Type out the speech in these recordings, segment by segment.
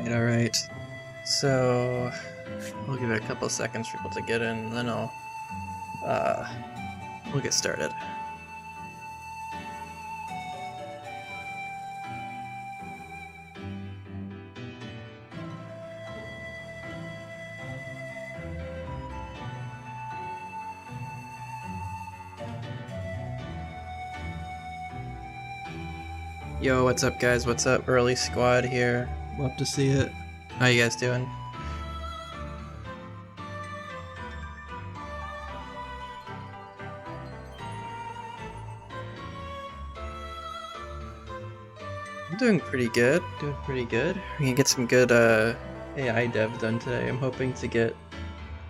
Alright. So, we'll give it a couple seconds for people to get in, and then we'll get started. Yo, what's up guys? What's up? Early squad here. Love to see it. How you guys doing? I'm doing pretty good. We're gonna get some good AI dev done today. I'm hoping to get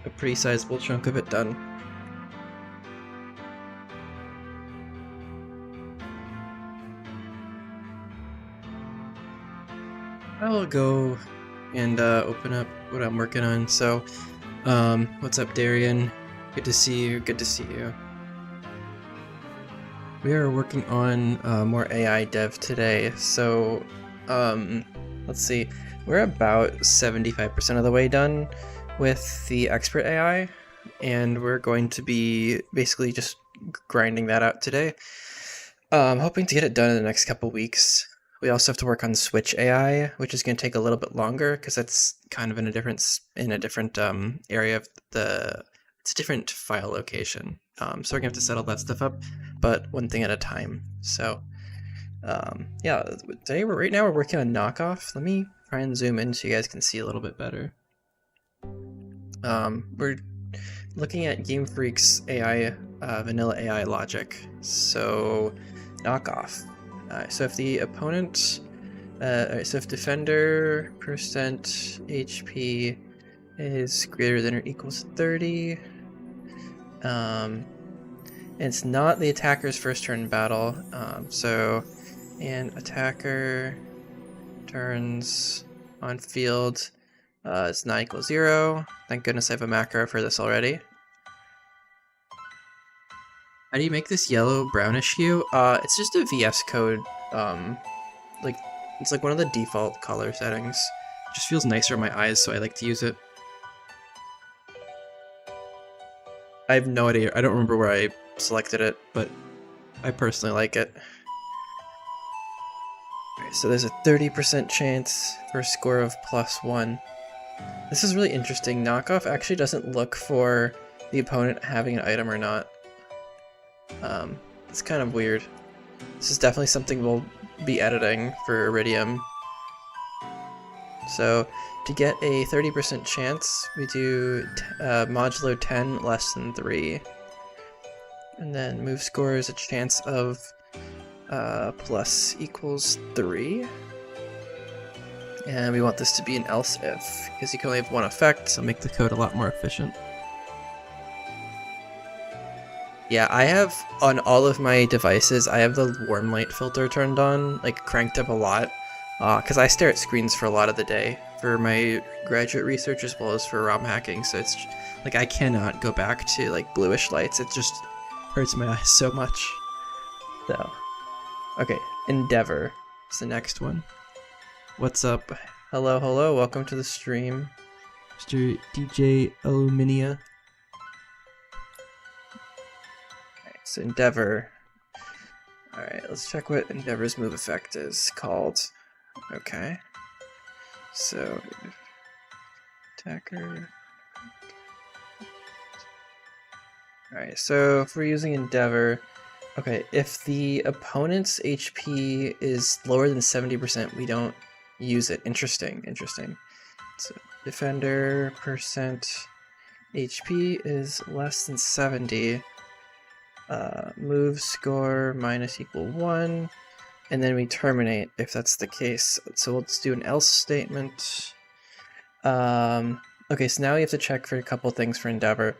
a pretty sizable chunk of it done. I'll go and open up what I'm working on. So, what's up, Darian? Good to see you. Good to see you. We are working on more AI dev today. So, let's see. We're about 75% of the way done with the expert AI, and we're going to be basically just grinding that out today. Hoping to get it done in the next couple weeks. We also have to work on Switch AI, which is going to take a little bit longer because that's kind of in a different area of it's a different file location. So we're gonna have to settle that stuff up, but one thing at a time. So yeah, right now we're working on Knockoff. Let me try and zoom in so you guys can see a little bit better. We're looking at Game Freak's AI, vanilla AI logic. So Knockoff. So if the opponent, so if defender percent HP is greater than or equals 30, and it's not the attacker's first turn in battle. And attacker turns on field, it's not equal 0. Thank goodness I have a macro for this already. How do you make this yellow brownish hue? It's just a VS Code. It's like one of the default color settings. It just feels nicer on my eyes, so I like to use it. I have no idea. I don't remember where I selected it, but I personally like it. Alright, so there's a 30% chance for a score of +1. This is really interesting. Knockoff actually doesn't look for the opponent having an item or not. It's kind of weird. This is definitely something we'll be editing for Iridium. So to get a 30% chance, we do modulo 10 less than 3. And then move score is a chance of plus equals 3. And we want this to be an else if, because you can only have one effect, so make the code a lot more efficient. Yeah, I have, on all of my devices, I have the warm light filter turned on, like cranked up a lot, because I stare at screens for a lot of the day for my graduate research as well as for ROM hacking, so it's like I cannot go back to like bluish lights. It just hurts my eyes so much. So, okay, Endeavor is the next one. What's up? Hello, hello, welcome to the stream, Mr. DJ Aluminia. So Endeavor. Alright, let's check what Endeavor's move effect is called. Okay. So attacker. Alright, so if we're using Endeavor, okay, if the opponent's HP is lower than 70%, we don't use it. Interesting. So defender percent HP is less than 70. Move score minus equal 1, and then we terminate if that's the case. So we'll just do an else statement. Okay, so now we have to check for a couple things for Endeavor.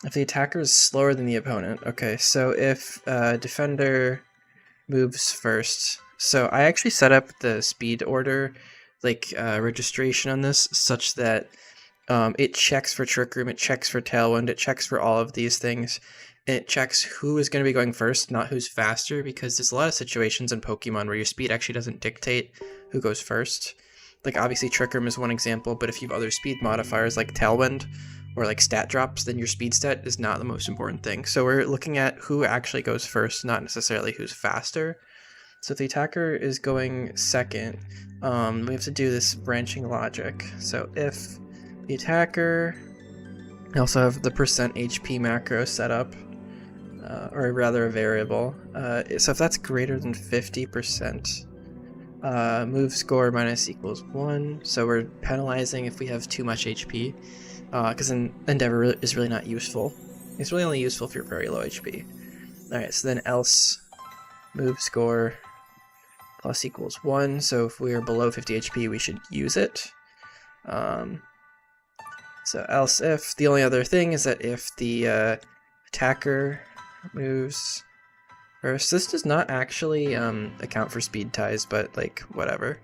If the attacker is slower than the opponent, okay, so if defender moves first, so I actually set up the speed order, like registration on this, such that it checks for Trick Room, it checks for Tailwind, it checks for all of these things. It checks who is going to be going first, not who's faster, because there's a lot of situations in Pokemon where your speed actually doesn't dictate who goes first. Like obviously Trick Room is one example, but if you have other speed modifiers like Tailwind or like stat drops, then your speed stat is not the most important thing. So we're looking at who actually goes first, not necessarily who's faster. So if the attacker is going second, we have to do this branching logic. So if the attacker, I also have the percent HP macro set up, or rather a variable. So if that's greater than 50%, move score minus equals 1. So we're penalizing if we have too much HP, because Endeavor is really not useful. It's really only useful if you're very low HP. Alright, so then else move score plus equals 1. So if we are below 50 HP, we should use it. So else if, the only other thing is that if the attacker moves first, this does not actually account for speed ties, but like whatever.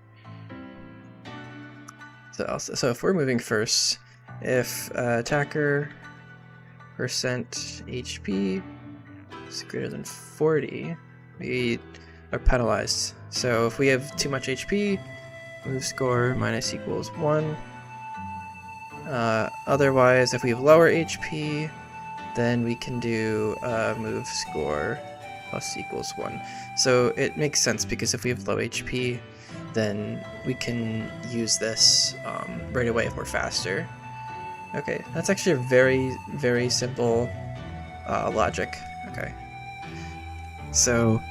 So if we're moving first, if attacker percent HP is greater than 40, we are penalized. So if we have too much HP, move score minus equals 1. Otherwise, if we have lower HP, then we can do move score plus equals 1. So it makes sense because if we have low HP, then we can use this right away if we're faster. Okay, that's actually a very, very simple logic. Okay. So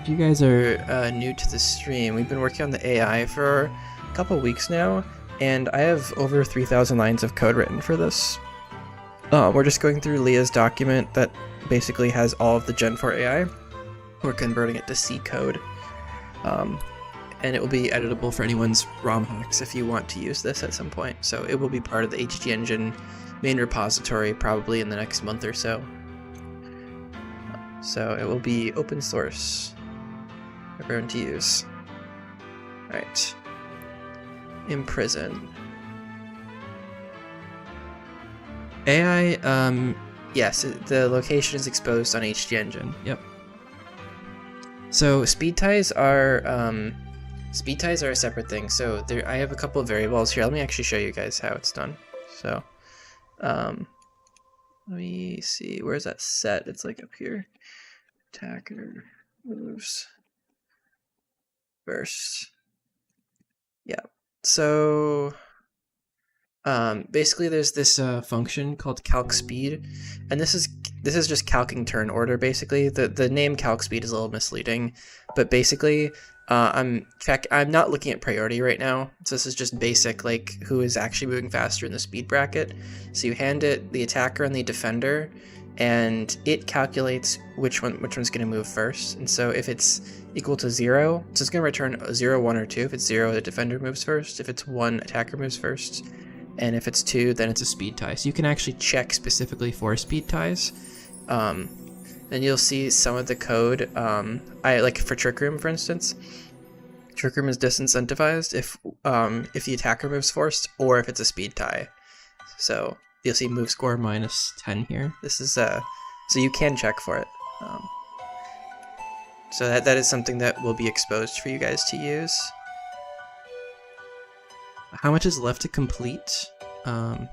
if you guys are new to the stream, we've been working on the AI for a couple weeks now, and I have over 3,000 lines of code written for this. We're just going through Leah's document that basically has all of the Gen 4 AI. We're converting it to C code, and it will be editable for anyone's ROM hacks if you want to use this at some point. So it will be part of the HG Engine main repository probably in the next month or so. So it will be open source for everyone to use. Alright. Imprison. AI, yes, the location is exposed on HG Engine. Yep. So speed ties are a separate thing. So I have a couple of variables here. Let me actually show you guys how it's done. So, let me see. Where's that set? It's like up here. Attacker moves first. Yeah. So basically there's this function called calc speed, and this is just calcing turn order. Basically the name calc speed is a little misleading, but basically I'm not looking at priority right now, so this is just basic, like who is actually moving faster in the speed bracket. So you hand it the attacker and the defender, and it calculates which one's going to move first. And so if it's equal to 0, so it's going to return 0, 1, or 2. If it's 0, the defender moves first. If it's 1, attacker moves first. And if it's 2, then it's a speed tie. So you can actually check specifically for speed ties. And you'll see some of the code. I like for Trick Room, for instance. Trick Room is disincentivized if the attacker moves first or if it's a speed tie. So you'll see move score minus 10 here. This is so you can check for it. So that is something that will be exposed for you guys to use. How much is left to complete? So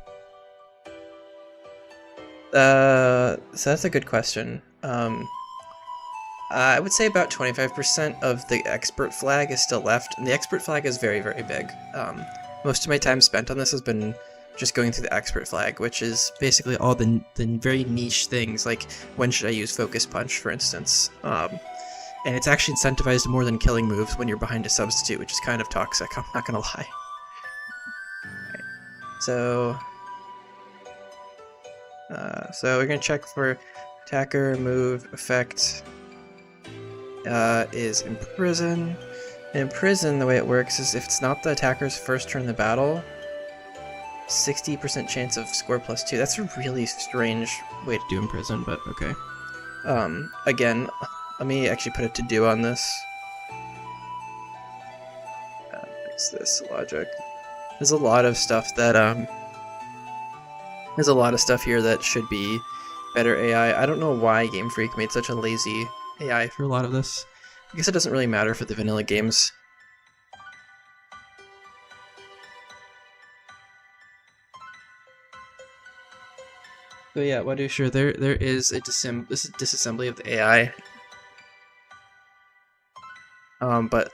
that's a good question. I would say about 25% of the expert flag is still left, and the expert flag is very, very big. Most of my time spent on this has been just going through the expert flag, which is basically all the very niche things, like when should I use Focus Punch, for instance. And it's actually incentivized more than killing moves when you're behind a substitute, which is kind of toxic, I'm not gonna lie. Right. So we're gonna check for attacker move effect is Imprison. And Imprison, the way it works is if it's not the attacker's first turn in the battle, 60% chance of score plus 2. That's a really strange way to do Imprison, but okay. Again, let me actually put a to-do on this. Fix this logic. There's a lot of stuff that, there's a lot of stuff here that should be better AI. I don't know why Game Freak made such a lazy AI for a lot of this. I guess it doesn't really matter for the vanilla games. So yeah, what sure there is a disassembly of the AI. But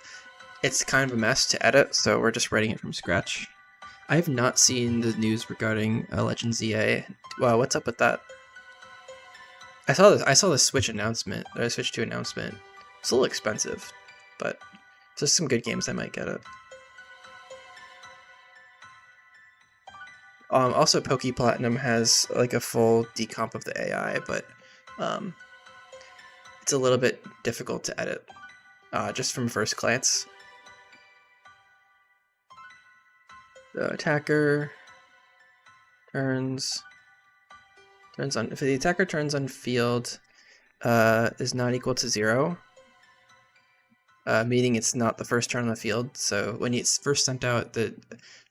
it's kind of a mess to edit, so we're just writing it from scratch. I have not seen the news regarding Legends EA. Wow, what's up with that? I saw this. I saw the Switch announcement. Or Switch 2 announcement. It's a little expensive, but just some good games I might get it. Also, Poke Platinum has like a full decomp of the AI, but it's a little bit difficult to edit just from first glance. The attacker turns on. If the attacker turns on field is not equal to 0, meaning it's not the first turn on the field. So when it's first sent out, the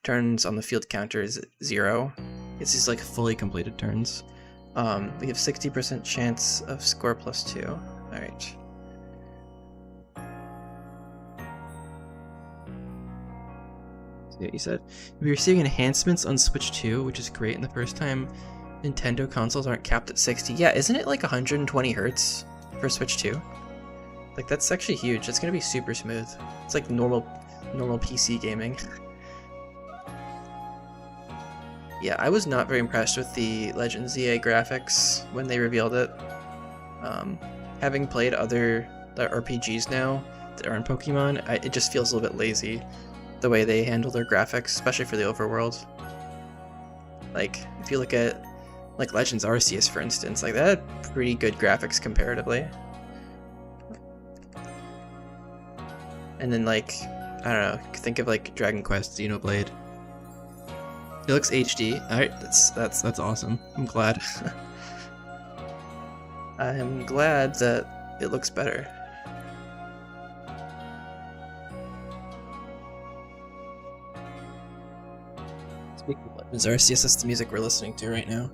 turns on the field counter is 0. It's just like fully completed turns. We have 60% chance of score +2. All right. See what you said. We're receiving enhancements on Switch 2, which is great. And the first time Nintendo consoles aren't capped at 60. Yeah, isn't it like 120 hertz for Switch 2? Like that's actually huge. It's gonna be super smooth. It's like normal PC gaming. Yeah, I was not very impressed with the Legends EA graphics when they revealed it. Having played other RPGs now that aren't Pokemon, it just feels a little bit lazy the way they handle their graphics, especially for the overworld. Like, if you look at like Legends Arceus, for instance, like that had pretty good graphics comparatively. And then like, I don't know, think of like Dragon Quest Xenoblade. It looks HD. Alright, that's awesome. I'm glad. I'm glad that it looks better. Speaking of Legends Arceus, that's the music we're listening to right now.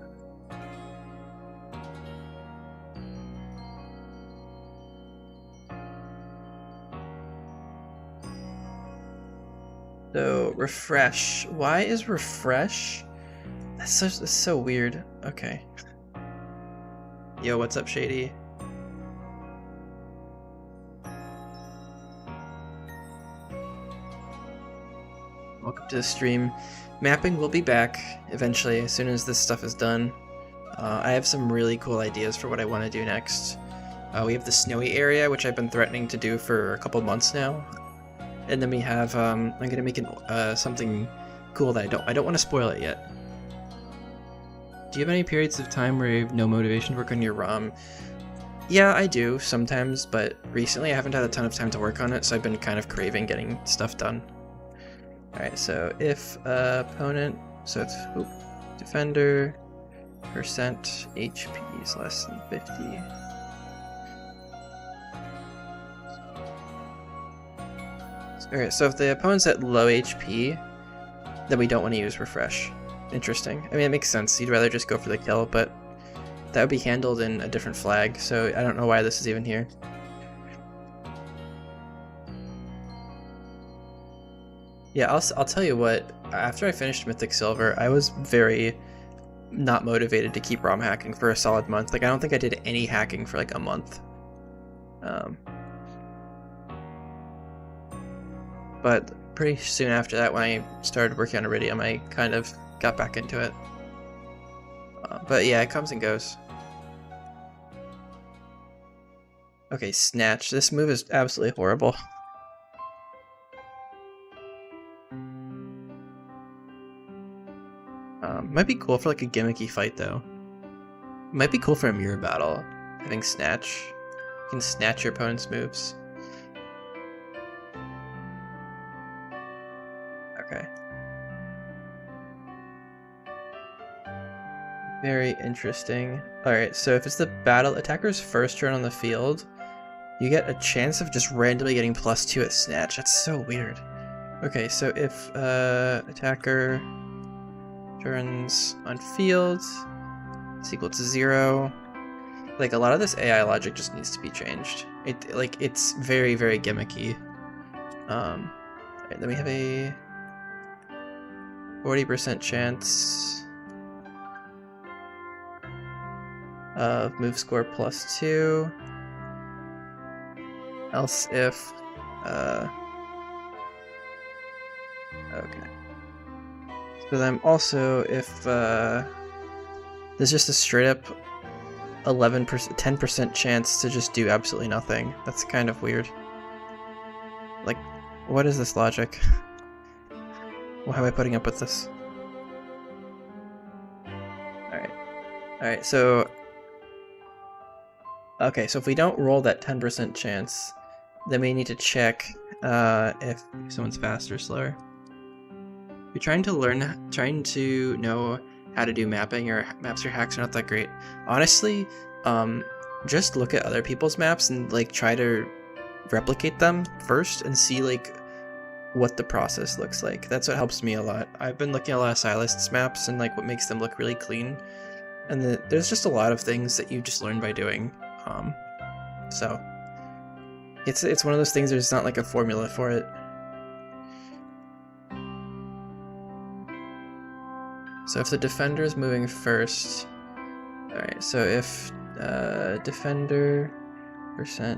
So, refresh. Why is refresh? That's so weird. Okay. Yo, what's up, Shady? Welcome to the stream. Mapping will be back eventually, as soon as this stuff is done. I have some really cool ideas for what I want to do next. We have the snowy area, which I've been threatening to do for a couple months now. And then we have, I'm gonna make something cool that I don't want to spoil it yet. Do you have any periods of time where you have no motivation to work on your ROM? Yeah, I do sometimes, but recently I haven't had a ton of time to work on it, so I've been kind of craving getting stuff done. Alright, so if opponent, so it's defender, percent HP is less than 50. Alright, so if the opponent's at low HP, then we don't want to use refresh. Interesting. I mean, it makes sense. You'd rather just go for the kill, but that would be handled in a different flag, so I don't know why this is even here. Yeah, I'll tell you what, after I finished Mythic Silver, I was very not motivated to keep ROM hacking for a solid month. Like, I don't think I did any hacking for like a month. But pretty soon after that, when I started working on Iridium, I kind of got back into it. But yeah, it comes and goes. Okay, Snatch. This move is absolutely horrible. Might be cool for like a gimmicky fight though. Might be cool for a mirror battle, having Snatch. You can snatch your opponent's moves. Okay. Very interesting. Alright, so if it's the battle attacker's first turn on the field, you get a chance of just randomly getting +2 at Snatch. That's so weird. Okay, so if attacker turns on field, it's equal to 0. Like, a lot of this AI logic just needs to be changed. It's very, very gimmicky. Right, then we have a 40% chance. of move score +2. Else if okay. So then also if there's just a straight up 11%, 10% chance to just do absolutely nothing. That's kind of weird. Like, what is this logic? Why am I putting up with this? Alright, so... Okay, so if we don't roll that 10% chance, then we need to check if someone's faster or slower. If you're trying to know how to do mapping, or maps or hacks are not that great. Honestly, just look at other people's maps and like try to replicate them first and see like what the process looks like. That's what helps me a lot. I've been looking at a lot of stylists' maps and like what makes them look really clean. And there's just a lot of things that you just learn by doing. So it's one of those things. There's not like a formula for it. So if the defender is moving first, all right. So if defender %.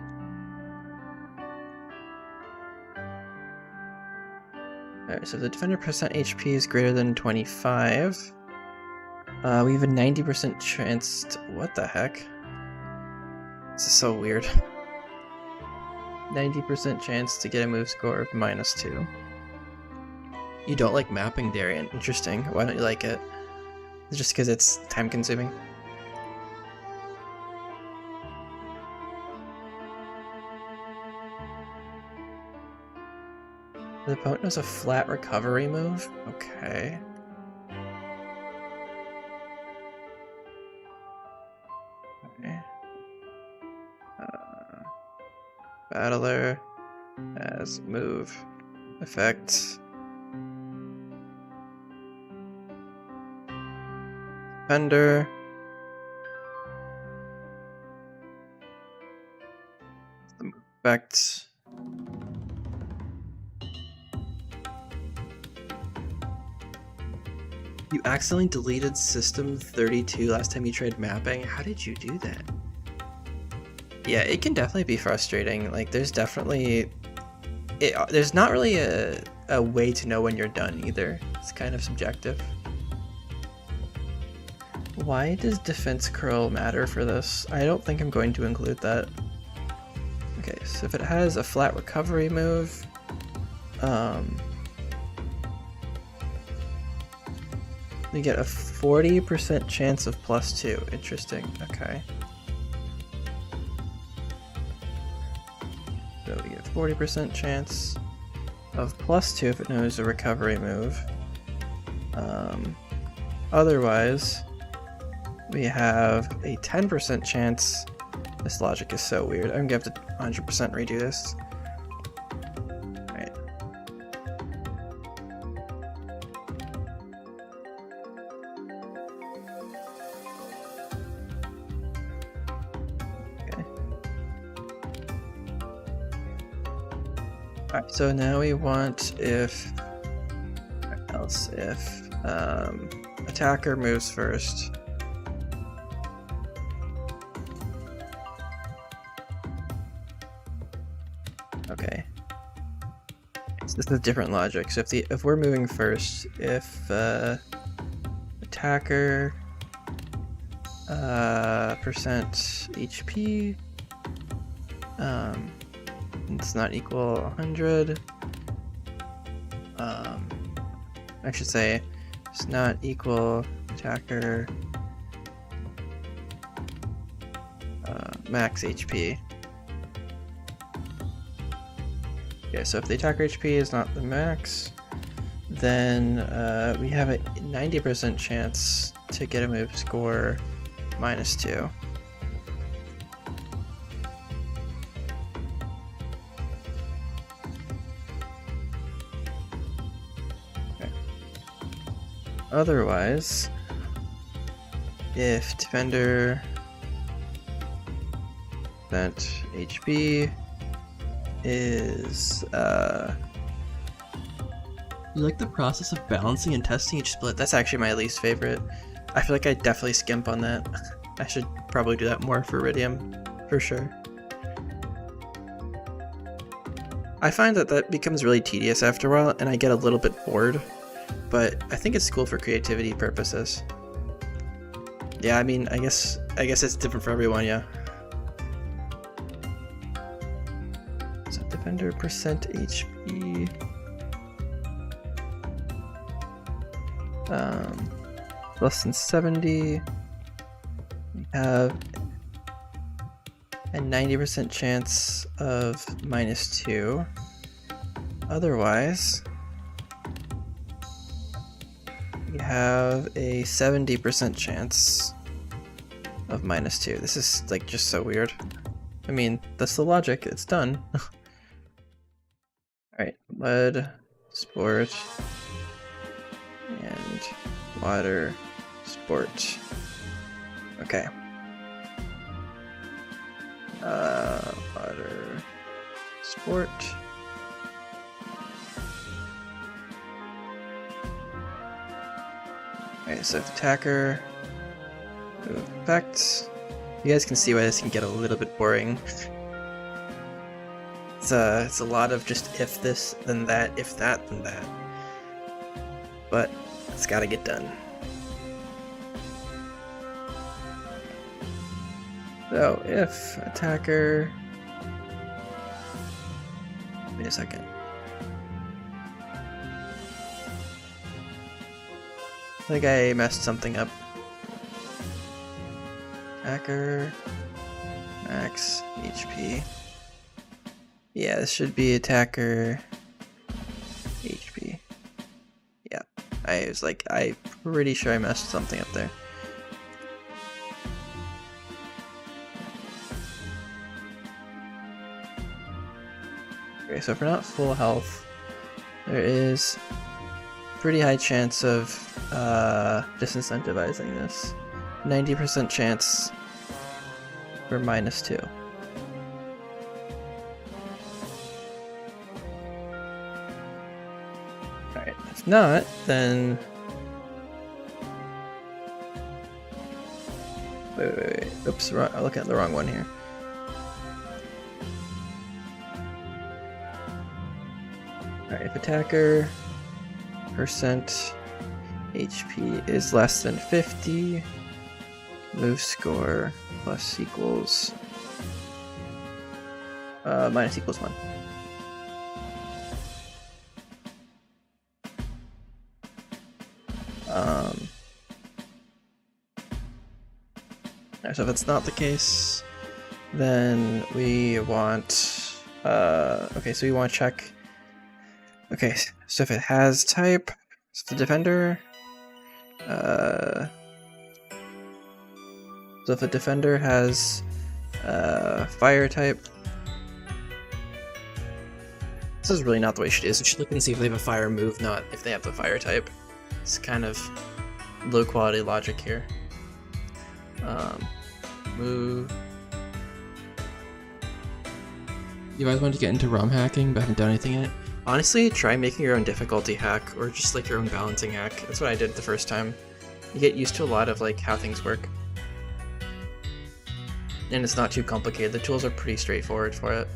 Alright, so if the defender %HP is greater than 25, we have a 90% chance to, what the heck? This is so weird. 90% chance to get a move score of -2. You don't like mapping, Darian? Interesting. Why don't you like it? Just because it's time consuming? The opponent has a flat recovery move? Okay. Okay. Battler has move effect. Defender. The move effect. You accidentally deleted system 32 last time you tried mapping? How did you do that? Yeah, it can definitely be frustrating. Like, there's definitely... there's not really a way to know when you're done either. It's kind of subjective. Why does defense curl matter for this? I don't think I'm going to include that. Okay, so if it has a flat recovery move... you get a 40% chance of +2. Interesting. Okay. So we get 40% chance of +2 if it knows a recovery move. Otherwise, we have a 10% chance. This logic is so weird. I'm gonna have to 100% redo this. Alright. Alright, so now we want if attacker moves first. Okay. So this is different logic. So if we're moving first, if attacker %HP it's not equal 100. I should say it's not equal attacker max HP. Okay, so if the attacker HP is not the max, then we have a 90% chance to get a move score -2. Otherwise, if defender %HP is you like the process of balancing and testing each split? That's actually my least favorite. I feel like I definitely skimp on that. I should probably do that more for Iridium, for sure. I find that that becomes really tedious after a while, and I get a little bit bored, but I think it's cool for creativity purposes. Yeah, I mean, I guess it's different for everyone, yeah. So defender percent HP. Less than 70. We have a 90% chance of -2. Otherwise, we have a 70% chance of -2. This is like just so weird. I mean, that's the logic. It's done. Alright, lead, sport, and water, sport. Okay. Water, sport. Alright, so attacker, move effects. You guys can see why this can get a little bit boring. It's a lot of just if this, then that, if that, then that. But it's gotta get done. So if attacker, wait a second. I think I messed something up. Attacker, max HP. Yeah, this should be attacker HP. Yeah, I was like, I'm pretty sure I messed something up there. Okay, so if we're not full health, there is a pretty high chance of disincentivizing this. 90% chance for -2. Alright, if not, then... Wait. Oops, I'm looking at the wrong one here. Alright, if attacker percent HP is less than 50, move score plus equals minus equals 1. So if it's not the case, then we want okay, so we want to check. Okay, so if it has type, so the defender, so if a defender has fire type, this is really not the way it should do. So we should look and see if they have a fire move, not if they have the fire type. It's kind of low quality logic here. Move. You guys want to get into ROM hacking but haven't done anything yet? Honestly, try making your own difficulty hack or just like your own balancing hack. That's what I did the first time. You get used to a lot of like how things work. And it's not too complicated. The tools are pretty straightforward for it.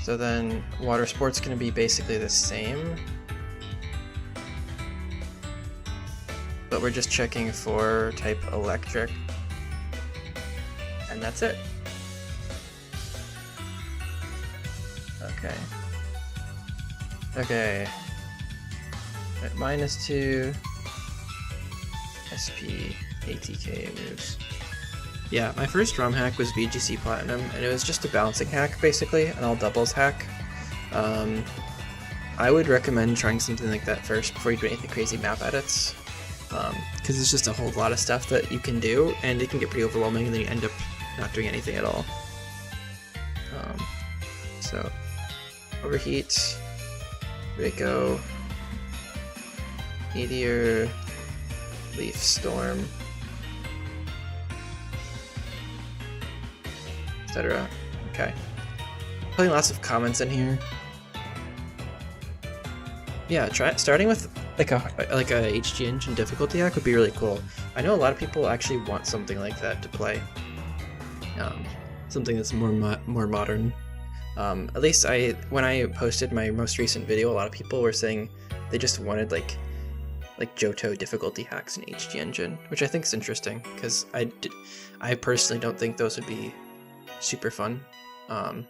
So then water sport's going to be basically the same. But we're just checking for type electric. And that's it. Okay. Okay. At -2 SP ATK moves. Yeah, my first ROM hack was VGC Platinum, and it was just a balancing hack basically, an all doubles hack. I would recommend trying something like that first before you do anything crazy map edits. Because it's just a whole lot of stuff that you can do, and it can get pretty overwhelming, and then you end up not doing anything at all. So, overheat, Reiko, Meteor, Leaf Storm, etc. Okay. Putting lots of comments in here. Yeah, starting with like a HG engine difficulty hack would be really cool. I know a lot of people actually want something like that to play. Something that's more modern. At least when I posted my most recent video, a lot of people were saying they just wanted like Johto difficulty hacks in HG engine, which I think is interesting because I personally don't think those would be super fun. I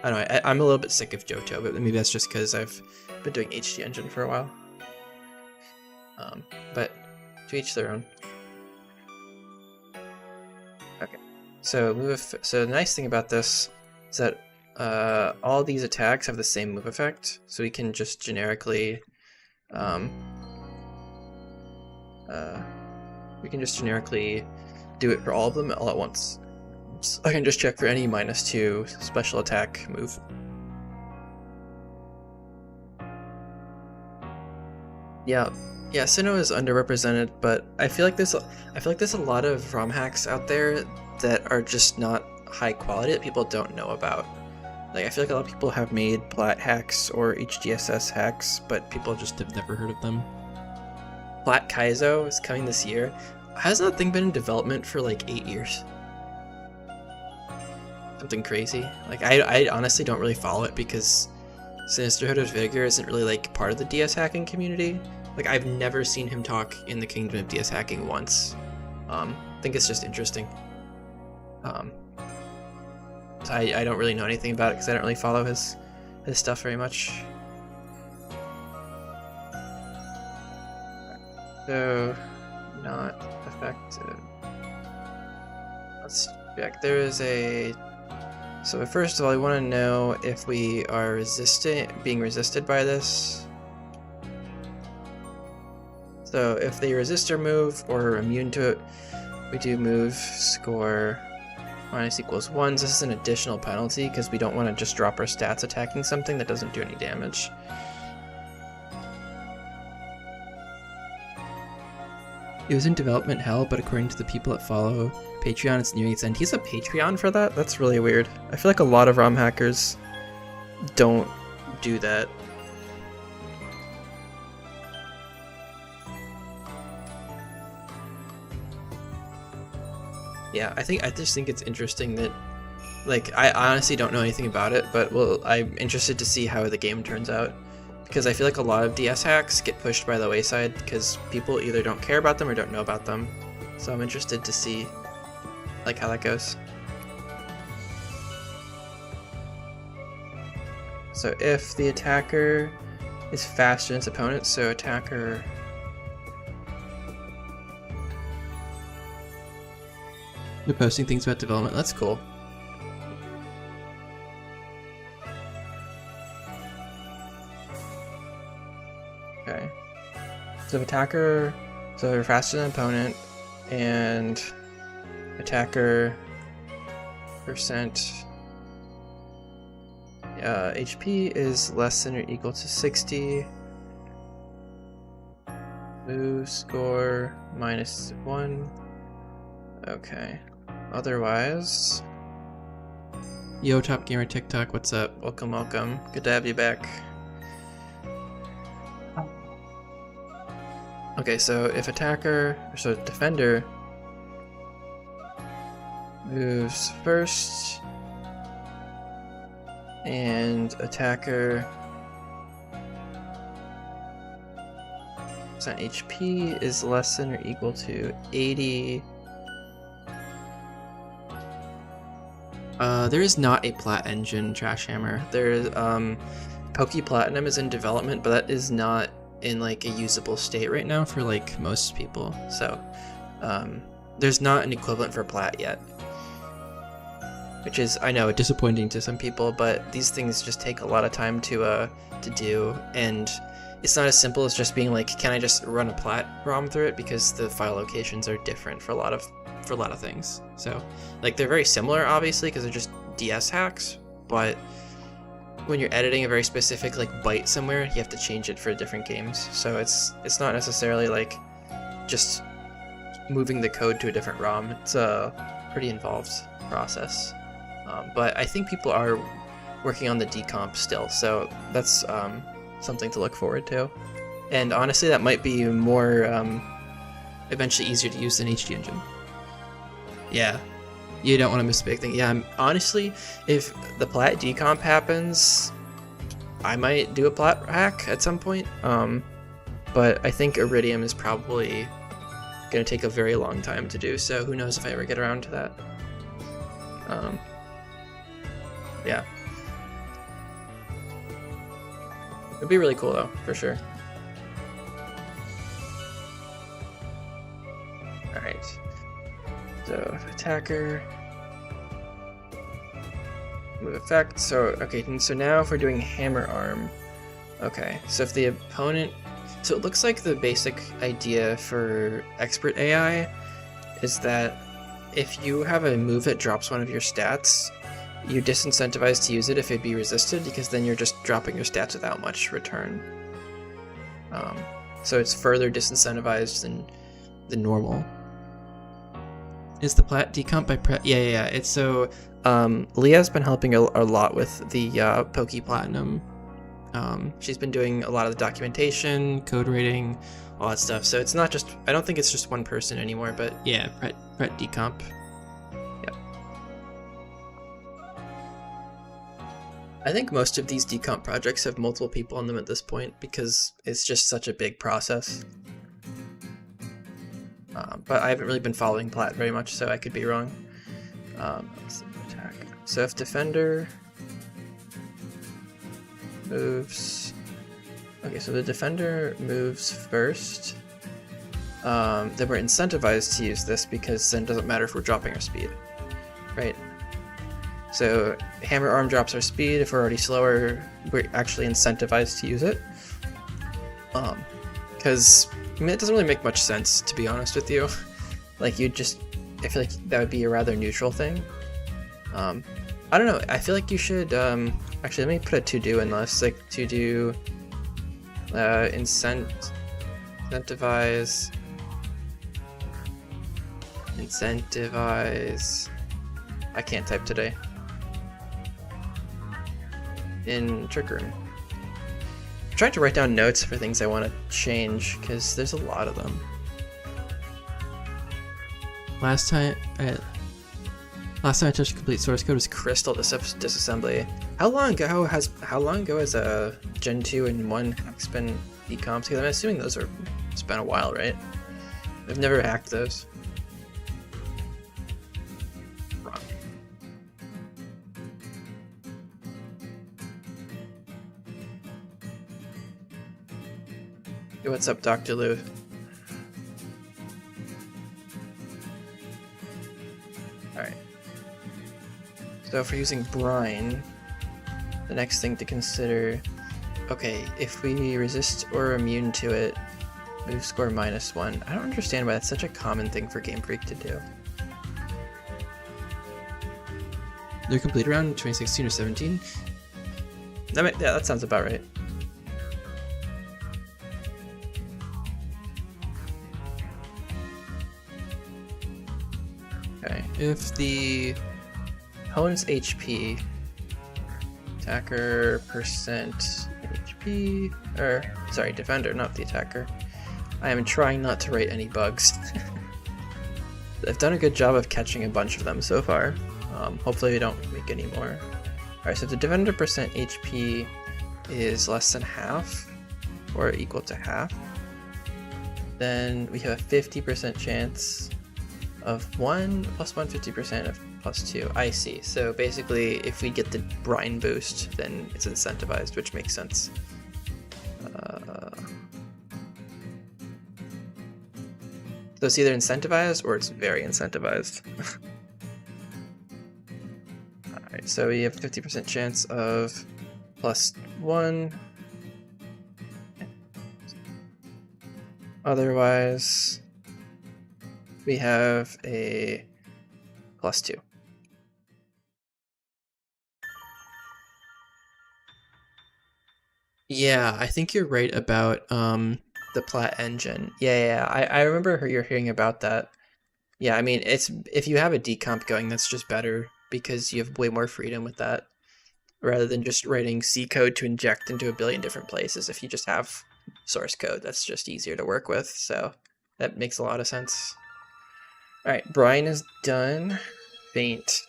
don't know. I'm a little bit sick of Johto, but maybe that's just because I've been doing HG engine for a while. But to each their own. Okay. So the nice thing about this is that all these attacks have the same move effect, so we can just generically do it for all of them all at once. So I can just check for any -2 special attack move. Yeah, Sinnoh is underrepresented, but I feel like there's a lot of ROM hacks out there that are just not high quality that people don't know about. Like, I feel like a lot of people have made Plat hacks or HGSS hacks, but people just have never heard of them. Plat Kaizo is coming this year. Hasn't that thing been in development for like 8 years? Something crazy. Like, I honestly don't really follow it because Sinisterhood of Vigor isn't really like part of the DS hacking community. Like, I've never seen him talk in the Kingdom of DS hacking once. I think it's just interesting. So I don't really know anything about it because I don't really follow his stuff very much. So, not effective. Let's check. There is a... So first of all, I want to know if we are being resisted by this. So if they resist our move or are immune to it, we do move score -=1. This is an additional penalty because we don't want to just drop our stats attacking something that doesn't do any damage. It was in development hell, but according to the people that follow Patreon, it's nearing its end. He's a Patreon for that? That's really weird. I feel like a lot of ROM hackers don't do that. Yeah, I just think it's interesting that, like, I honestly don't know anything about it, but I'm interested to see how the game turns out. Because I feel like a lot of DS hacks get pushed by the wayside because people either don't care about them or don't know about them. So I'm interested to see, like, how that goes. So if the attacker is faster than its opponent, so attacker... They're posting things about development, that's cool. Okay. So if attacker, so they're faster than opponent, and attacker percent HP is less than or equal to 60. Move score -1. Okay. Otherwise, yo, Top Gamer TikTok, what's up? Welcome, welcome. Good to have you back. Okay, so if defender moves first, and attacker percent HP is less than or equal to 80. There is not a Plat engine, Trash Hammer. There is, Poke Platinum is in development, but that is not in like a usable state right now for like most people. So, there's not an equivalent for Plat yet. Which is, I know, disappointing to some people, but these things just take a lot of time to do, and it's not as simple as just being like, can I just run a Plat ROM through it, because the file locations are different for a lot of things. So, like, they're very similar, obviously, because they're just DS hacks, but when you're editing a very specific like byte somewhere, you have to change it for different games. So it's not necessarily like just moving the code to a different ROM. It's a pretty involved process. But I think people are working on the decomp still, so that's something to look forward to. And honestly, that might be more eventually easier to use than HD Engine. Yeah, you don't want to miss a big thing. Yeah, honestly, if the plat decomp happens, I might do a plat hack at some point. But I think Iridium is probably going to take a very long time to do, so who knows if I ever get around to that. Yeah. It'd be really cool though, for sure. Alright. So, attacker. Move effect. So, okay, so now if we're doing hammer arm. Okay, so if the opponent... So it looks like the basic idea for expert AI is that if you have a move that drops one of your stats, you disincentivize to use it if it'd be resisted, because then you're just dropping your stats without much return. So it's further disincentivized than normal. Is the plat decomp by pre? Yeah. It's so Leah's been helping a lot with the Poke Platinum. She's been doing a lot of the documentation, code rating, all that stuff. So it's not just, I don't think it's just one person anymore, but yeah, pret decomp. Yep. I think most of these decomp projects have multiple people on them at this point because it's just such a big process. But I haven't really been following plat very much, so I could be wrong. Let's attack. So if defender moves... Okay, so the defender moves first. Then we're incentivized to use this because then it doesn't matter if we're dropping our speed, right? So hammer arm drops our speed. If we're already slower, we're actually incentivized to use it. Because I mean, it doesn't really make much sense, to be honest with you. Like, I feel like that would be a rather neutral thing. I don't know, I feel like you should, actually, let me put a to-do in this, like, to-do, incentivize, I can't type today, in Trick Room. I'm trying to write down notes for things I want to change, because there's a lot of them. Last time I touched complete source code was Crystal disassembly. How long ago has a Gen 2 and 1 hacks been decomps? Because I'm assuming it's been a while, right? I've never hacked those. Wrong. Hey, what's up, Dr. Lou? Alright. So if we're using Brine, the next thing to consider, okay, if we resist or immune to it, move score -1. I don't understand why that's such a common thing for Game Freak to do. They're complete around 2016 or 17? Yeah, that sounds about right. Okay, if the opponent's HP, attacker percent HP, or sorry, defender, not the attacker. I am trying not to write any bugs. I've done a good job of catching a bunch of them so far. Hopefully we don't make any more. Alright, so if the defender percent HP is less than half, or equal to half, then we have a 50% chance of 1 + 1, 50% of +2. I see. So basically, if we get the Brine boost, then it's incentivized, which makes sense. So it's either incentivized or it's very incentivized. Alright, so we have a 50% chance of +1. Otherwise, we have a +2. Yeah, I think you're right about the plat engine. Yeah. I remember you're hearing about that. Yeah, I mean, if you have a decomp going, that's just better because you have way more freedom with that. rather than just writing C code to inject into a billion different places. If you just have source code, that's just easier to work with. So that makes a lot of sense. All right, Brine is done. Faint.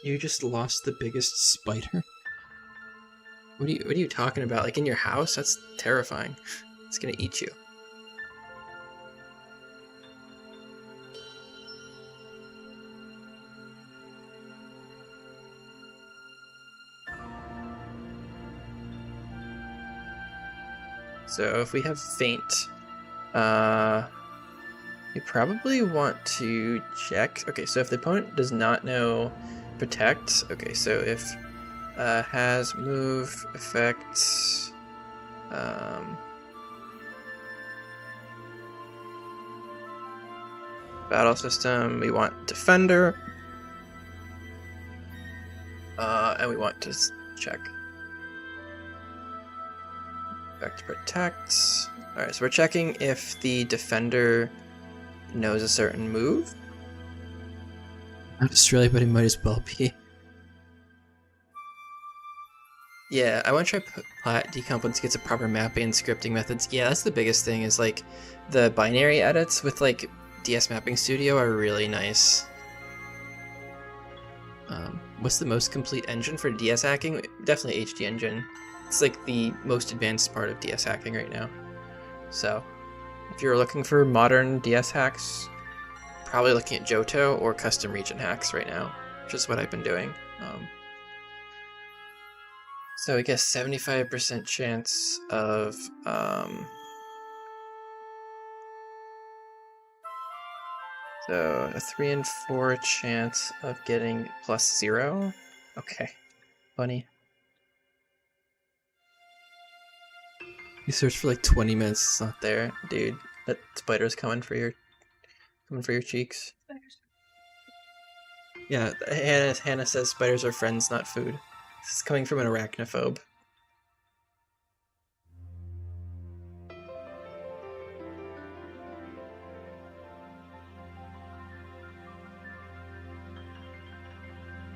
You just lost the biggest spider? What are you talking about? Like in your house? That's terrifying. It's gonna eat you. So if we have faint, we probably want to check. Okay, so if the opponent does not know protect, okay, so if has move effects, battle system, we want defender, and we want to check. Effect protect. Alright, so we're checking if the defender knows a certain move. Not Australia, but it might as well be. Yeah, I want to try plat decomp once it gets a proper mapping and scripting methods. Yeah, that's the biggest thing, is like the binary edits with like DS Mapping Studio are really nice. What's the most complete engine for DS hacking? Definitely HD Engine. It's like the most advanced part of DS hacking right now. So if you're looking for modern DS hacks, probably looking at Johto or custom region hacks right now, which is what I've been doing. So I guess 75% chance of so a 3 in 4 chance of getting +0. Okay, funny. You search for like 20 minutes, it's not there, dude. That spider's coming for your cheeks. Spiders. Yeah, Hannah says spiders are friends, not food. This is coming from an arachnophobe.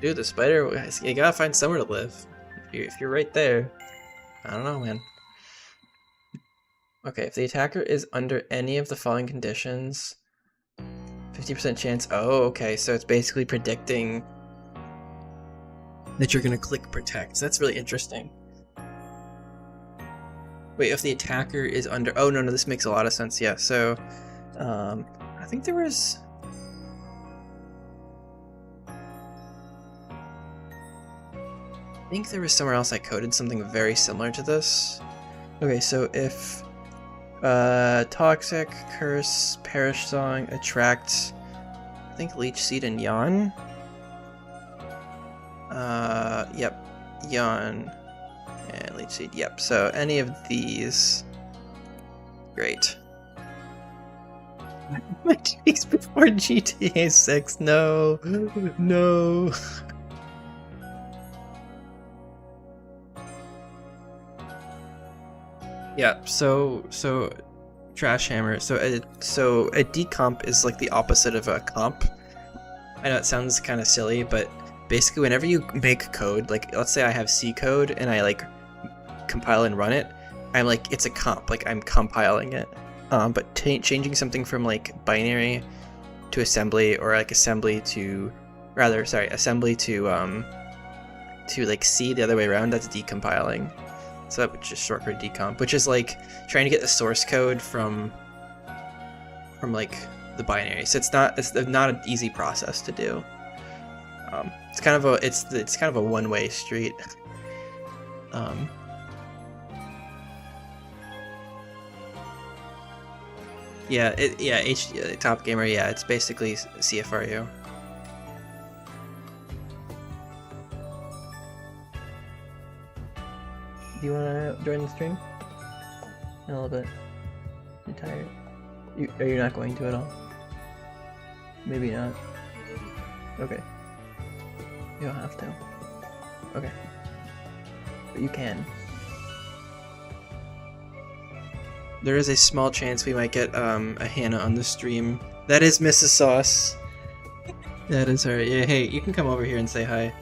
Dude, the spider, you gotta find somewhere to live. If you're right there, I don't know, man. Okay, if the attacker is under any of the following conditions, 50% chance. Oh, okay, so it's basically predicting that you're gonna click protect. So that's really interesting. Wait, if the attacker is under... Oh, no, this makes a lot of sense, yeah. So, I think there was... somewhere else I coded something very similar to this. Okay, so if Toxic, Curse, Perish Song, Attract, I think Leech Seed and Yawn. Yep, Yawn and Leech Seed, yep. So any of these, great. My cheeks before GTA 6, no, no. Yeah, so Trash Hammer. So a decomp is like the opposite of a comp. I know it sounds kind of silly, but basically whenever you make code, like let's say I have C code and I like compile and run it, I'm like, it's a comp, like I'm compiling it. But changing something from like binary to assembly, or like assembly to like C the other way around, that's decompiling. So that would just short for decomp, which is like trying to get the source code from like the binary. So it's not an easy process to do. It's kind of a one-way street. Top Gamer. Yeah, it's basically CFRU. Do you want to join the stream? A little bit. You're tired. Are you not going to at all? Maybe not. Okay. You don't have to. Okay. But you can. There is a small chance we might get a Hannah on the stream. That is Mrs. Sauce. That is her. Yeah, hey, you can come over here and say hi.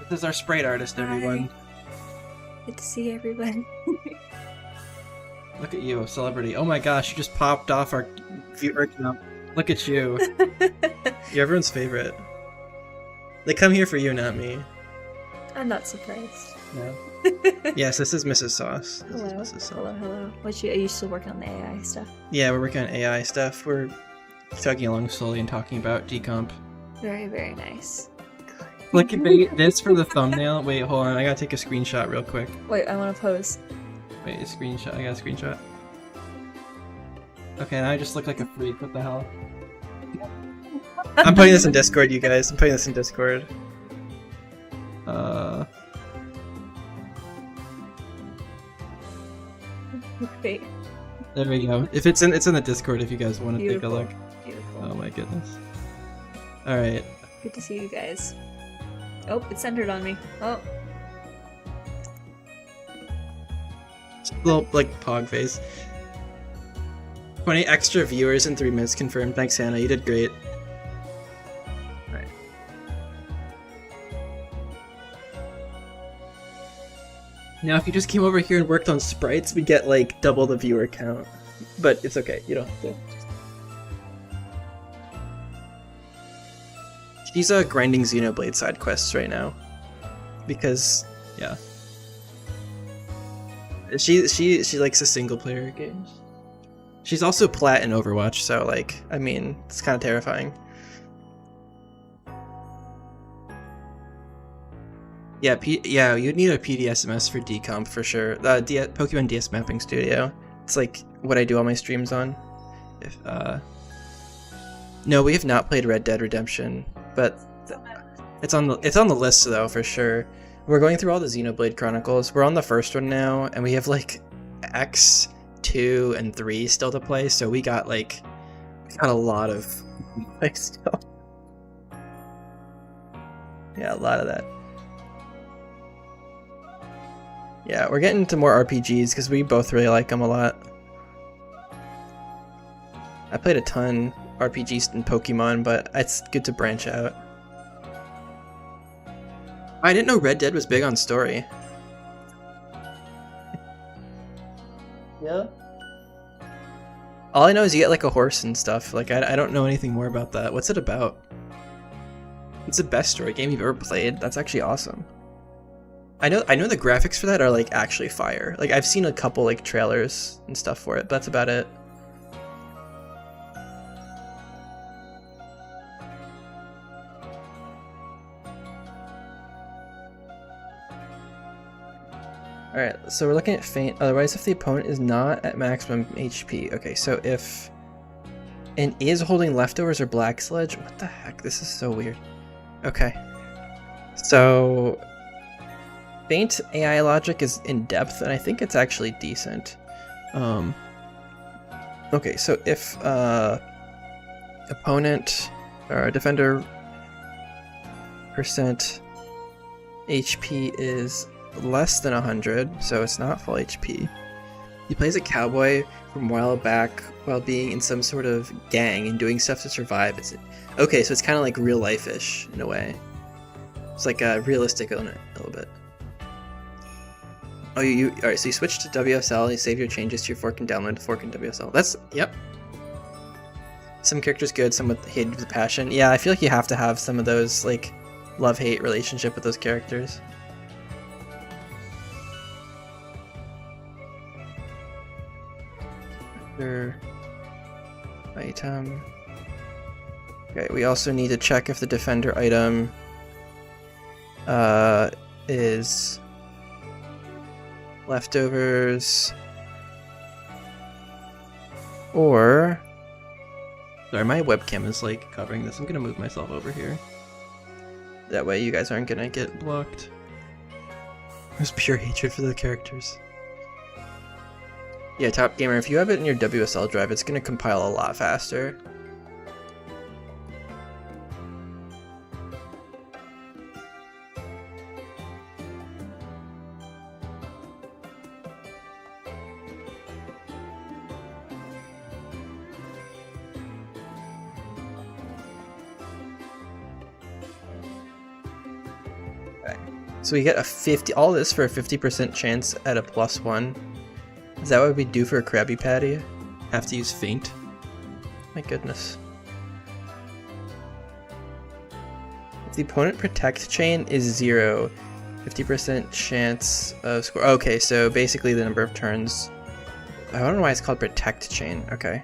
This is our sprite artist, everyone. Good to see everyone. Look at you, celebrity. Oh my gosh, you just popped off our viewer count. Look at you. You're everyone's favorite. They come here for you, not me. I'm not surprised. No. Yes, this is Mrs. Sauce. This Hello. is Mrs. Sauce. Hello. Are you still working on the AI stuff? Yeah, we're working on AI stuff. We're tugging along slowly and talking about decomp. Very, very nice. Look at this for the thumbnail. Wait, hold on. I gotta take a screenshot real quick. Wait, I want to pose. Wait, a screenshot. I got a screenshot. Okay, now I just look like a freak. What the hell? I'm putting this in Discord, you guys. I'm putting this in Discord. Wait. There we go. If it's in the Discord if you guys want to take a look. Beautiful. Oh my goodness. Alright. Good to see you guys. Oh, it's centered on me. Oh. Just a little, like, pog face. 20 extra viewers in 3 minutes confirmed. Thanks, Hannah. You did great. Alright. Now, if you just came over here and worked on sprites, we'd get, like, double the viewer count. But it's okay. You don't have to. She's grinding Xenoblade side quests right now. Because, yeah. She likes the single player games. She's also plat in Overwatch, so like, I mean, it's kind of terrifying. Yeah, you'd need a PDSMS for decomp for sure. Pokemon DS Mapping Studio. It's like what I do all my streams on. No, we have not played Red Dead Redemption, but it's on the list though for sure. We're going through all the Xenoblade Chronicles. We're on the first one now, and we have like X, 2, and 3 still to play. So we got a lot of play still. Yeah, a lot of that. Yeah, we're getting into more RPGs because we both really like them a lot. I played a ton RPGs in Pokemon, but it's good to branch out. I didn't know Red Dead was big on story. Yeah. All I know is you get like a horse and stuff. Like I don't know anything more about that. What's it about? It's the best story game you've ever played. That's actually awesome. I know the graphics for that are like actually fire. Like I've seen a couple like trailers and stuff for it, but that's about it. Alright, so we're looking at faint. Otherwise, if the opponent is not at maximum HP. Okay, so if and is holding leftovers or black sledge. What the heck? This is so weird. Okay. So faint AI logic is in depth, and I think it's actually decent. Okay, so if opponent or defender percent HP is less than 100, so it's not full HP. He plays a cowboy from a while back while being in some sort of gang and doing stuff to survive. Okay, so it's kind of like real life-ish in a way. It's like realistic in it a little bit. Oh, alright, so you switch to WSL, you save your changes to your fork and download the fork in WSL. That's, yep. Some characters good, some with hate with passion. Yeah, I feel like you have to have some of those, like, love-hate relationship with those characters. Item. Okay, we also need to check if the defender item is leftovers or sorry, my webcam is like covering this. I'm gonna move myself over here. That way you guys aren't gonna get blocked. There's pure hatred for the characters. Yeah, Top Gamer, if you have it in your WSL drive, it's going to compile a lot faster. Okay. So we get a 50, all this for a 50% chance at a +1. Is that what we do for a Krabby Patty? Have to use Feint? My goodness. If the opponent protect chain is 0, 50% chance of score. Okay, so basically the number of turns. I don't know why it's called protect chain. Okay.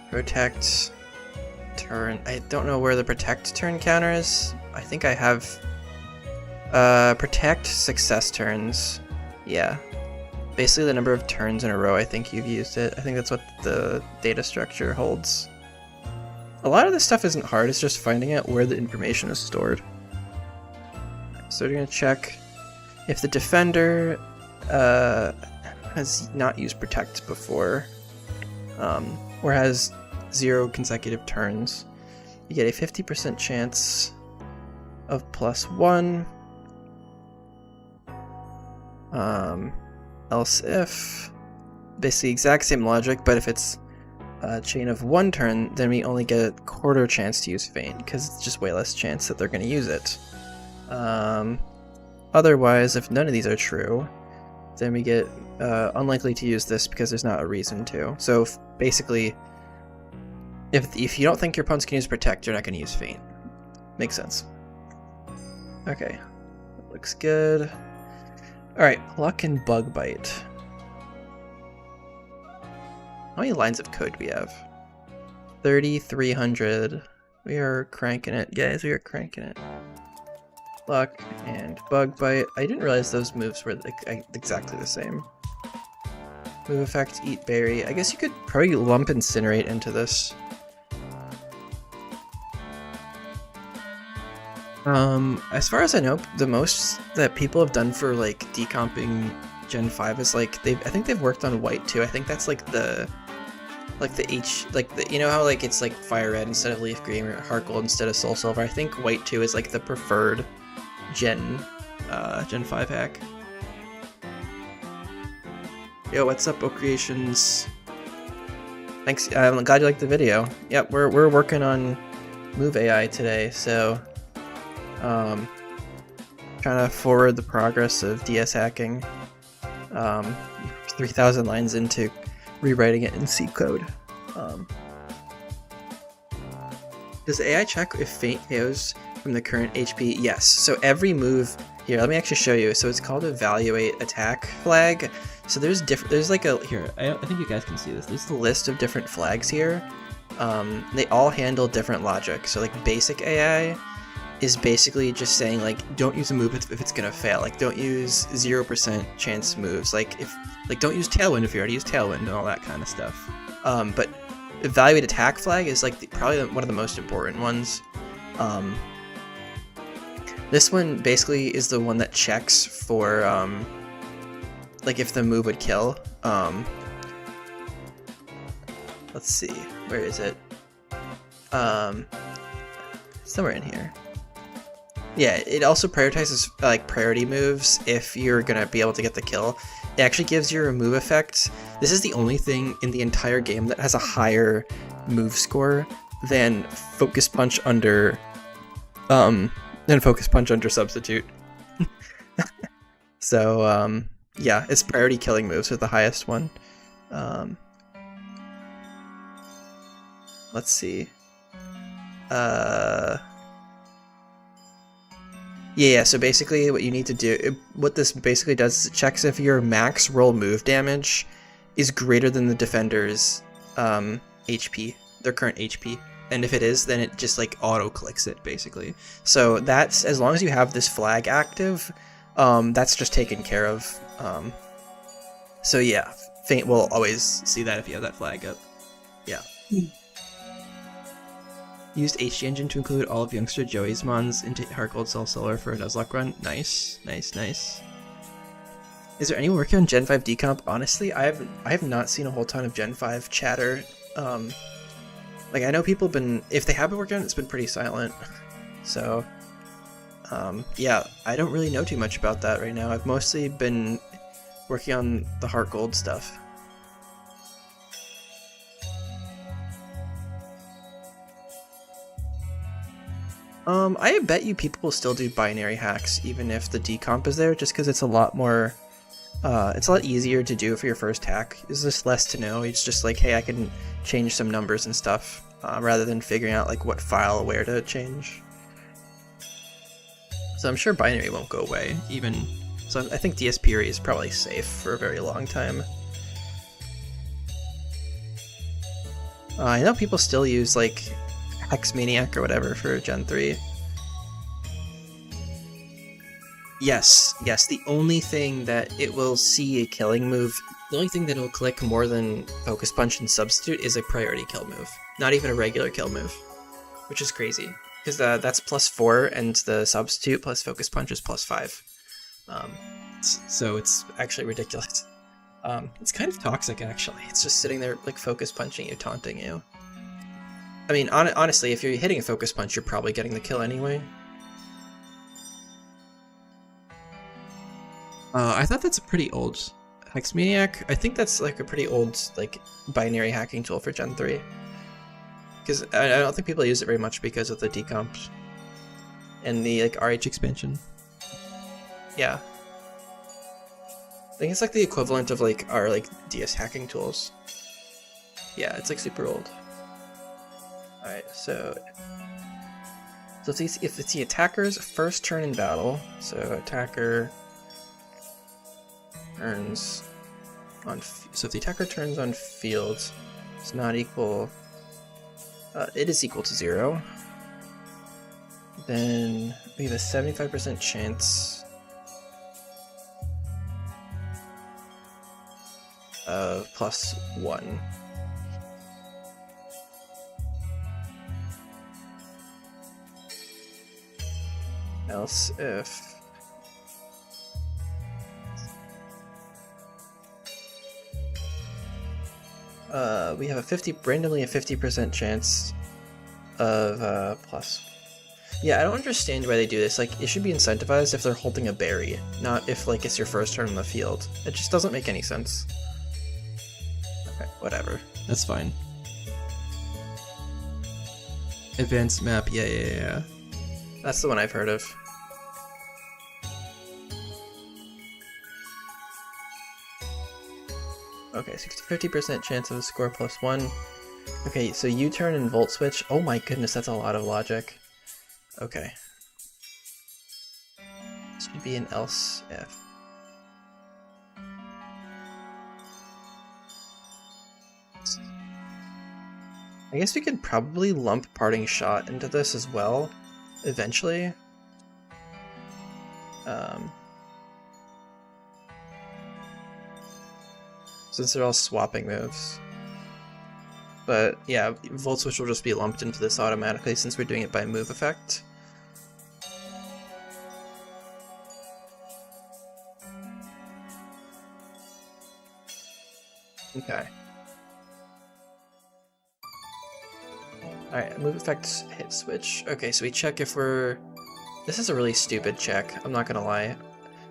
Protect turn. I don't know where the protect turn counter is. I think I have protect success turns. Yeah. Basically the number of turns in a row I think you've used it. I think that's what the data structure holds. A lot of this stuff isn't hard, it's just finding out where the information is stored. So we're gonna check if the defender has not used protect before, or has 0 consecutive turns. You get a 50% chance of +1. Else if, basically exact same logic, but if it's a chain of 1 turn, then we only get a quarter chance to use Feint, because it's just way less chance that they're going to use it. Otherwise, if none of these are true, then we get unlikely to use this because there's not a reason to. So basically, if you don't think your opponents can use protect, you're not going to use Feint. Makes sense. Okay, looks good. Alright, Pluck and Bug Bite. How many lines of code do we have? 3,300. We are cranking it, guys. We are cranking it. Pluck and Bug Bite. I didn't realize those moves were exactly the same. Move effect, Eat Berry. I guess you could probably lump Incinerate into this. As far as I know, the most that people have done for like decomping Gen 5 is like I think they've worked on White too. I think that's like the you know how like it's like Fire Red instead of Leaf Green or Heart Gold instead of Soul Silver. I think White 2 is like the preferred Gen 5 hack. Yo, what's up, Oak Creations? Thanks. I'm glad you liked the video. Yep, we're working on Move AI today, so trying to forward the progress of DS hacking. 3,000 lines into rewriting it in C code. Does AI check if Feint KOs from the current HP? Yes. So every move here, let me actually show you. So it's called Evaluate Attack Flag. So there's like a here. I think you guys can see this. There's a list of different flags here. They all handle different logic. So like basic AI is basically just saying like don't use a move if it's gonna fail. Like don't use 0% chance moves. Like don't use Tailwind if you already used Tailwind and all that kind of stuff. But Evaluate Attack Flag is like probably one of the most important ones. This one basically is the one that checks for like if the move would kill. Let's see, where is it? Somewhere in here. Yeah, it also prioritizes like priority moves if you're gonna be able to get the kill. It actually gives your move effect. This is the only thing in the entire game that has a higher move score than Focus Punch under Substitute. So yeah, it's priority killing moves are the highest one. Let's see. Yeah, so basically what you need to do, what this basically does is it checks if your max roll move damage is greater than the defender's HP, their current HP. And if it is, then it just like auto clicks it basically. So that's, as long as you have this flag active, that's just taken care of. So yeah, Feint will always see that if you have that flag up. Yeah. Used HG Engine to include all of Youngster Joey's mons into Heart Gold Soul Silver for a Nuzlocke run. Nice, nice, nice. Is there anyone working on Gen 5 decomp? Honestly, I have not seen a whole ton of Gen 5 chatter. Like I know people been, if they have been working on it, it's been pretty silent. So yeah, I don't really know too much about that right now. I've mostly been working on the Heart Gold stuff. I bet you people will still do binary hacks even if the decomp is there, just because it's a lot more, it's a lot easier to do for your first hack. It's just less to know. It's just like, hey, I can change some numbers and stuff, rather than figuring out like what file where to change. So I'm sure binary won't go away, even. So I think DSP is probably safe for a very long time. I know people still use like Hex Maniac or whatever for Gen 3. Yes, the only thing that it will see a killing move, the only thing that it will click more than Focus Punch and Substitute is a priority kill move. Not even a regular kill move, which is crazy. Because that's +4 and the Substitute plus Focus Punch is +5. So it's actually ridiculous. It's kind of toxic, actually. It's just sitting there, like, focus punching you, taunting you. I mean, honestly, if you're hitting a focus punch, you're probably getting the kill anyway. I thought that's a pretty old Hex Maniac. I think that's, like, a pretty old, like, binary hacking tool for Gen 3. Because I don't think people use it very much because of the decomp and the, like, RH expansion. Yeah. I think it's like the equivalent of like our like DS hacking tools. Yeah, it's like super old. Alright, so if it's the attacker's first turn in battle, so attacker turns on, so if the attacker turns on field, it's not equal, it is equal to 0, then we have a 75% chance of +1. Else if we have randomly a 50% chance of plus. Yeah, I don't understand why they do this. Like, it should be incentivized if they're holding a berry, not if like it's your first turn on the field. It just doesn't make any sense. Okay, whatever. That's fine. Advanced map, yeah. That's the one I've heard of. Okay, 50% chance of a score +1. Okay, so U-turn and volt switch. Oh my goodness, that's a lot of logic. Okay. This would be an else if. I guess we could probably lump parting shot into this as well, eventually. Since they're all swapping moves. But yeah, Volt Switch will just be lumped into this automatically since we're doing it by move effect. Okay. Alright, move effect hit switch. Okay, so we check if we're... This is a really stupid check, I'm not gonna lie.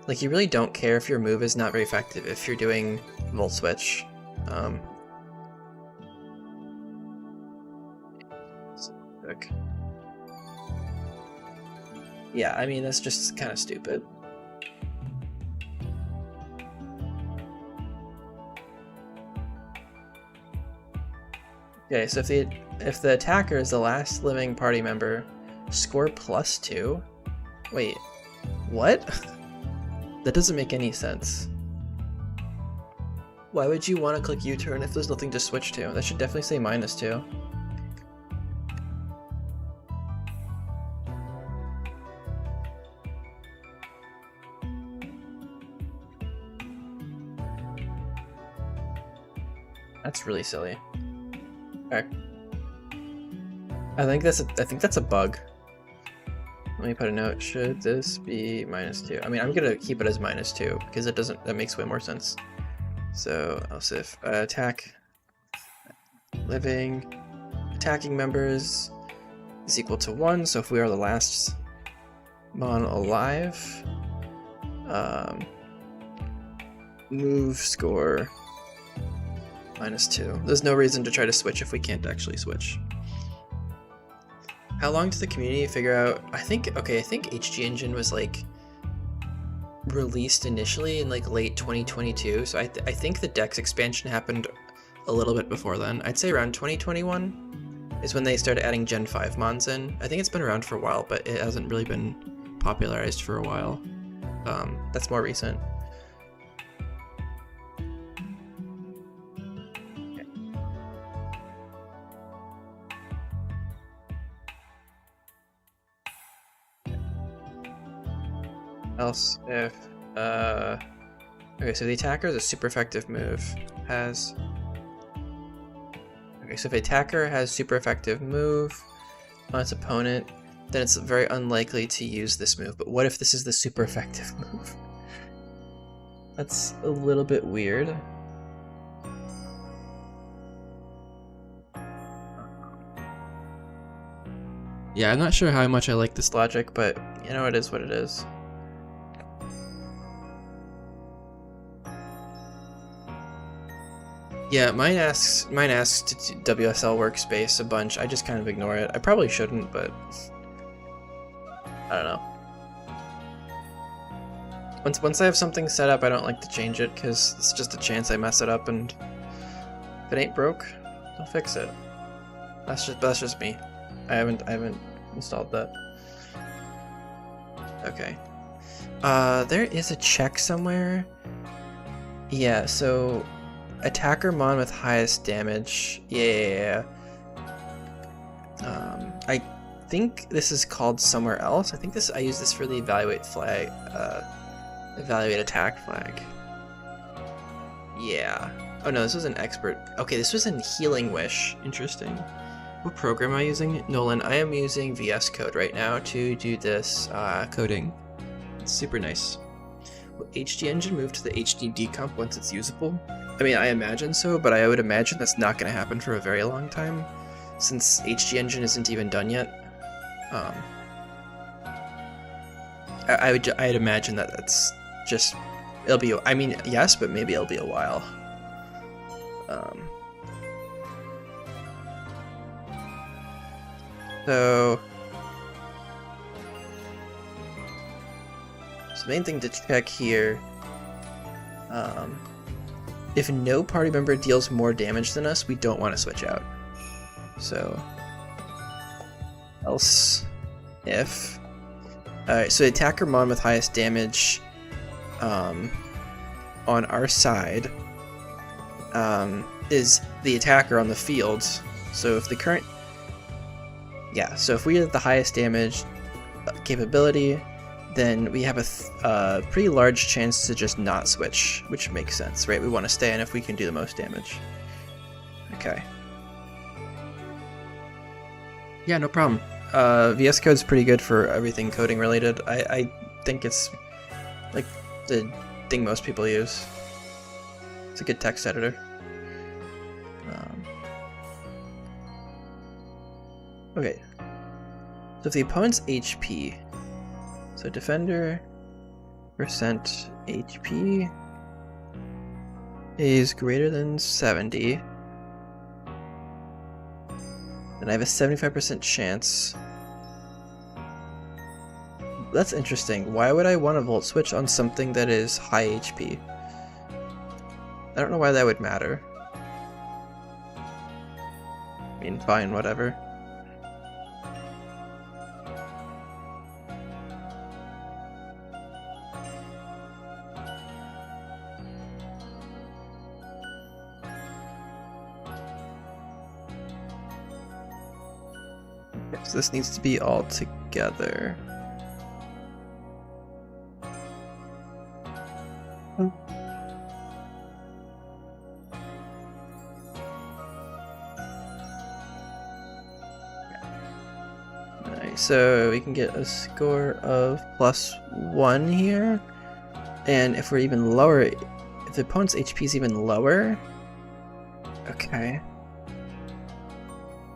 Like, you really don't care if your move is not very effective if you're doing Volt Switch. Yeah, I mean, that's just kind of stupid. Okay, so if the attacker is the last living party member, score +2? Wait, what? That doesn't make any sense. Why would you want to click U-turn if there's nothing to switch to? That should definitely say -2. That's really silly. Okay. I think that's a bug. Let me put a note. Should this be -2? I mean, I'm gonna keep it as -2 because that makes way more sense. So else if attack living attacking members is equal to 1, so if we are the last mon alive, move score -2. There's no reason to try to switch if we can't actually switch. How long did the community figure out? I think HG Engine was like released initially in like late 2022, so I think the Dex expansion happened a little bit before then. I'd say around 2021 is when they started adding Gen 5 mons in. I think it's been around for a while, but it hasn't really been popularized for a while. That's more recent. Else if okay, so the attacker is a super effective move. Okay, so if the attacker has super effective move on its opponent, then it's very unlikely to use this move. But what if this is the super effective move? That's a little bit weird. Yeah, I'm not sure how much I like this logic, but you know, it is what it is. Yeah, mine asks to WSL workspace a bunch. I just kind of ignore it. I probably shouldn't, but I don't know. Once I have something set up, I don't like to change it because it's just a chance I mess it up, and if it ain't broke, don't fix it. That's just me. I haven't installed that. Okay. There is a check somewhere. Yeah, so attacker mon with highest damage. Yeah. I think this is called somewhere else. I think I use this for the evaluate flag, evaluate attack flag. Yeah. Oh no, this was an expert. Okay, this was in Healing Wish. Interesting. What program am I using? Nolan, I am using VS Code right now to do this coding. It's super nice. Will HG Engine move to the HD decomp once it's usable? I mean, I imagine so, but I would imagine that's not going to happen for a very long time, since HG Engine isn't even done yet. I'd imagine that that's just, it'll be, I mean, yes, but maybe it'll be a while. So the main thing to check here, if no party member deals more damage than us, we don't want to switch out. So else if, alright, so attacker mon with highest damage on our side is the attacker on the field. So if the current, yeah, so if we have the highest damage capability, then we have a pretty large chance to just not switch, which makes sense, right? We want to stay in if we can do the most damage. Okay. Yeah, no problem. VS Code's pretty good for everything coding related. I think it's like the thing most people use. It's a good text editor. Okay. So if the opponent's HP, so defender percent HP is greater than 70, then I have a 75% chance. That's interesting. Why would I want to volt switch on something that is high HP? I don't know why that would matter. I mean, fine, whatever. So this needs to be all together. Nice. So we can get a score of +1 here, and if we're even lower, if the opponent's HP is even lower, okay.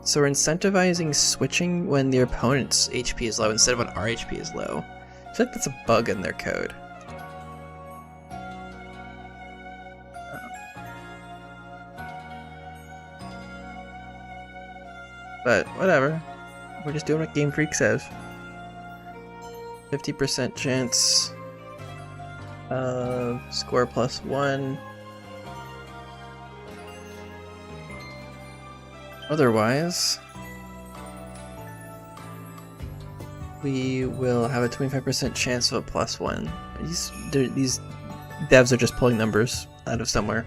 So we're incentivizing switching when their opponent's HP is low instead of when our HP is low. I feel like that's a bug in their code. But whatever. We're just doing what Game Freak says. 50% chance of score +1. Otherwise, we will have a 25% chance of a +1. These devs are just pulling numbers out of somewhere.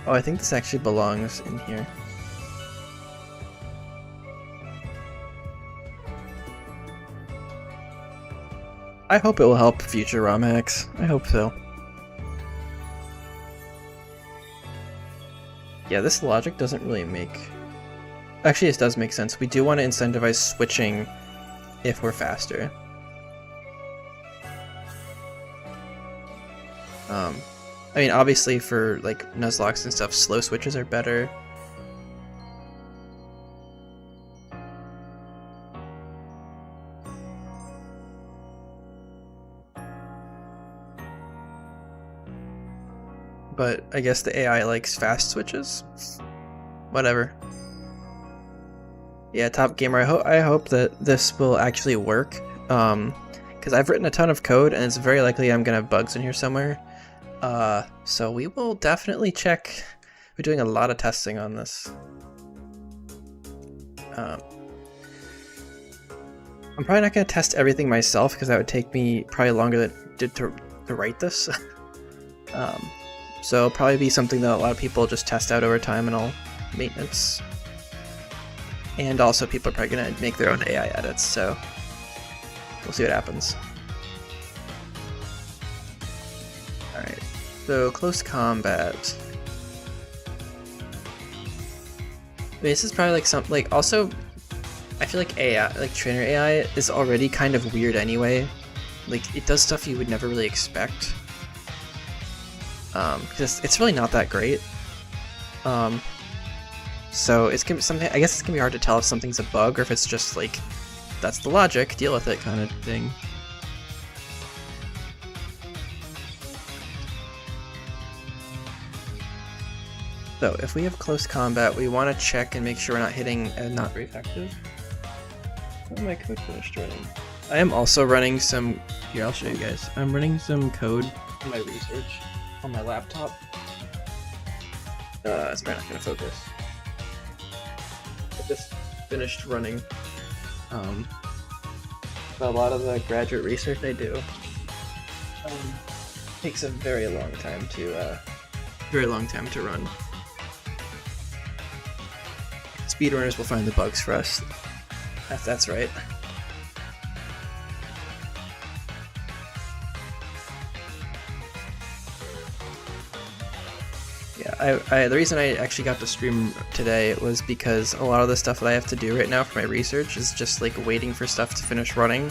Oh, I think this actually belongs in here. I hope it will help future ROM hacks. I hope so. Yeah, this logic doesn't really make... Actually, this does make sense. We do want to incentivize switching if we're faster. I mean, obviously for like Nuzlocke and stuff, slow switches are better. But I guess the AI likes fast switches. Whatever. Yeah, Top Gamer, I hope that this will actually work. Because I've written a ton of code and it's very likely I'm gonna have bugs in here somewhere. So we will definitely check. We're doing a lot of testing on this. I'm probably not going to test everything myself because that would take me probably longer than it did to write this. So it'll probably be something that a lot of people just test out over time and all maintenance. And also people are probably going to make their own AI edits, so we'll see what happens. Alright, so close combat. I mean, this is probably like something, like, also, I feel like AI, like trainer AI is already kind of weird anyway. Like, it does stuff you would never really expect. Because it's really not that great. So it's gonna be something, I guess it's gonna be hard to tell if something's a bug or if it's just like, that's the logic, deal with it kind of thing. So if we have close combat, we want to check and make sure we're not hitting not very effective. Oh, my code finished running. I am also running some, here I'll show you guys. I'm running some code in my research on my laptop. It's probably not going to focus. I just finished running a lot of the graduate research I do. Takes a very long time to run. Speedrunners will find the bugs for us. That's right. Yeah, the reason I actually got to stream today was because a lot of the stuff that I have to do right now for my research is just like waiting for stuff to finish running,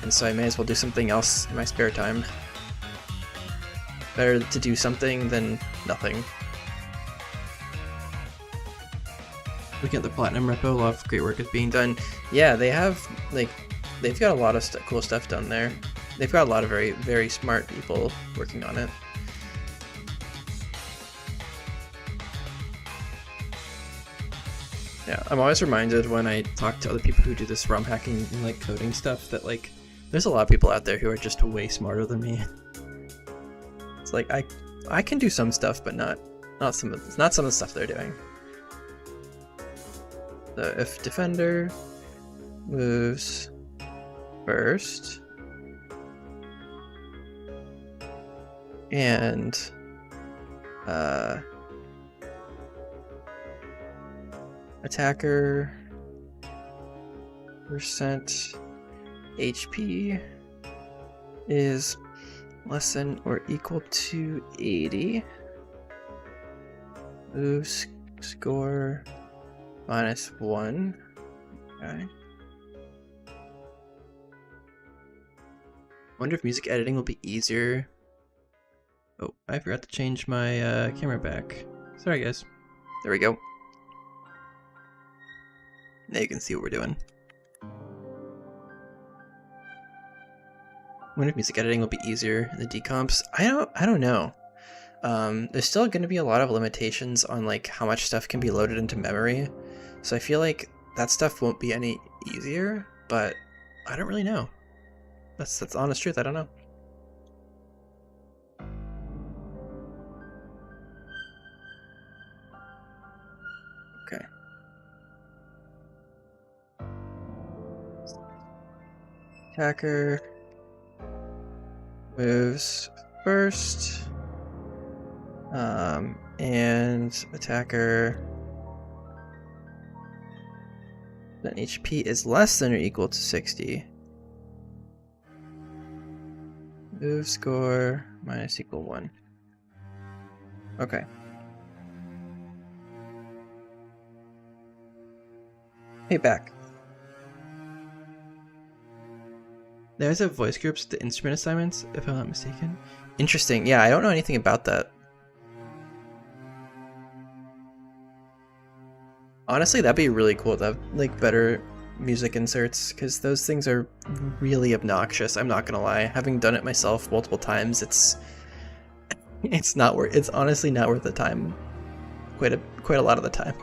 and so I may as well do something else in my spare time. Better to do something than nothing. Looking at the Platinum repo, a lot of great work is being done. Yeah, they have, like, they've got a lot of cool stuff done there. They've got a lot of very, very smart people working on it. Yeah, I'm always reminded when I talk to other people who do this ROM hacking and like coding stuff that like, there's a lot of people out there who are just way smarter than me. It's like I can do some stuff, but not some of the stuff they're doing. So if defender moves first and attacker percent HP is less than or equal to 80, moves score -1. Okay. Wonder if music editing will be easier. Oh, I forgot to change my camera back. Sorry guys. There we go. Now you can see what we're doing. wonder if music editing will be easier in the decomps. I don't know. There's still going to be a lot of limitations on like how much stuff can be loaded into memory, so I feel like that stuff won't be any easier. But I don't really know. That's the honest truth. I don't know. Okay. Attacker moves first. And attacker, then HP is less than or equal to 60. Move score minus equal 1. Okay. Payback. There's a voice groups, the instrument assignments, if I'm not mistaken. Interesting. Yeah, I don't know anything about that. Honestly, that'd be really cool to have like better music inserts, because those things are really obnoxious. I'm not gonna lie. Having done it myself multiple times, it's not worth. It's honestly not worth the time. Quite a lot of the time.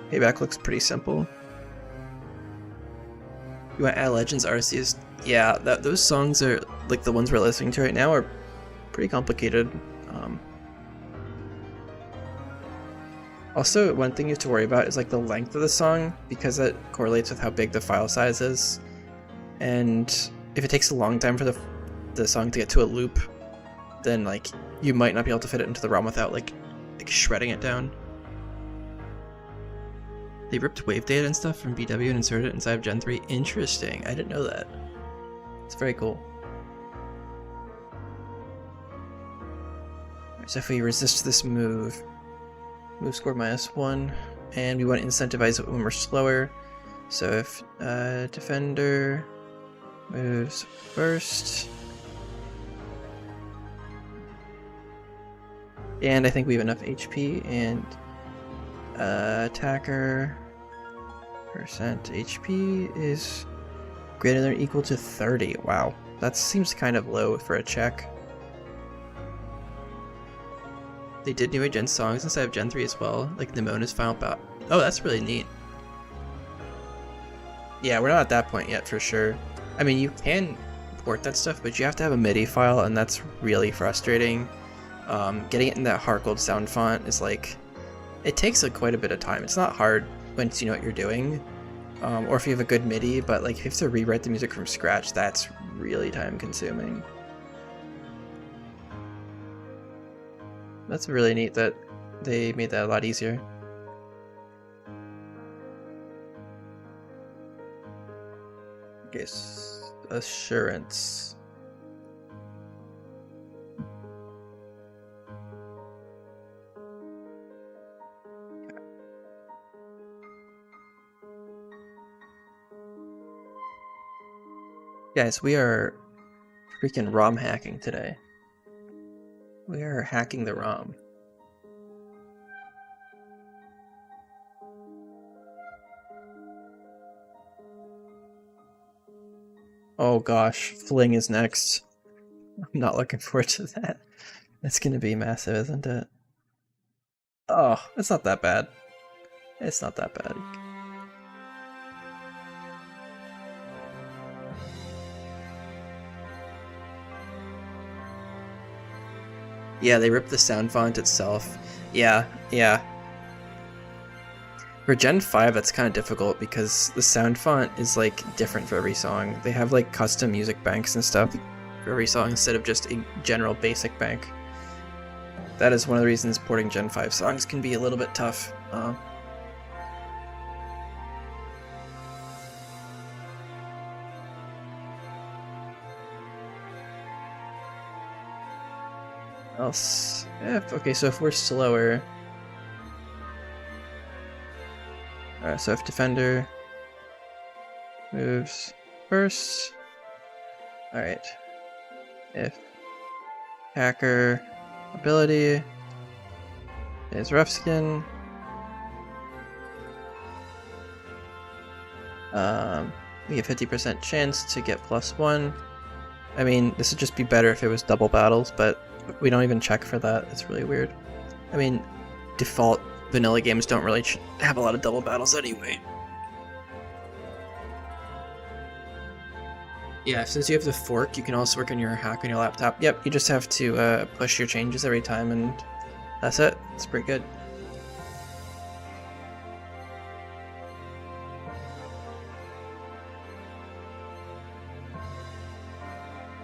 Payback looks pretty simple. You want to add Legends RCs? Yeah, those songs are like the ones we're listening to right now are pretty complicated. Also, one thing you have to worry about is like the length of the song, because that correlates with how big the file size is. And if it takes a long time for the song to get to a loop, then like you might not be able to fit it into the ROM without like shredding it down. They ripped wave data and stuff from BW and inserted it inside of Gen 3. Interesting. I didn't know that. It's very cool. So if we resist this move score -1, and we want to incentivize it when we're slower. So if defender moves first, and I think we have enough HP, and attacker percent HP is greater than or equal to 30. Wow, that seems kind of low for a check. They did new Gen songs inside of Gen 3 as well, like Nemona's Final Bout. Oh, that's really neat. Yeah, we're not at that point yet for sure. I mean, you can port that stuff, but you have to have a MIDI file, and that's really frustrating. Getting it in that Harcold sound font is like, it takes quite a bit of time. It's not hard once you know what you're doing, or if you have a good MIDI, but like if you have to rewrite the music from scratch, that's really time consuming. That's really neat that they made that a lot easier. Okay, assurance. Guys, we are freaking ROM hacking today. We are hacking the ROM. Oh gosh, Fling is next. I'm not looking forward to that. It's gonna be massive, isn't it? Oh, it's not that bad. It's not that bad. Yeah, they ripped the sound font itself. Yeah. For Gen 5, that's kind of difficult because the sound font is like different for every song. They have like custom music banks and stuff for every song instead of just a general basic bank. That is one of the reasons porting Gen 5 songs can be a little bit tough. Else, okay, so if we're slower, so if defender moves first, all right. If hacker ability is rough skin, We have 50% chance to get +1. I mean, this would just be better if it was double battles, but we don't even check for that. It's really weird. I mean, default vanilla games don't really have a lot of double battles anyway. Yeah, since you have the fork, you can also work on your hack on your laptop. Yep, you just have to push your changes every time, and that's it. It's pretty good.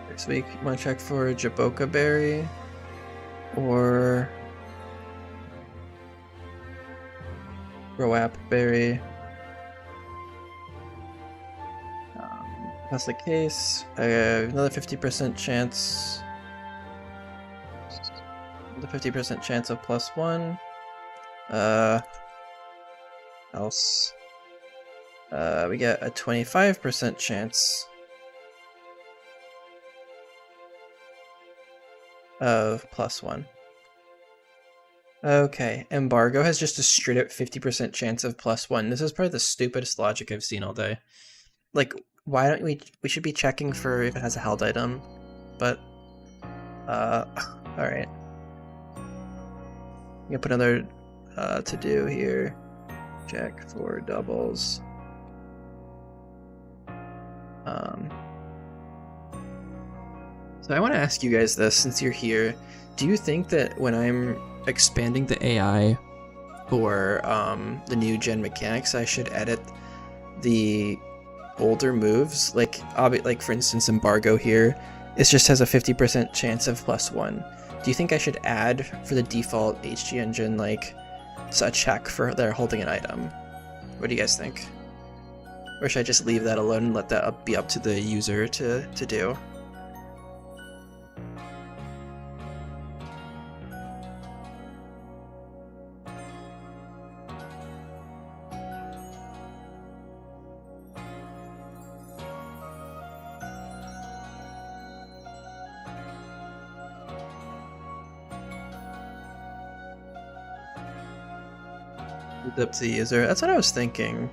Next week, you want to check for Jaboka Berry or Roap Berry. That's the case. Another 50% chance. The 50% chance of +1. Else. We get a 25% chance of +1. Okay, Embargo has just a straight up 50% chance of +1. This is probably the stupidest logic I've seen all day. Like, why don't we should be checking for if it has a held item, but alright. I'm gonna put another to do here. Check for doubles. So I want to ask you guys this since you're here. Do you think that when I'm expanding the AI for the new gen mechanics, I should edit the older moves? Like for instance, Embargo here, it just has a 50% chance of +1. Do you think I should add for the default HG engine like a check for they're holding an item? What do you guys think? Or should I just leave that alone and let that be up to the user to do? It's up to the user. That's what I was thinking.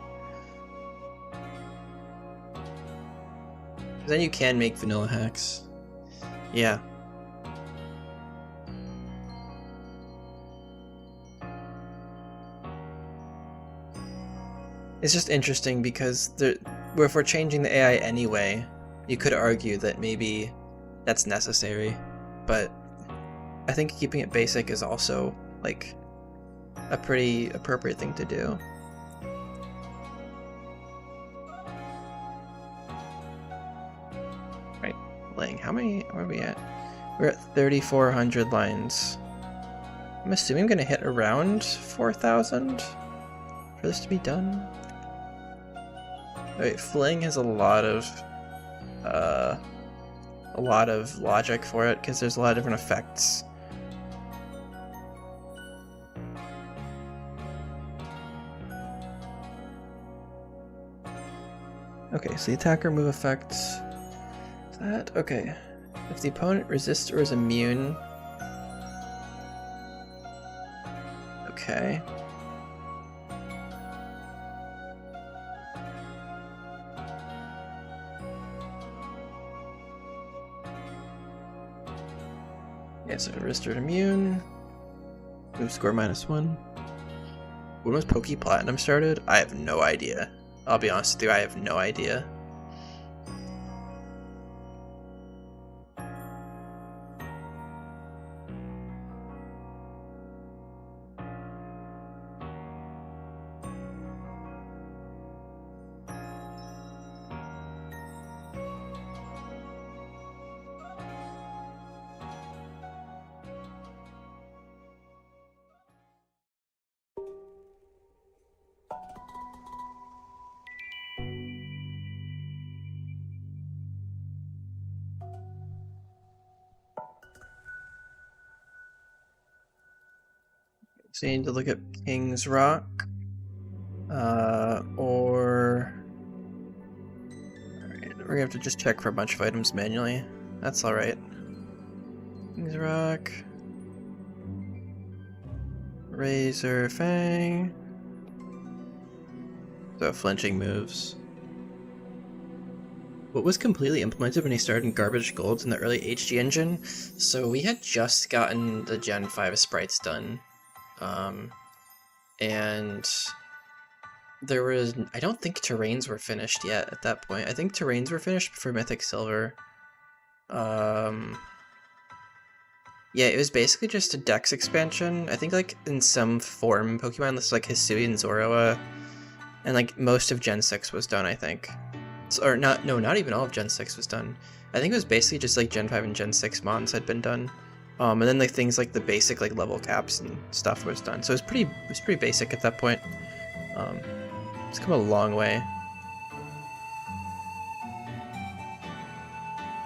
Then you can make vanilla hacks. Yeah. It's just interesting because if we're changing the AI anyway, you could argue that maybe that's necessary, but I think keeping it basic is also like a pretty appropriate thing to do. Right, Fling, where are we at? We're at 3,400 lines. I'm assuming I'm gonna hit around 4,000 for this to be done. Wait, Fling has a lot of logic for it because there's a lot of different effects. Okay, so the attacker move effect. Is that okay? If the opponent resists or is immune. Okay. Yeah, so resist or immune. Move score -1. When was Poke Platinum started? I have no idea. I'll be honest with you, I have no idea. So you need to look at King's Rock, or alright, we're gonna have to just check for a bunch of items manually. That's alright. King's Rock, Razor Fang. So flinching moves. what was completely implemented when he started in Garbage Gold in the early HG engine. So we had just gotten the Gen 5 sprites done. And there was, I don't think terrains were finished yet at that point. I think terrains were finished for Mythic Silver. Yeah, it was basically just a dex expansion. I think like in some form Pokemon, this is like Hisui and Zoroa, and like most of Gen 6 was done, I think. So, or not, no, not even all of Gen 6 was done. I think it was basically just like Gen 5 and Gen 6 mons had been done. And then like things like the basic like level caps and stuff was done. So it was pretty basic at that point. It's come a long way.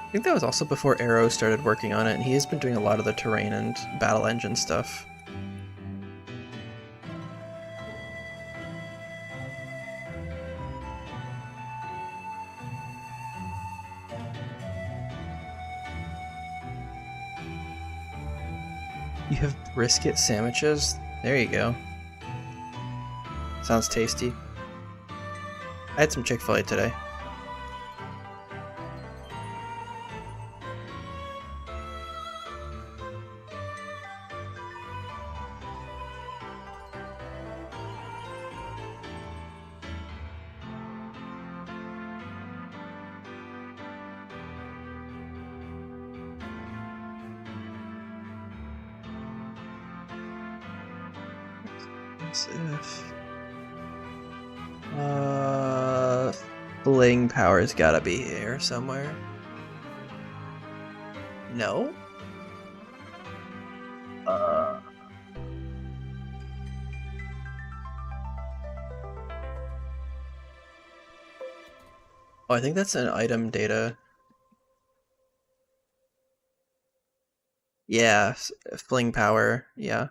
I think that was also before Arrow started working on it, and he has been doing a lot of the terrain and battle engine stuff. You have brisket sandwiches? There you go. Sounds tasty. I had some Chick-fil-A today. Fling power's gotta be here somewhere. No? Oh, I think that's an item data. Yeah, Fling power, yeah.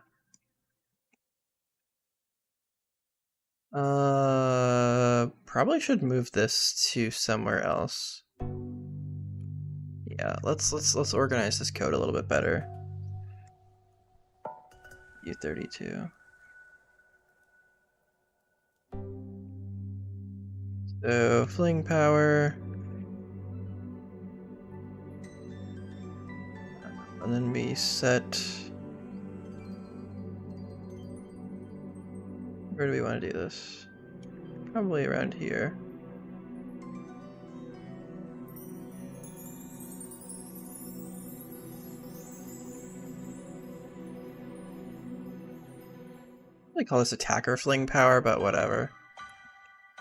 Probably should move this to somewhere else. Yeah, let's organize this code a little bit better. U32. So Fling power. And then we set. Where do we want to do this? Probably around here. I call this attacker Fling power, but whatever.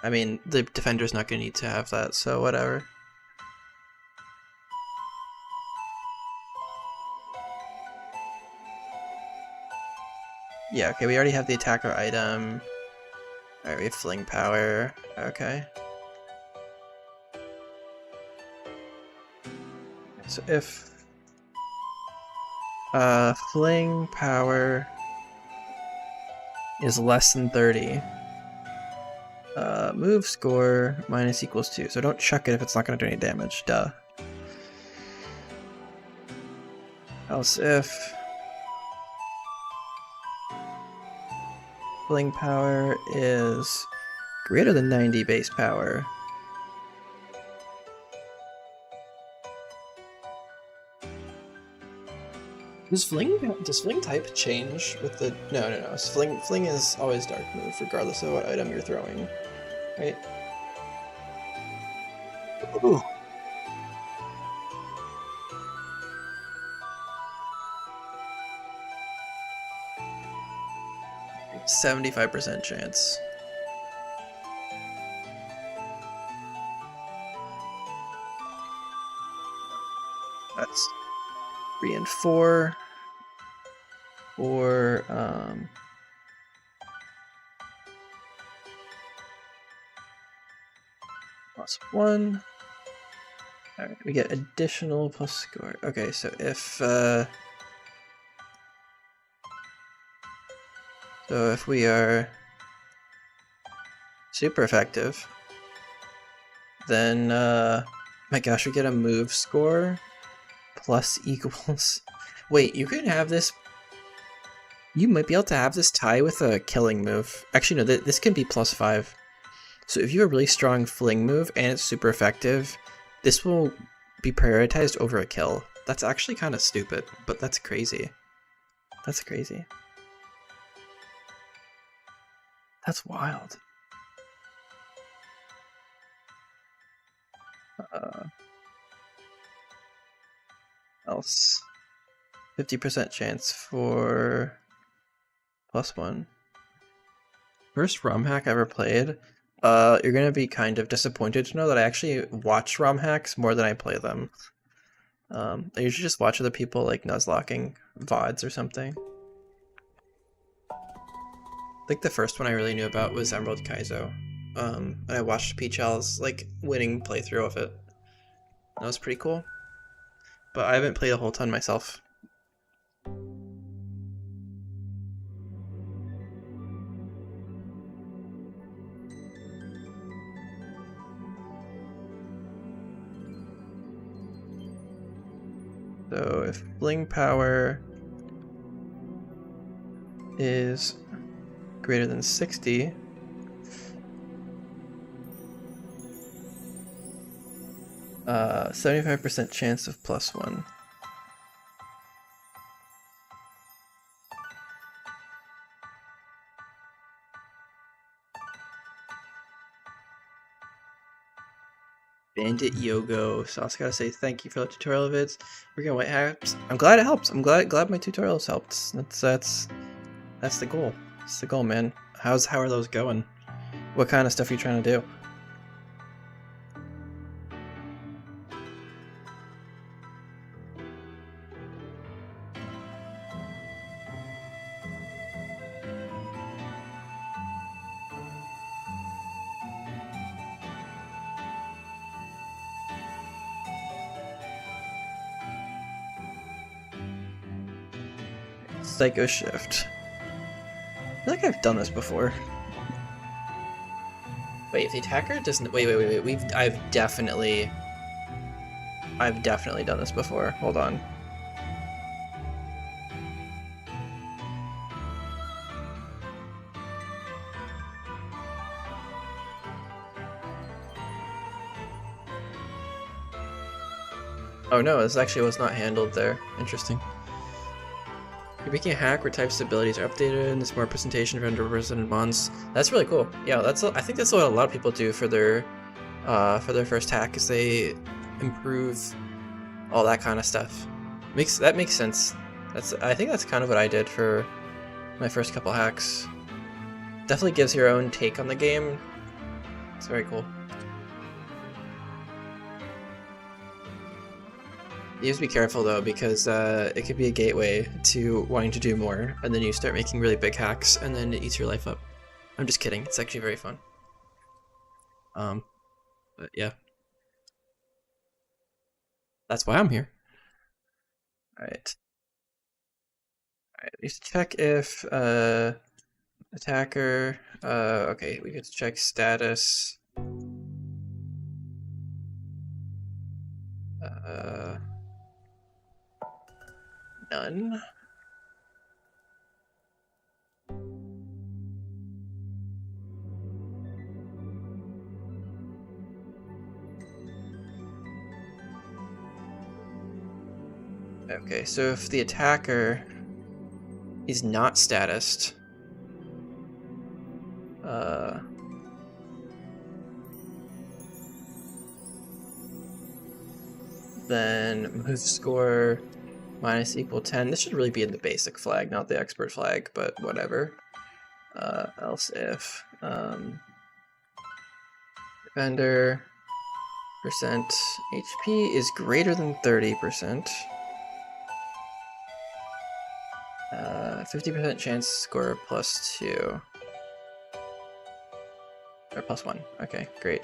I mean, the defender's not going to need to have that, so whatever. Yeah, okay, we already have the attacker item. Alright, we have Fling power. Okay. So if Fling power is less than 30, move score minus equals 2. So don't chuck it if it's not going to do any damage. Duh. Else if Fling power is greater than 90 base power. Does Fling type change with the... No. Fling is always dark move, regardless of what item you're throwing. Right? Ooh. %75 chance. That's 3 and 4. Or +1. Alright, we get additional plus score. Okay, so if we are super effective, then my gosh, we get a move score plus equals. Wait, you can have this. You might be able to have this tie with a killing move. Actually, no, this can be +5. So if you have a really strong Fling move and it's super effective, this will be prioritized over a kill. That's actually kind of stupid, but that's crazy. That's crazy. That's wild. Else 50% chance for +1. First ROM hack I ever played. You're gonna be kind of disappointed to know that I actually watch ROM hacks more than I play them. I usually just watch other people like nuzlocking VODs or something. I think the first one I really knew about was Emerald Kaizo. And I watched Peachel's like winning playthrough of it. That was pretty cool. But I haven't played a whole ton myself. So if Fling power is greater than 60, uh, 75% chance of +1. Bandit Yogo. So I also gotta say thank you for the tutorial vids. We're gonna white hats. I'm glad it helps. I'm glad my tutorials helped. That's the goal. That's the goal, man. How are those going? What kind of stuff are you trying to do? Psycho Shift. I feel like I've done this before. Wait, if the attacker doesn't... Wait. I've definitely done this before. Hold on. Oh no, this actually was not handled there. Interesting. You're making a hack where types abilities are updated and there's more presentation of underrepresented mons. That's really cool. Yeah, I think that's what a lot of people do for their first hack, is they improve all that kind of stuff. That makes sense. I think that's kind of what I did for my first couple hacks. Definitely gives your own take on the game. It's very cool. You have to be careful though, because it could be a gateway to wanting to do more, and then you start making really big hacks, and then it eats your life up. I'm just kidding. It's actually very fun. But yeah, that's why I'm here. All right. Let's check if attacker. Okay, we get to check status. None. Okay, so if the attacker is not statused, then move score minus equal 10. This should really be in the basic flag, not the expert flag, but whatever. Else if defender percent HP is greater than 30%. 50% chance score +2. Or +1. Okay, great.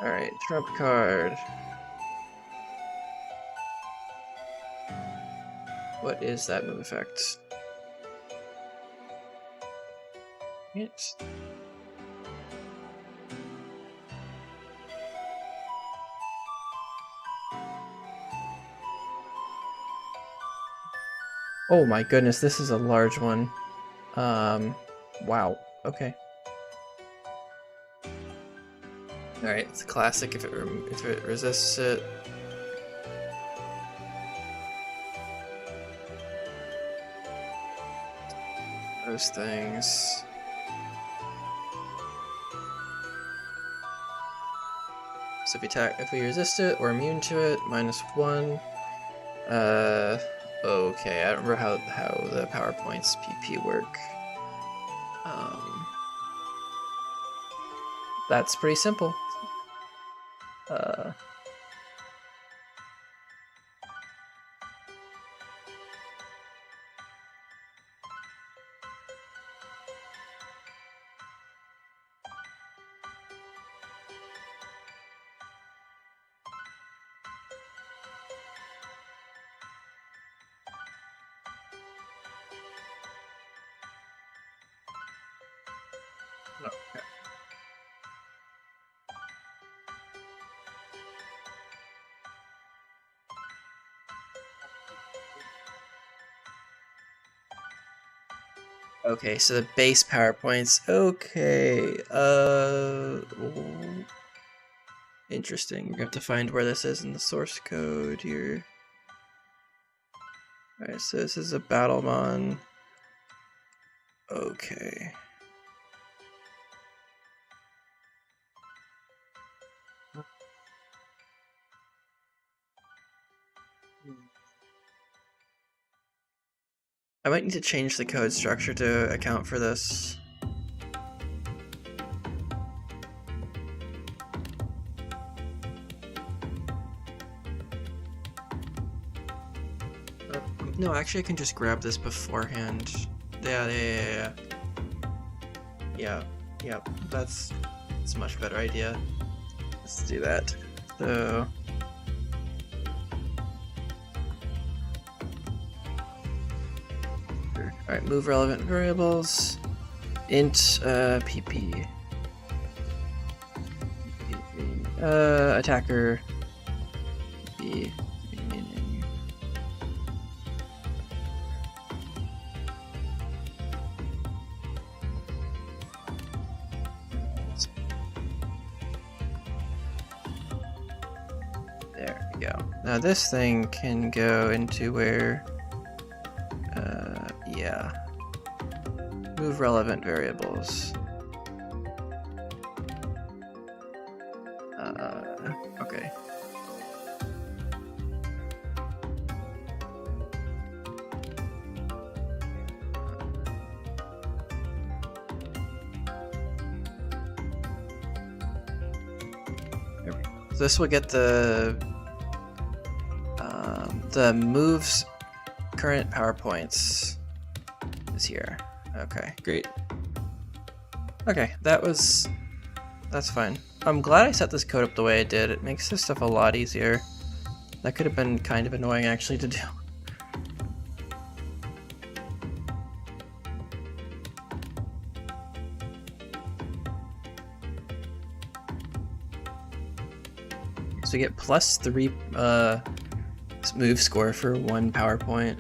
Alright, trump card. What is that move effect? Yes. Oh my goodness, this is a large one. Wow. Okay. Alright, it's a classic if it resists it. Those things. So if we resist it, we're immune to it, -1. Okay, I don't remember how the PowerPoints PP work. That's pretty simple. Okay, so the base PowerPoints. Okay, interesting. You're gonna have to find where this is in the source code here. Alright, so this is a Battlemon. Okay. I might need to change the code structure to account for this. No, actually I can just grab this beforehand. Yeah. Yep, that's a much better idea. Let's do that. So... Alright, move relevant variables. Int pp. Attacker b. There we go. Now this thing can go into where yeah. Move relevant variables. Okay. There we go. So this will get the moves current PowerPoints is here. Okay, great. Okay, that's fine. I'm glad I set this code up the way I did. It makes this stuff a lot easier. That could have been kind of annoying actually to do. So we get +3 move score for 1 PowerPoint.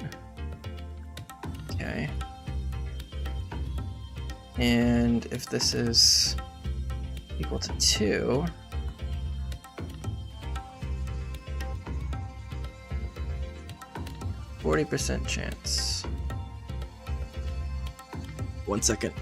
Okay. And if this is equal to 2, %40 chance. 1 second.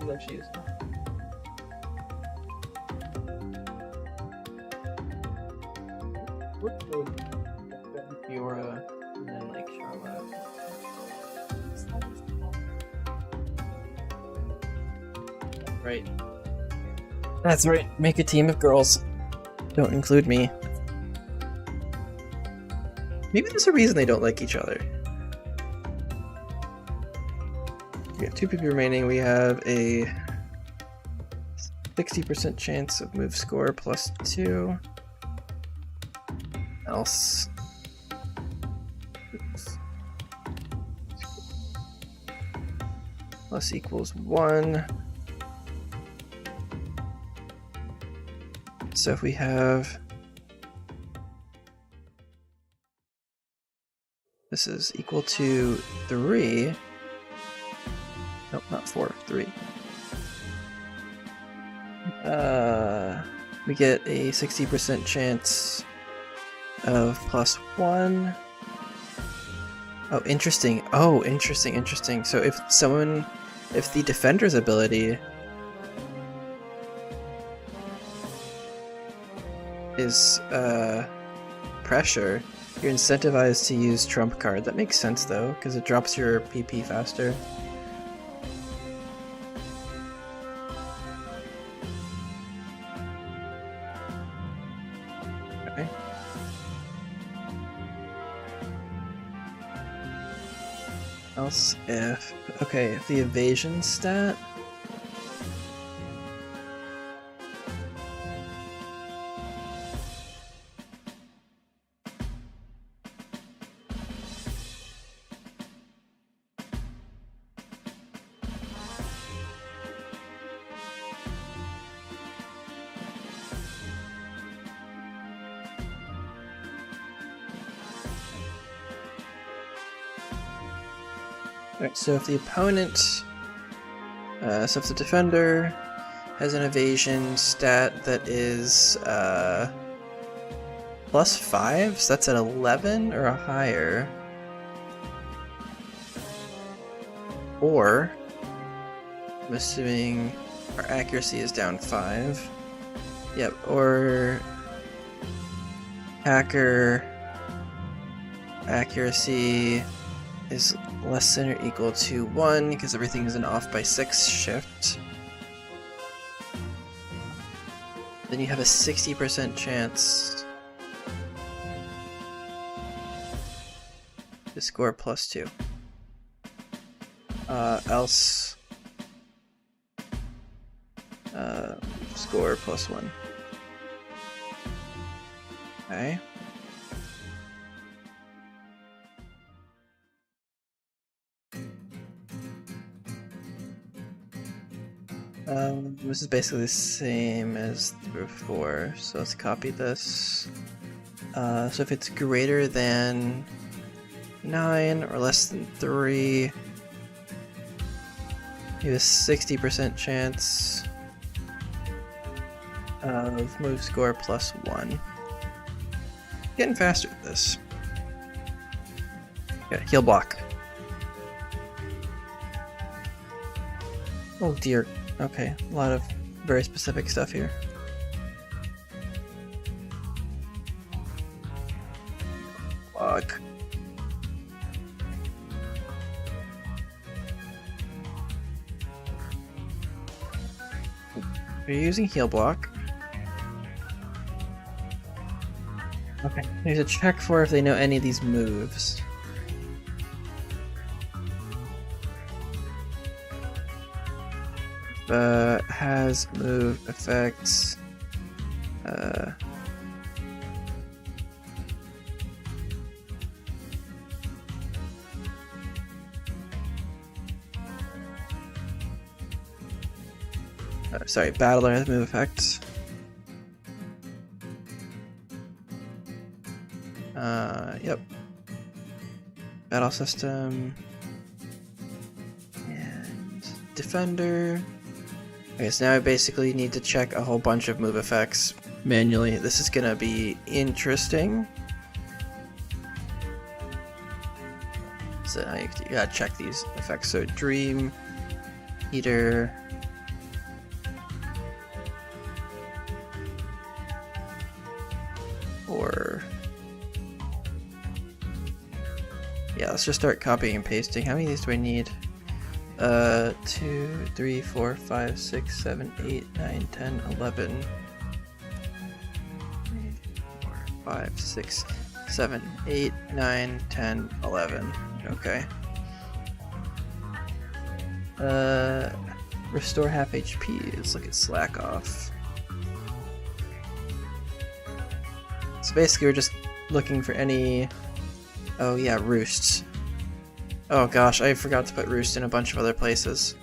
There she is. Fiora, and then like Charlotte. Right. That's right. Make a team of girls. Don't include me. Maybe there's a reason they don't like each other. We have 2 people remaining. We have a 60% chance of move score +2. Else. Oops. plus equals 1. So if we have, this is equal to 3. Nope, not 4, 3. We get a 60% chance of +1. Oh, interesting. Oh, interesting. So if the defender's ability is pressure, you're incentivized to use trump card. That makes sense though, because it drops your PP faster. Okay. Else if, okay, if the evasion stat, alright, so if the opponent, so if the defender has an evasion stat that is +5, so that's at 11 or higher, or I'm assuming our accuracy is down 5. Yep, or hacker accuracy is less than or equal to 1 because everything is an off by 6 shift. Then you have a 60% chance to score +2. Else score +1. Okay. This is basically the same as before, so let's copy this. So if it's greater than 9 or less than 3, you have a 60% chance of move score +1. Getting faster at this. Yeah, heal block. Oh dear. Okay, a lot of very specific stuff here. Block. Are you using heal block? Okay, there's a check for if they know any of these moves. Has move effects. Sorry, battler has move effects. Yep. Battle system. And defender. Okay, so now I basically need to check a whole bunch of move effects manually. This is gonna be interesting. So now you gotta check these effects. So Dream, Eater, or yeah, let's just start copying and pasting. How many of these do I need? 2, 3, 4, 5, 6, 7, 8, 9, 10, 11. 4, 5, 6, 7, 8, 9, 10, 11. Okay. Restore half HP. Let's look at slack off. So basically we're just looking for any, oh yeah, roosts. Oh gosh, I forgot to put Roost in a bunch of other places.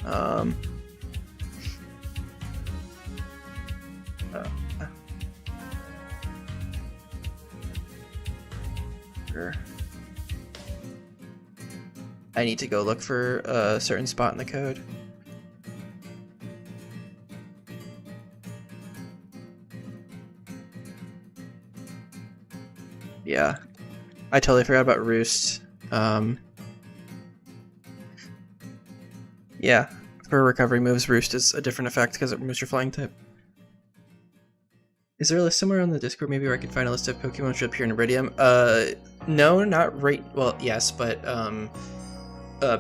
Sure. I need to go look for a certain spot in the code. Yeah, I totally forgot about Roost. Yeah, for recovery moves, Roost is a different effect because it removes your flying type. Is there a list somewhere on the Discord maybe where I can find a list of Pokemon which appear in Iridium? No, not right. Well, yes, but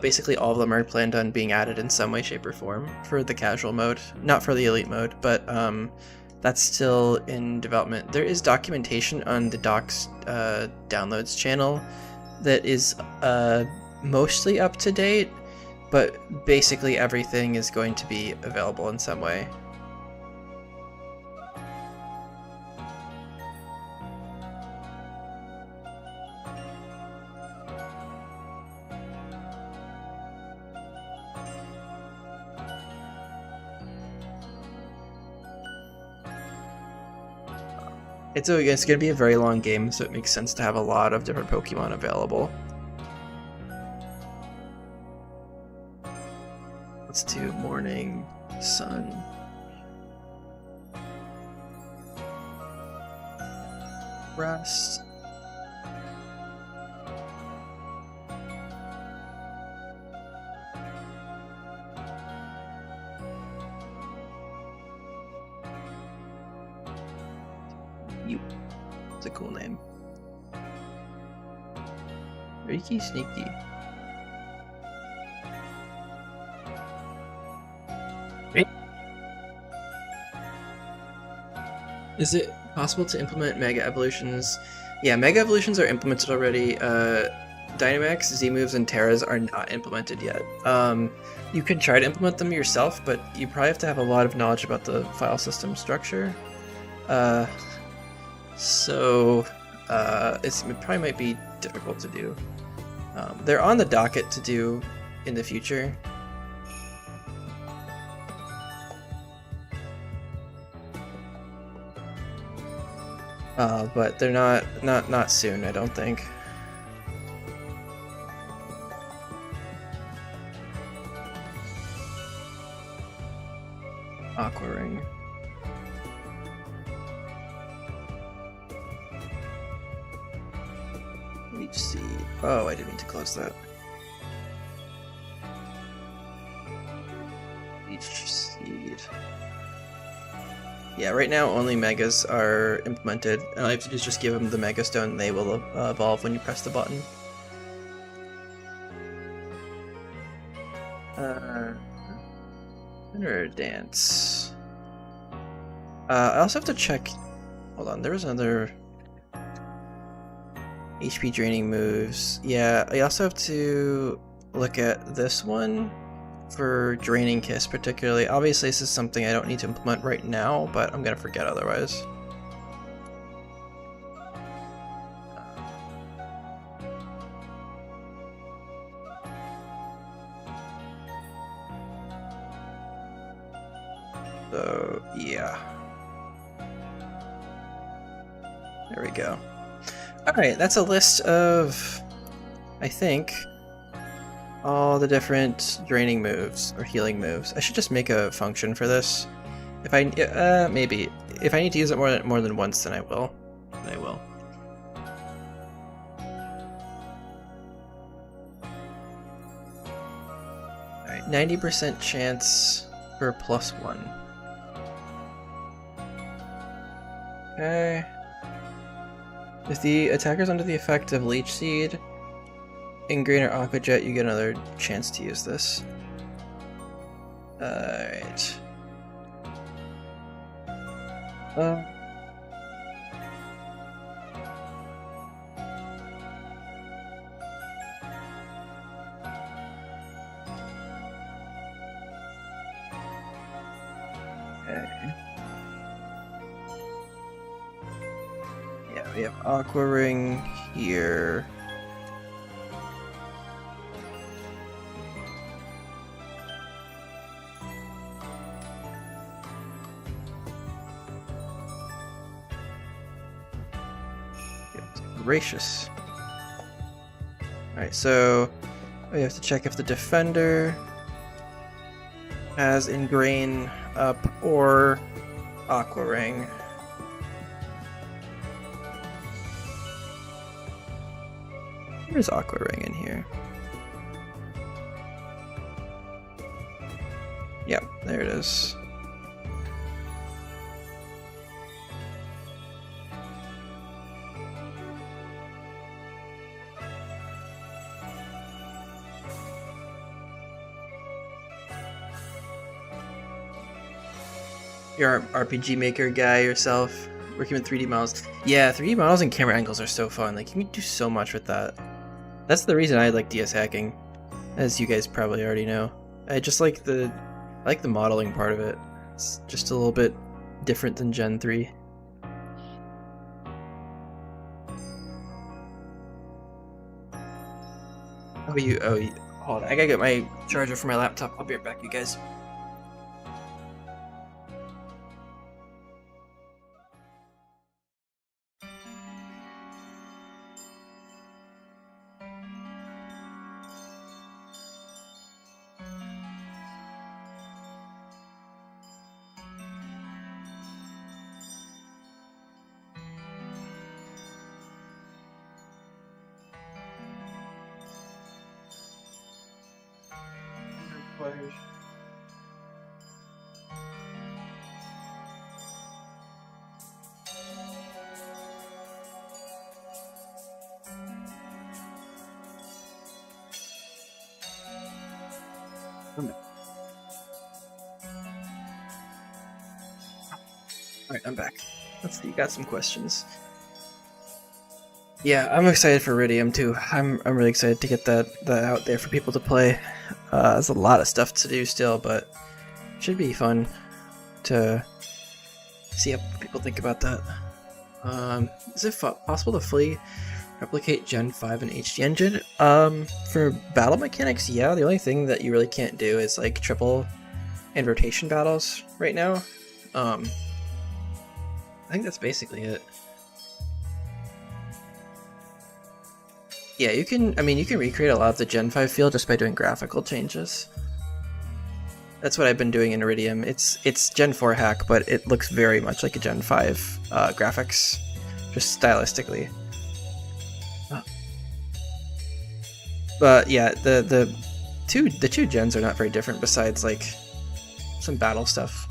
basically all of them are planned on being added in some way, shape, or form for the casual mode, not for the elite mode, but that's still in development. There is documentation on the Docs downloads channel that is mostly up to date, but basically everything is going to be available in some way. It's going to be a very long game, so it makes sense to have a lot of different Pokemon available. Let's do morning, sun. Rest. You. It's a cool name. Freaky Sneaky. Is it possible to implement Mega Evolutions? Yeah, Mega Evolutions are implemented already. Dynamax, Z-Moves, and Terras are not implemented yet. You can try to implement them yourself, but you probably have to have a lot of knowledge about the file system structure. It probably might be difficult to do. They're on the docket to do in the future. But they're not soon, I don't think. Aqua Ring. Leech Seed. Oh, I didn't mean to close that. Leech Seed. Yeah, right now only Megas are implemented, and all you have to do is just give them the Mega Stone, and they will evolve when you press the button. Winter Dance. I also have to check. Hold on, there was another HP draining moves. Yeah, I also have to look at this one for Draining Kiss particularly. Obviously this is something I don't need to implement right now, but I'm gonna forget otherwise. So yeah. There we go. Alright, that's a list of, I think, all the different draining moves or healing moves. I should just make a function for this. If I maybe if I need to use it more than once, then I will. All right, 90% chance for +1. Okay. If the attacker's under the effect of Leech Seed, Ingrain or Aqua Jet, you get another chance to use this. Alright. Okay. Yeah, we have Aqua Ring here. gracious. Alright, so we have to check if the defender has Ingrain up or Aqua Ring. There's Aqua Ring in here. Yep, there it is. You're an RPG maker guy yourself, working with 3D models. Yeah, 3D models and camera angles are so fun. Like, you can do so much with that. That's the reason I like DS hacking, as you guys probably already know. I just like the modeling part of it. It's just a little bit different than Gen 3. Hold on, I gotta get my charger for my laptop. I'll be right back, you guys. Alright, I'm back. Let's see, you got some questions. Yeah, I'm excited for Iridium too. I'm really excited to get that out there for people to play. There's a lot of stuff to do still, but it should be fun to see how people think about that. Is it possible to fully replicate Gen 5 and HD Engine? For battle mechanics, yeah. The only thing that you really can't do is like triple and rotation battles right now. I think that's basically it. Yeah, you can recreate a lot of the Gen 5 feel just by doing graphical changes. That's what I've been doing in Iridium. It's Gen 4 hack, but it looks very much like a Gen 5 graphics, just stylistically. But yeah, the two gens are not very different besides like some battle stuff.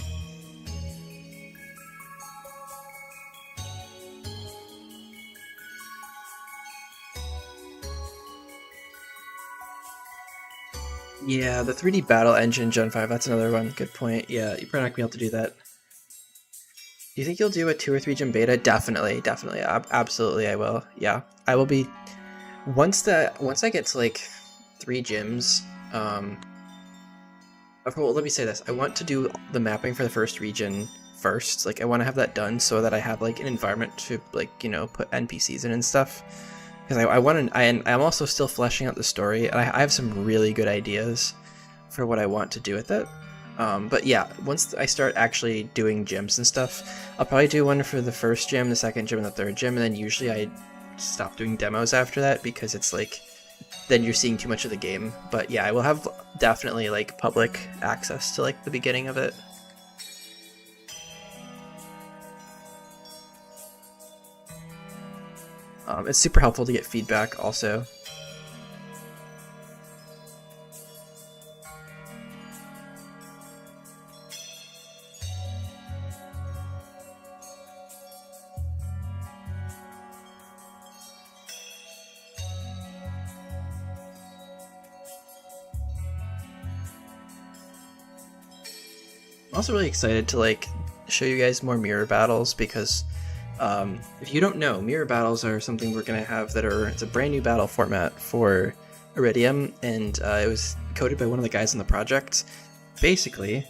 Yeah, the 3D battle engine Gen 5, that's another one. Good point. Yeah, you're probably not gonna be able to do that. Do you think you'll do a 2 or 3 gym beta? Definitely. Absolutely I will. Yeah. I will be once I get to like 3 gyms, well, let me say this. I want to do the mapping for the first region first. Like I want to have that done so that I have like an environment to like, you know, put NPCs in and stuff. Because I'm also still fleshing out the story, and I have some really good ideas for what I want to do with it. But yeah, once I start actually doing gyms and stuff, I'll probably do one for the first gym, the second gym, and the third gym, and then usually I stop doing demos after that because it's like, then you're seeing too much of the game. But yeah, I will have definitely like public access to like the beginning of it. It's super helpful to get feedback also. I'm also really excited to like show you guys more mirror battles because if you don't know, mirror battles are something we're gonna have it's a brand new battle format for Iridium, and it was coded by one of the guys in the project. Basically,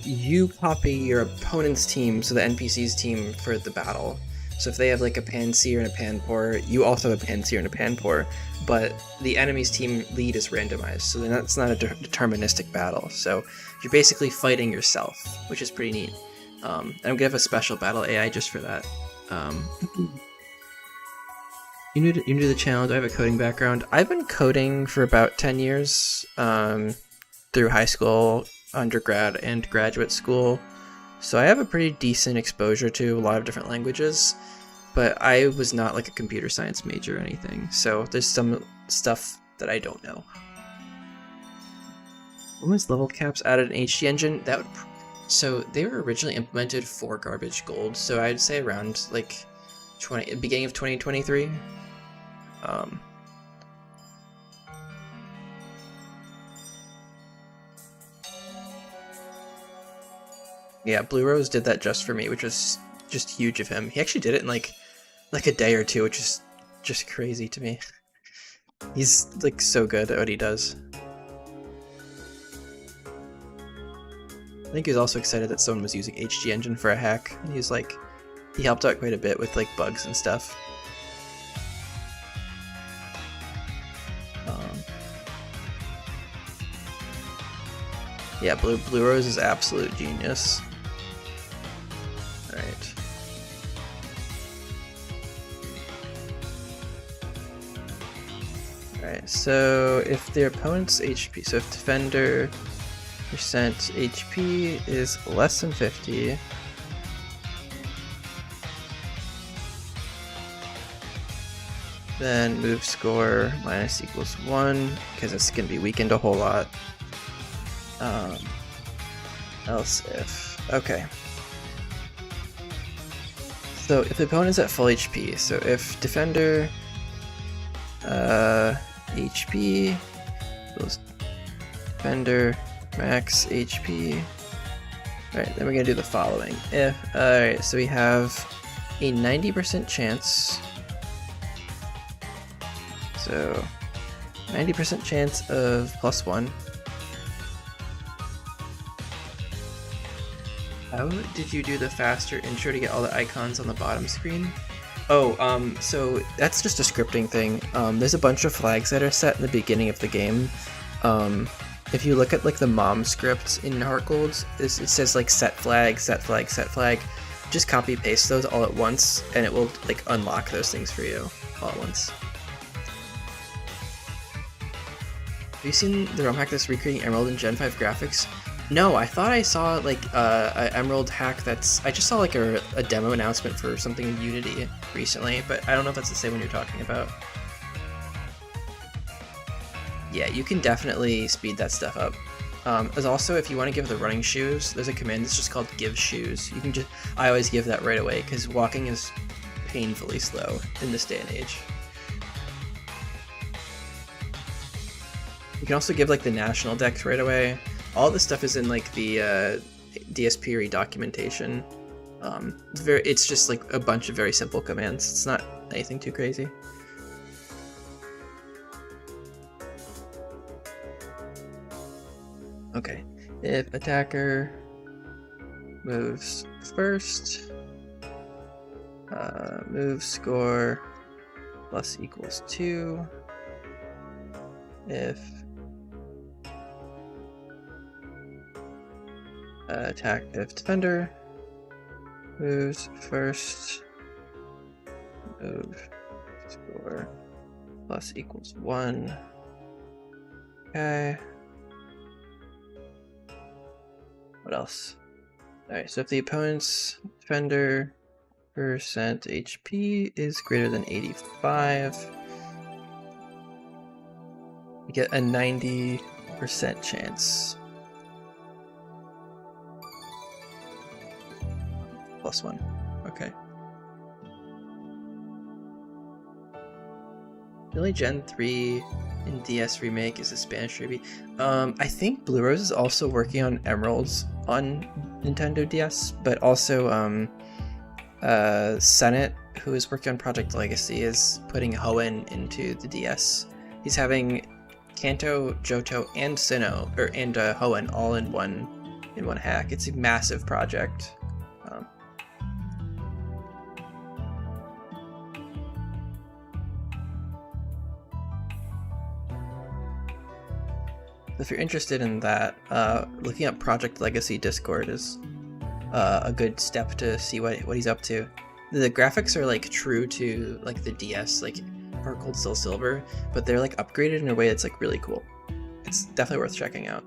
you copy your opponent's team, so the NPC's team, for the battle. So if they have like a Panseer and a Panpour, you also have a Panseer and a Panpour, but the enemy's team lead is randomized, so then that's not a deterministic battle. So you're basically fighting yourself, which is pretty neat. And I'm gonna have a special battle AI just for that. Um, you new to the channel. Do I have a coding background? I've been coding for about 10 years through high school, undergrad, and graduate school. So I have a pretty decent exposure to a lot of different languages, but I was not like a computer science major or anything. So there's some stuff that I don't know. When was level caps added in HD engine? That would. So they were originally implemented for garbage gold. So I'd say around like beginning of 2023. Yeah, Blue Rose did that just for me, which was just huge of him. He actually did it in like a day or two, which is just crazy to me. He's like so good at what he does. I think he was also excited that someone was using HG Engine for a hack. And he's like, he helped out quite a bit with like bugs and stuff. Yeah, Blue Rose is absolute genius. Alright. Alright, so if their opponent's HP, so if defender percent HP is less than 50, then move score minus equals 1, because it's going to be weakened a whole lot. Else if, okay. So if the opponent is at full HP, so if defender HP equals defender max HP, alright, then we're gonna do the following. If, alright, so we have a 90% chance, so 90% chance of +1. How did you do the faster intro to get all the icons on the bottom screen? Oh, so that's just a scripting thing. There's a bunch of flags that are set in the beginning of the game. If you look at like the mom script in Heartgold, it says like set flag, set flag, set flag. Just copy paste those all at once, and it will like unlock those things for you all at once. Have you seen the ROM hack that's recreating Emerald and Gen 5 graphics? No, I thought I saw like an Emerald hack that's. I just saw like a demo announcement for something in Unity recently, but I don't know if that's the same one you're talking about. Yeah, you can definitely speed that stuff up. As also, if you want to give the running shoes, there's a command that's just called give shoes. You can just. I always give that right away because walking is painfully slow in this day and age. You can also give like the national dex right away. All this stuff is in like the DSP documentation. It's just like a bunch of very simple commands. It's not anything too crazy. Okay, if attacker moves first, move score plus equals 2. If if defender moves first, move score plus equals 1. Okay. What else? Alright, so if the opponent's defender percent HP is greater than 85, you get a 90% chance. +1. Okay. The only Gen 3 in DS remake is a Spanish Ruby. I think Blue Rose is also working on Emeralds on Nintendo DS, but also Senate, who is working on Project Legacy, is putting Hoenn into the DS. He's having Kanto, Johto, and Sinnoh, and Hoenn all in one hack. It's a massive project. If you're interested in that, looking up Project Legacy Discord is a good step to see what he's up to. The graphics are like true to like the DS, like Heart Gold Soul Silver, but they're like upgraded in a way that's like really cool. It's definitely worth checking out.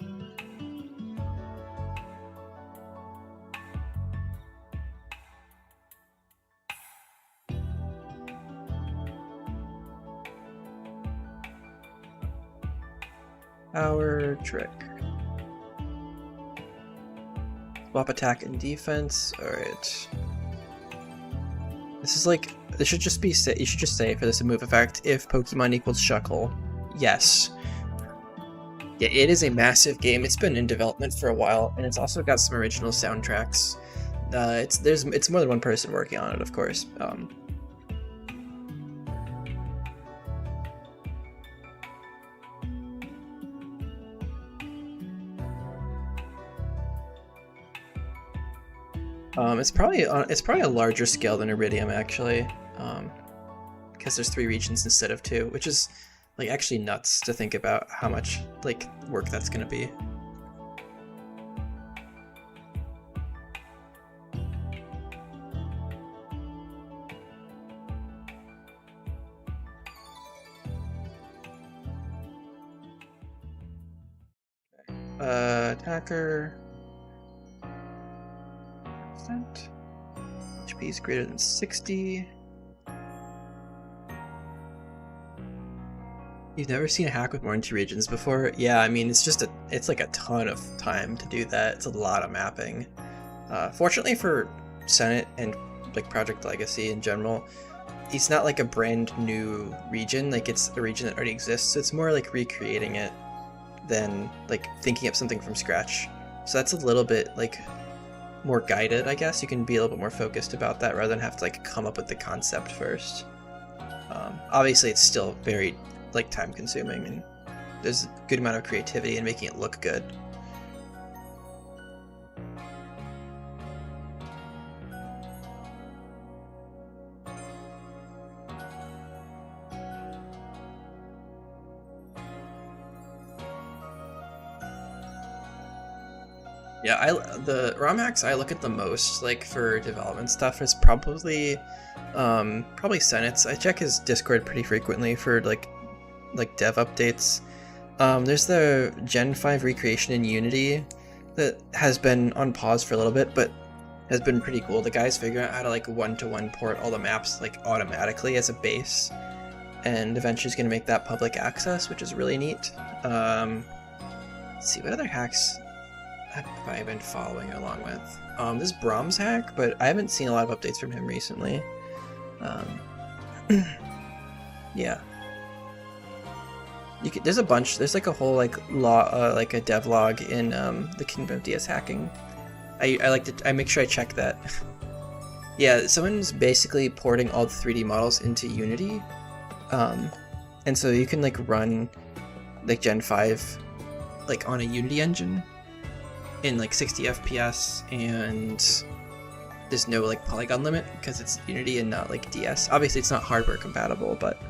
Power trick. Swap attack and defense. Alright. This is like, this should just be, you should just say for this move effect, if Pokemon equals Shuckle. Yes. Yeah, it is a massive game. It's been in development for a while, and it's also got some original soundtracks. It's more than one person working on it, of course. It's probably a larger scale than Iridium actually, because there's 3 regions instead of 2, which is like actually nuts to think about how much like work that's gonna be. Attacker. HP is greater than 60. You've never seen a hack with more than 2 regions before? Yeah, I mean it's like a ton of time to do that. It's a lot of mapping. Fortunately for Senate and like Project Legacy in general, it's not like a brand new region. Like it's a region that already exists. So it's more like recreating it than like thinking up something from scratch. So that's a little bit like more guided, I guess. You can be a little bit more focused about that rather than have to like come up with the concept first. Obviously it's still very like time consuming, and there's a good amount of creativity in making it look good. Yeah, the ROM hacks I look at the most, like for development stuff, is probably Senate's. I check his Discord pretty frequently for like dev updates. There's the Gen 5 recreation in Unity that has been on pause for a little bit, but has been pretty cool. The guy's figuring out how to like one-to-one port all the maps like automatically as a base, and eventually he's gonna make that public access, which is really neat. Let's see, what other hacks have I been following along with? This Brahms hack, but I haven't seen a lot of updates from him recently. Yeah. There's a bunch. There's like a whole like like a devlog in the Kingdom of DS hacking. I make sure I check that. Yeah, someone's basically porting all the 3D models into Unity, and so you can like run like Gen 5 like on a Unity engine in like 60 FPS, and there's no like polygon limit because it's Unity and not like DS. Obviously it's not hardware compatible, but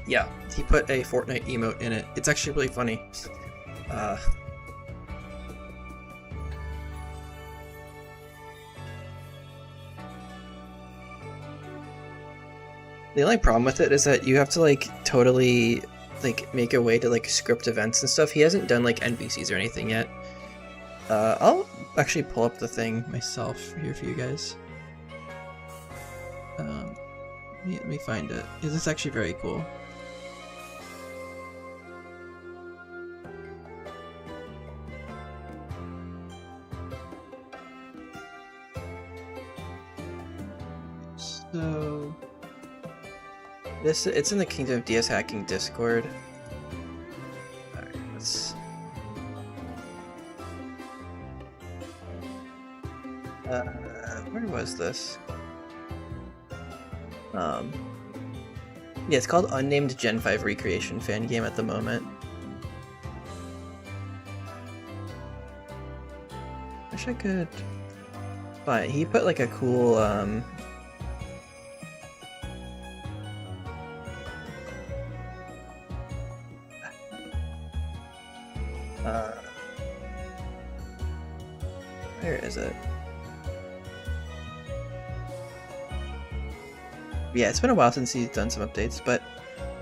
yeah, he put a Fortnite emote in it. It's actually really funny. The only problem with it is that you have to like totally like make a way to like script events and stuff. He hasn't done like NPCs or anything yet. I'll actually pull up the thing myself here for you guys. Let me find it. It's actually very cool. So it's in the Kingdom of DS Hacking Discord. Alright, let's where was this? Yeah, it's called Unnamed Gen 5 Recreation Fan Game at the moment. Wish I could. But he put like a cool where is it? Yeah, it's been a while since he's done some updates, but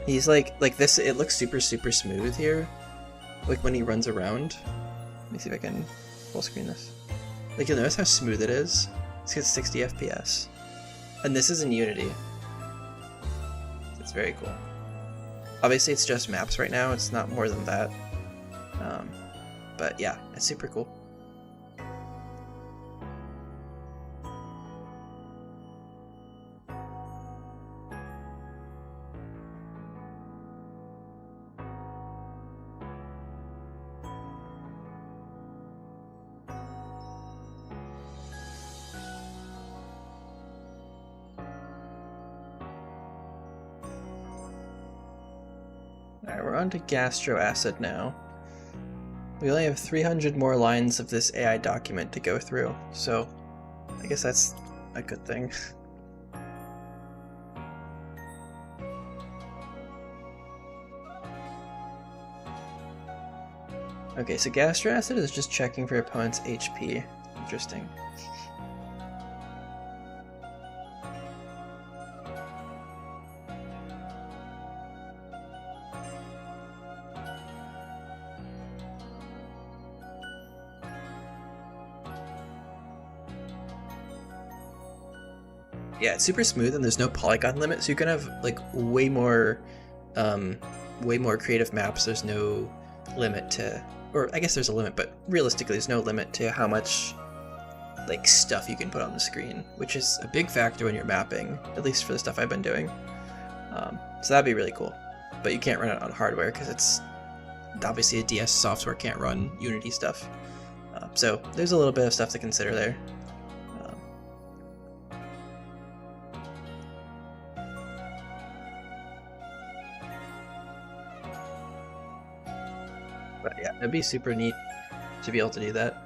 he's like this. It looks super smooth here, like when he runs around. Let me see if I can full screen this. Like you'll notice how smooth it is. It's got 60 FPS, and this is in Unity. It's very cool. Obviously, it's just maps right now. It's not more than that. But yeah, it's super cool. Alright, we're on to Gastro Acid now. We only have 300 more lines of this AI document to go through, so I guess that's a good thing. Okay, so Gastro Acid is just checking for your opponent's HP. Interesting. Yeah, it's super smooth and there's no polygon limit, so you can have like way more creative maps. There's no limit to, or I guess there's a limit, but realistically there's no limit to how much like stuff you can put on the screen, which is a big factor when you're mapping, at least for the stuff I've been doing. So that'd be really cool, but you can't run it on hardware because it's obviously a DS software can't run Unity stuff. So there's a little bit of stuff to consider there. But yeah, it'd be super neat to be able to do that.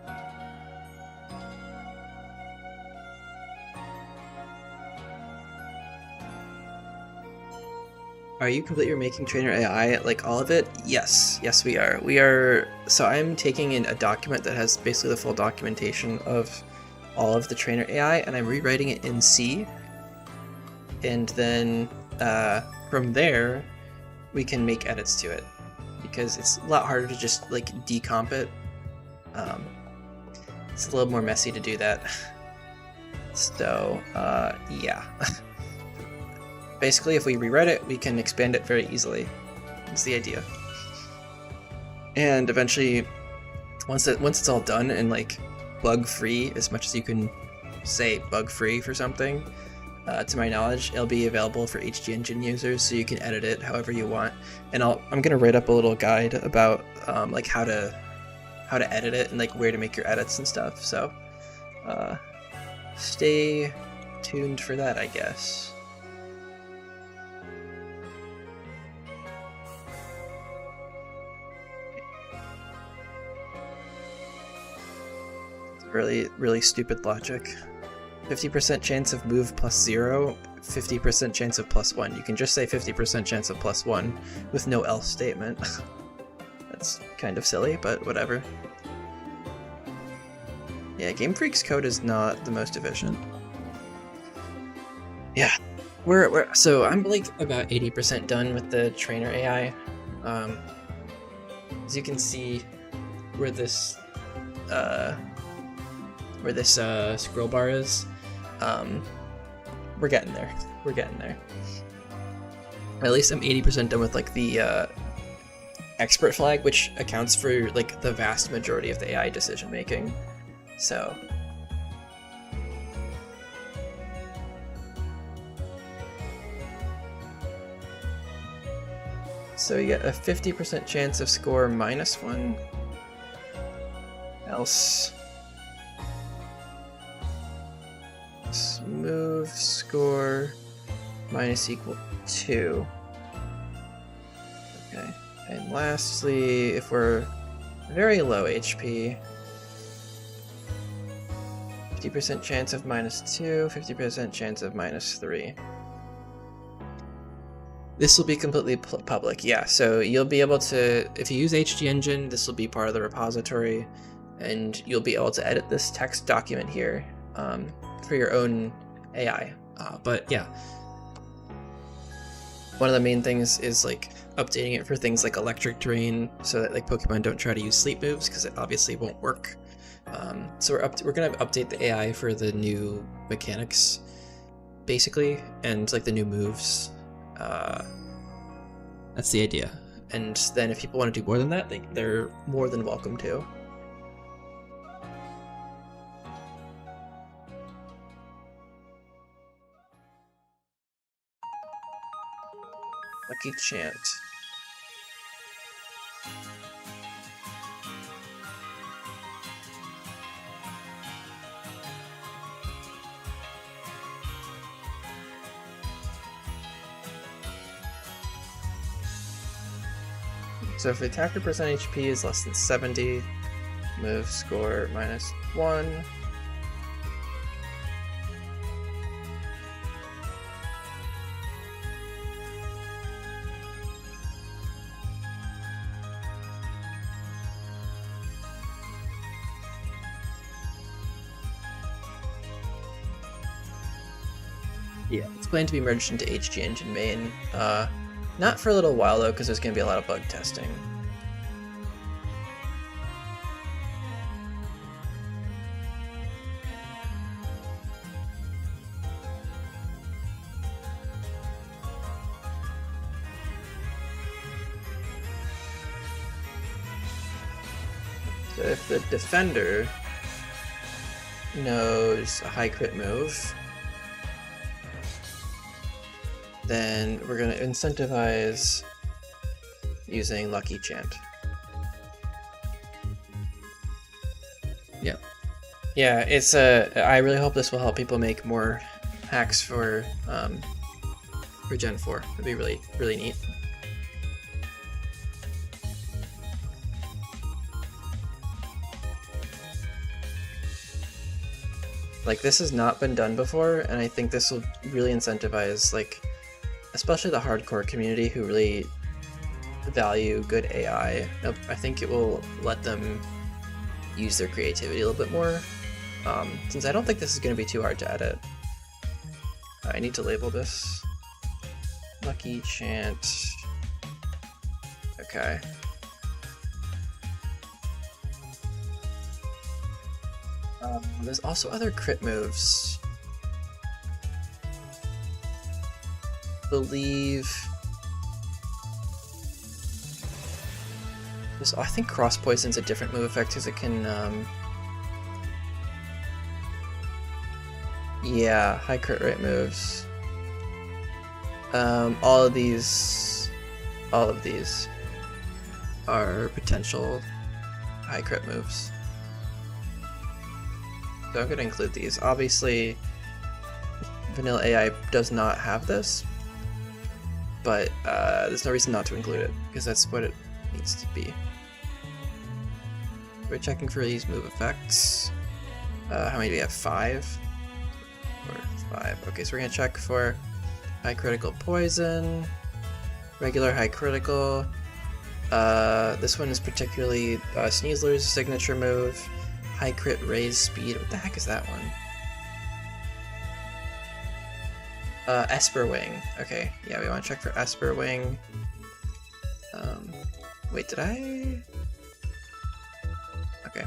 Are you complete your making trainer AI, like all of it? Yes, we are. So I'm taking in a document that has basically the full documentation of all of the trainer AI, and I'm rewriting it in C. And then from there, we can make edits to it, because it's a lot harder to just like decomp it. It's a little more messy to do that. So yeah. Basically, if we rewrite it, we can expand it very easily. That's the idea. And eventually, once it's all done and like bug-free, as much as you can say bug-free for something, to my knowledge, it'll be available for HD Engine users, so you can edit it however you want. And I'm gonna write up a little guide about like how to edit it and like where to make your edits and stuff. So stay tuned for that, I guess. Really stupid logic. 50% chance of move plus 0, 50% chance of plus 1. You can just say 50% chance of plus 1 with no else statement. That's kind of silly, but whatever. Yeah, Game Freak's code is not the most efficient. Yeah, so I'm like about 80% done with the trainer AI. As you can see, where this scroll bar is, we're getting there. At least I'm 80% done with like the expert flag, which accounts for like the vast majority of the AI decision making. So you get a 50% chance of score -1, else move score -2. Okay, and lastly, if we're very low HP, 50% chance of -2, 50% chance of -3. This will be completely public, yeah, so you'll be able to, if you use HD Engine, this will be part of the repository, and you'll be able to edit this text document here for your own AI. But yeah, one of the main things is like updating it for things like electric terrain, so that like Pokemon don't try to use sleep moves because it obviously won't work. So we're gonna update the AI for the new mechanics, basically, and like the new moves. That's the idea. And then if people want to do more than that, they're more than welcome to. Lucky Chant. So if the attacker percent HP is less than 70, move score -1. Yeah, it's planned to be merged into HG Engine main. Not for a little while though, because there's going to be a lot of bug testing. So if the defender knows a high crit move, then we're going to incentivize using Lucky Chant. Yeah, it's I really hope this will help people make more hacks for Gen 4. It'd be really, really neat. Like, this has not been done before, and I think this will really incentivize, like, especially the hardcore community who really value good AI. I think it will let them use their creativity a little bit more, since I don't think this is going to be too hard to edit. I need to label this Lucky Chant. Okay. There's also other crit moves. I believe I think Cross Poison's a different move effect because it can yeah, high crit rate moves. All of these are potential high crit moves. So I'm going to include these. Obviously, vanilla AI does not have this, but there's no reason not to include it, because that's what it needs to be. We're checking for these move effects. How many do we have? 5? 4, 5. Okay, so we're going to check for high critical poison, regular high critical. This one is particularly Sneasler's signature move. High crit raise speed. What the heck is that one? Esper Wing. Okay, yeah, we want to check for Esper Wing. Wait, did I? Okay.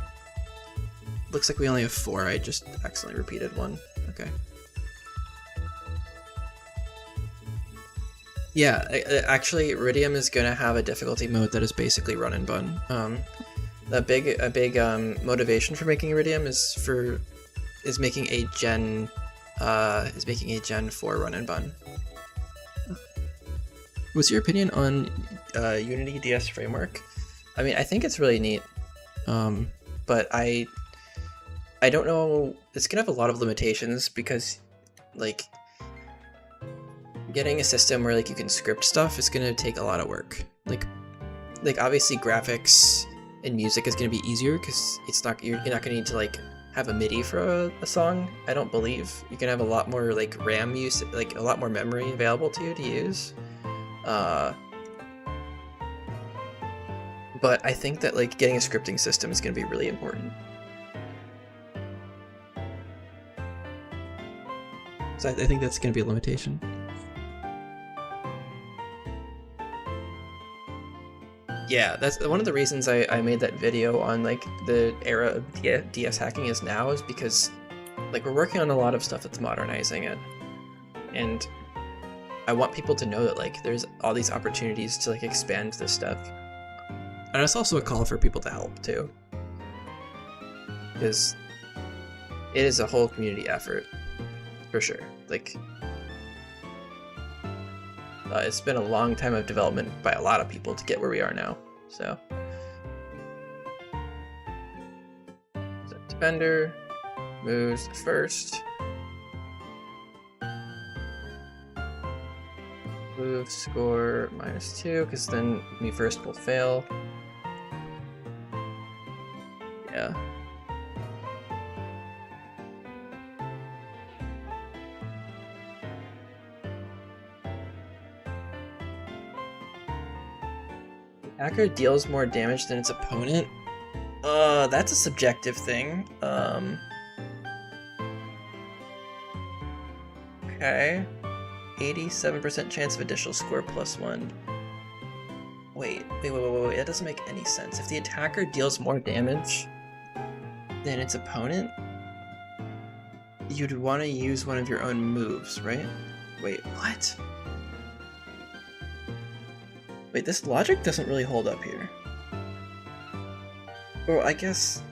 Looks like we only have 4. I just accidentally repeated one. Okay. Yeah, actually, Iridium is gonna have a difficulty mode that is basically run and bun. A big motivation for making Iridium is making a Gen 4 run and bun. What's your opinion on Unity DS framework? I mean, I think it's really neat, but I don't know. It's gonna have a lot of limitations because, like, getting a system where like you can script stuff is gonna take a lot of work. Like obviously graphics and music is gonna be easier because you're not gonna need to like have a MIDI for a song. I don't believe you can have a lot more like RAM use, like a lot more memory available to you to use. But I think that like getting a scripting system is gonna be really important. So I think that's gonna be a limitation. Yeah, that's one of the reasons I made that video on like the era of DS hacking is now, is because like we're working on a lot of stuff that's modernizing it, and I want people to know that like there's all these opportunities to like expand this stuff, and it's also a call for people to help too, because it is a whole community effort for sure. Like it's been a long time of development by a lot of people to get where we are now. So defender moves first. Move score -2, because then me first will fail. Yeah. Hacker deals more damage than its opponent. That's a subjective thing. Okay. 87% chance of additional score +1. Wait, that doesn't make any sense. If the attacker deals more damage than its opponent, you'd want to use one of your own moves, right? Wait, what? Wait, this logic doesn't really hold up here. Well, I guess...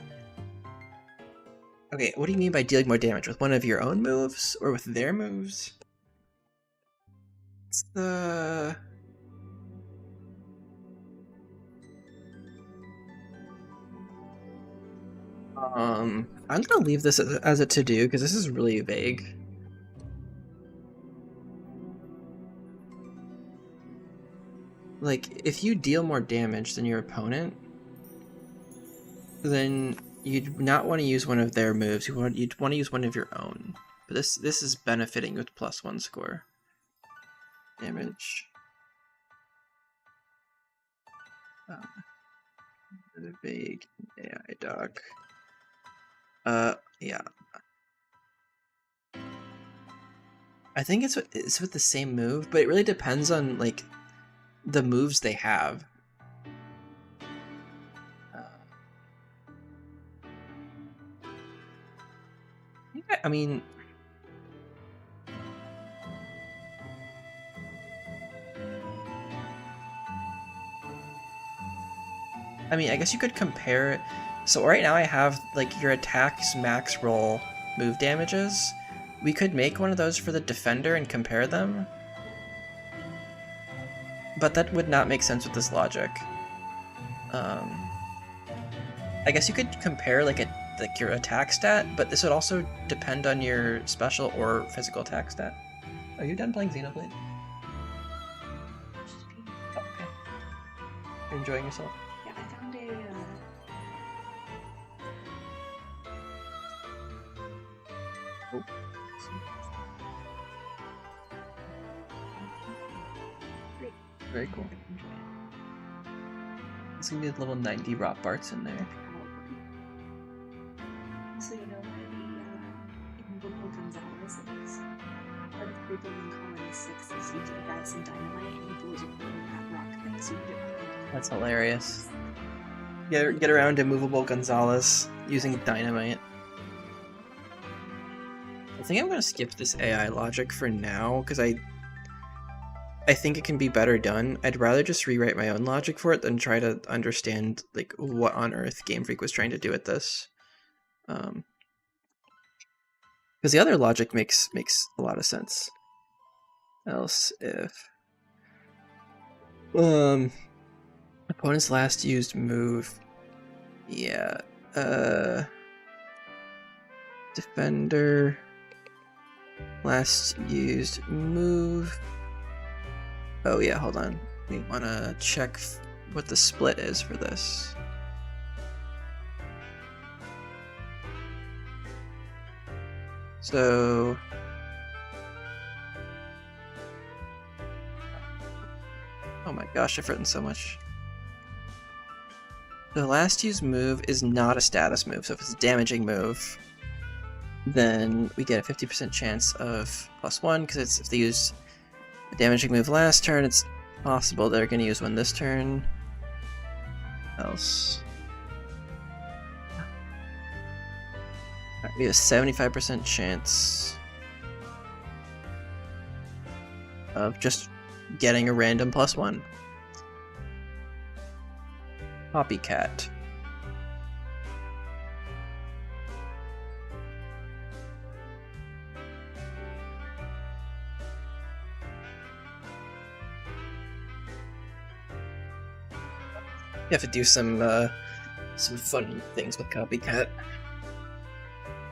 Okay, what do you mean by dealing more damage? With one of your own moves? Or with their moves? It's the... I'm gonna leave this as a to-do, because this is really vague. Like, if you deal more damage than your opponent, then you'd not want to use one of their moves. You'd want to use one of your own. But this is benefiting with +1 score. Damage. The vague AI doc. Yeah. I think it's with the same move, but it really depends on like the moves they have. I mean, I guess you could compare it. So right now I have like your attack's max roll move damages. We could make one of those for the defender and compare them. But that would not make sense with this logic. I guess you could compare like your attack stat, but this would also depend on your special or physical attack stat. Are you done playing Xenoblade? Oh, okay. You're enjoying yourself? Yeah, I found a... Oh. Very cool. It's gonna be level 90 rock barts in there. So you know where the Immovable Gonzalez is? Part of people in Colony 6 is you give a guy some dynamite and he blows up that rock thing so you get behind. That's hilarious. Get around Immovable Gonzalez using dynamite. I think I'm gonna skip this AI logic for now, because I think it can be better done. I'd rather just rewrite my own logic for it than try to understand like what on earth Game Freak was trying to do with this. Because the other logic makes a lot of sense. Else if opponent's last used move, yeah, defender last used move. Oh yeah, hold on. We want to check what the split is for this. So oh my gosh, I've written so much. The last used move is not a status move, so if it's a damaging move, then we get a 50% chance of +1, because if they use a damaging move last turn, it's possible they're going to use one this turn. else? Right, we have a 75% chance of just getting a random +1. Copycat. You have to do some fun things with copycat.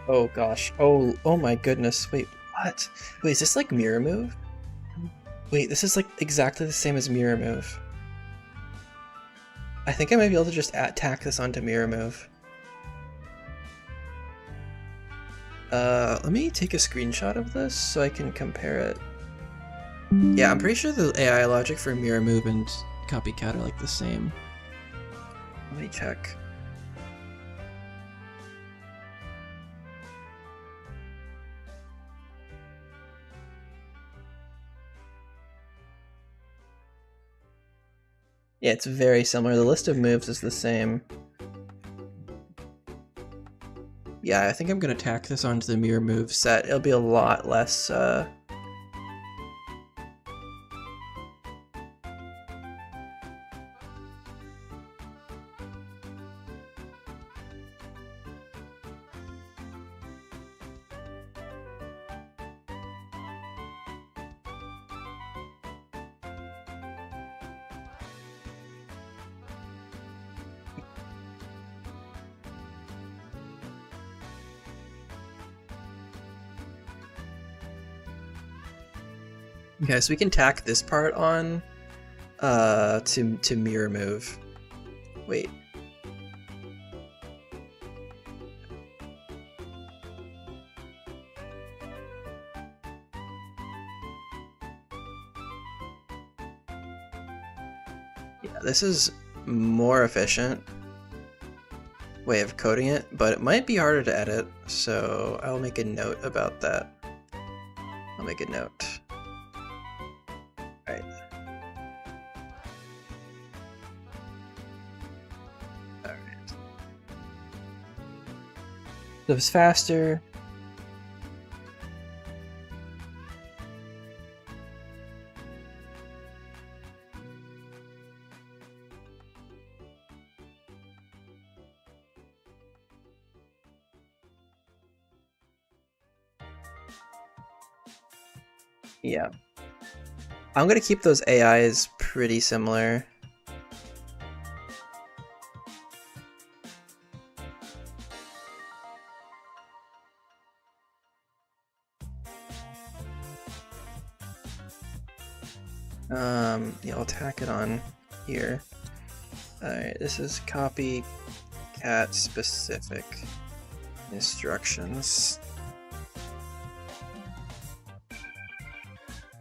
Oh gosh. Oh my goodness. Wait, what? Wait, is this like mirror move? Wait, this is like exactly the same as mirror move. I think I might be able to just tack this onto mirror move. Let me take a screenshot of this so I can compare it. Yeah, I'm pretty sure the AI logic for mirror move and copycat are like the same. Let me check. Yeah, it's very similar. The list of moves is the same. Yeah, I think I'm gonna tack this onto the mirror move set. It'll be a lot less, Okay, so we can tack this part on to mirror move. Wait. Yeah, this is more efficient way of coding it, but it might be harder to edit, so I'll make a note about that. I'll make a note. Alright. Alright. So it's faster. Yeah. I'm gonna keep those AIs pretty similar. Yeah, I'll tack it on here. Alright, this is copycat specific instructions.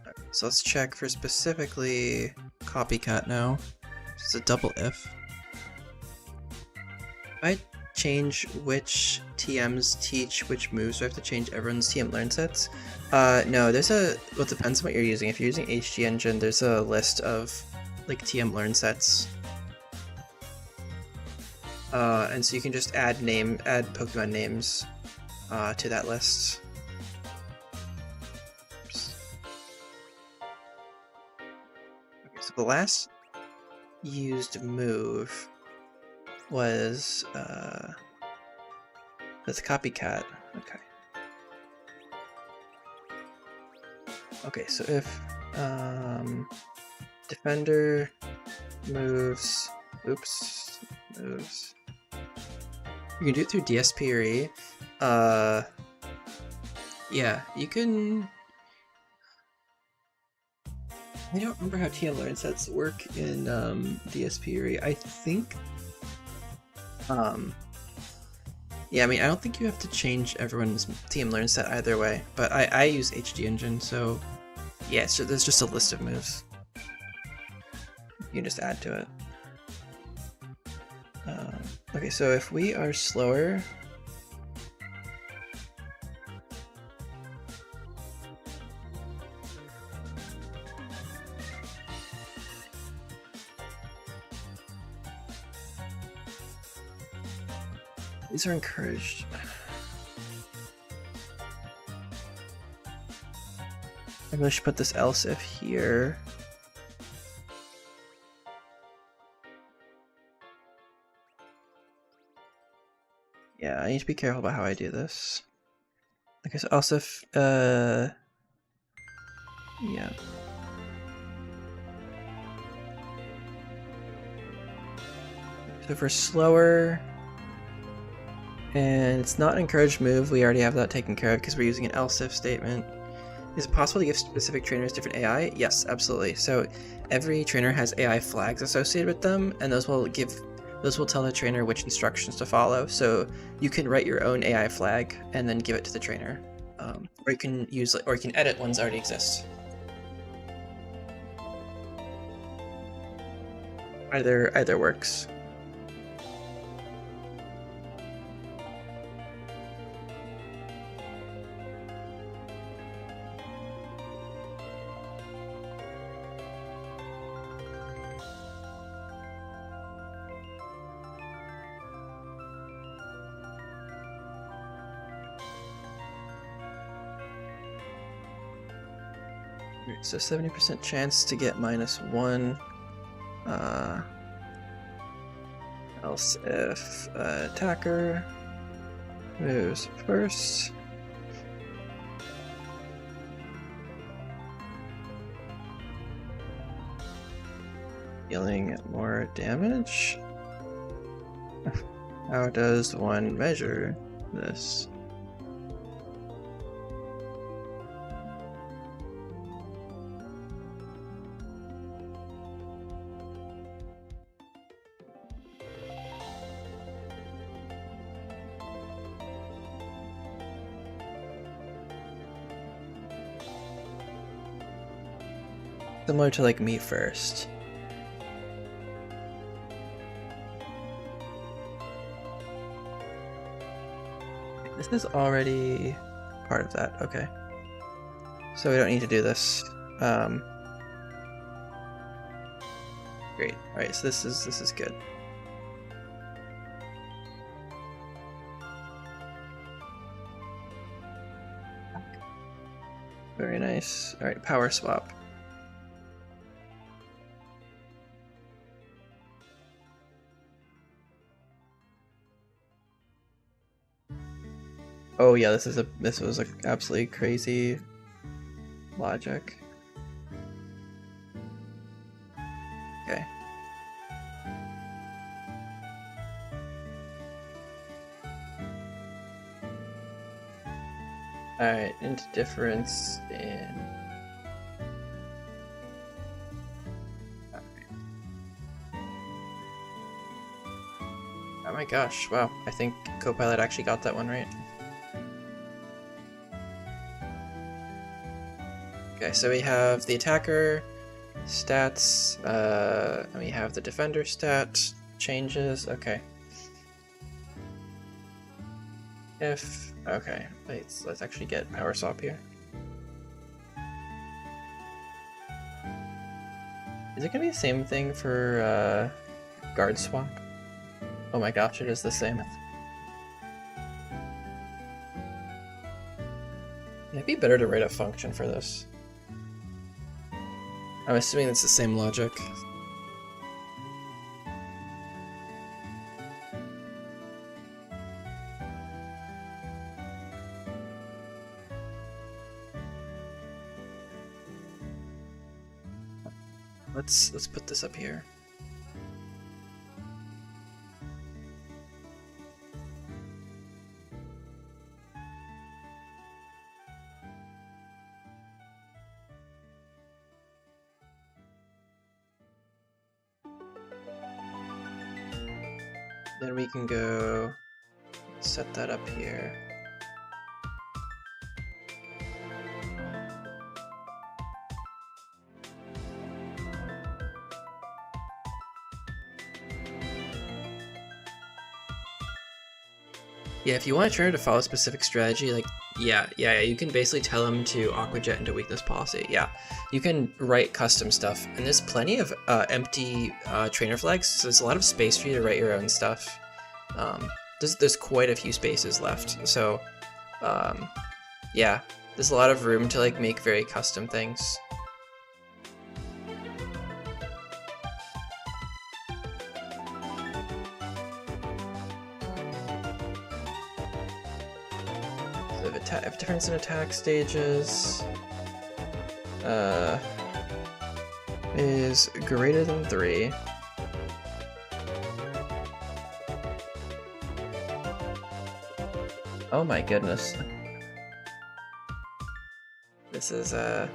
Right, so let's check for specifically copycat now. It's a double if. I change which TMs teach which moves, so I have to change everyone's TM learn sets. No, there's well, it depends on what you're using. If you're using HG Engine, there's a list of like TM learn sets. And so you can just add Pokemon names to that list. Oops. Okay, so the last used move was that's copycat. Okay. Okay, so if defender moves, moves. You can do it through DSP or E. Yeah, you can. I don't remember how TM learn sets work in DSP or E. I think. Yeah, I mean, I don't think you have to change everyone's TM learn set either way, but I use HG Engine, so yeah, so there's just a list of moves. You can just add to it. Okay, so if we are slower, These are encouraged. I really should put this else if here. Yeah, I need to be careful about how I do this. Okay, so else if, yeah. So for slower, and it's not an encouraged move, we already have that taken care of because we're using an else if statement. Is it possible to give specific trainers different AI? Yes, absolutely. So every trainer has AI flags associated with them, and those will tell the trainer which instructions to follow. So you can write your own AI flag and then give it to the trainer, or you can edit ones that already exist. Either works. So 70% chance to get -1. Else if attacker moves first. Dealing more damage? How does one measure this? Similar to like me first. This is already part of that, okay. So we don't need to do this. Great. Alright, so this is good. Very nice. Alright, power swap. Oh yeah, this was a absolutely crazy logic. Okay. Alright, into difference in... Oh my gosh, wow, I think Copilot actually got that one right. Okay, so we have the attacker stats, and we have the defender stat changes. Okay. Okay, let's actually get power swap here. Is it gonna be the same thing for guard swap? Oh my gosh, it is the same. It'd be better to write a function for this. I'm assuming it's the same logic. Let's put this up here. Then we can go set that up here. Yeah, if you want a trainer to follow a specific strategy, like, yeah, you can basically tell them to aquajet into weakness policy. Yeah, you can write custom stuff, and there's plenty of empty trainer flags, so there's a lot of space for you to write your own stuff. there's quite a few spaces left. So, yeah, there's a lot of room to like make very custom things. So if difference in attack stages is greater than 3. Oh my goodness. This is right.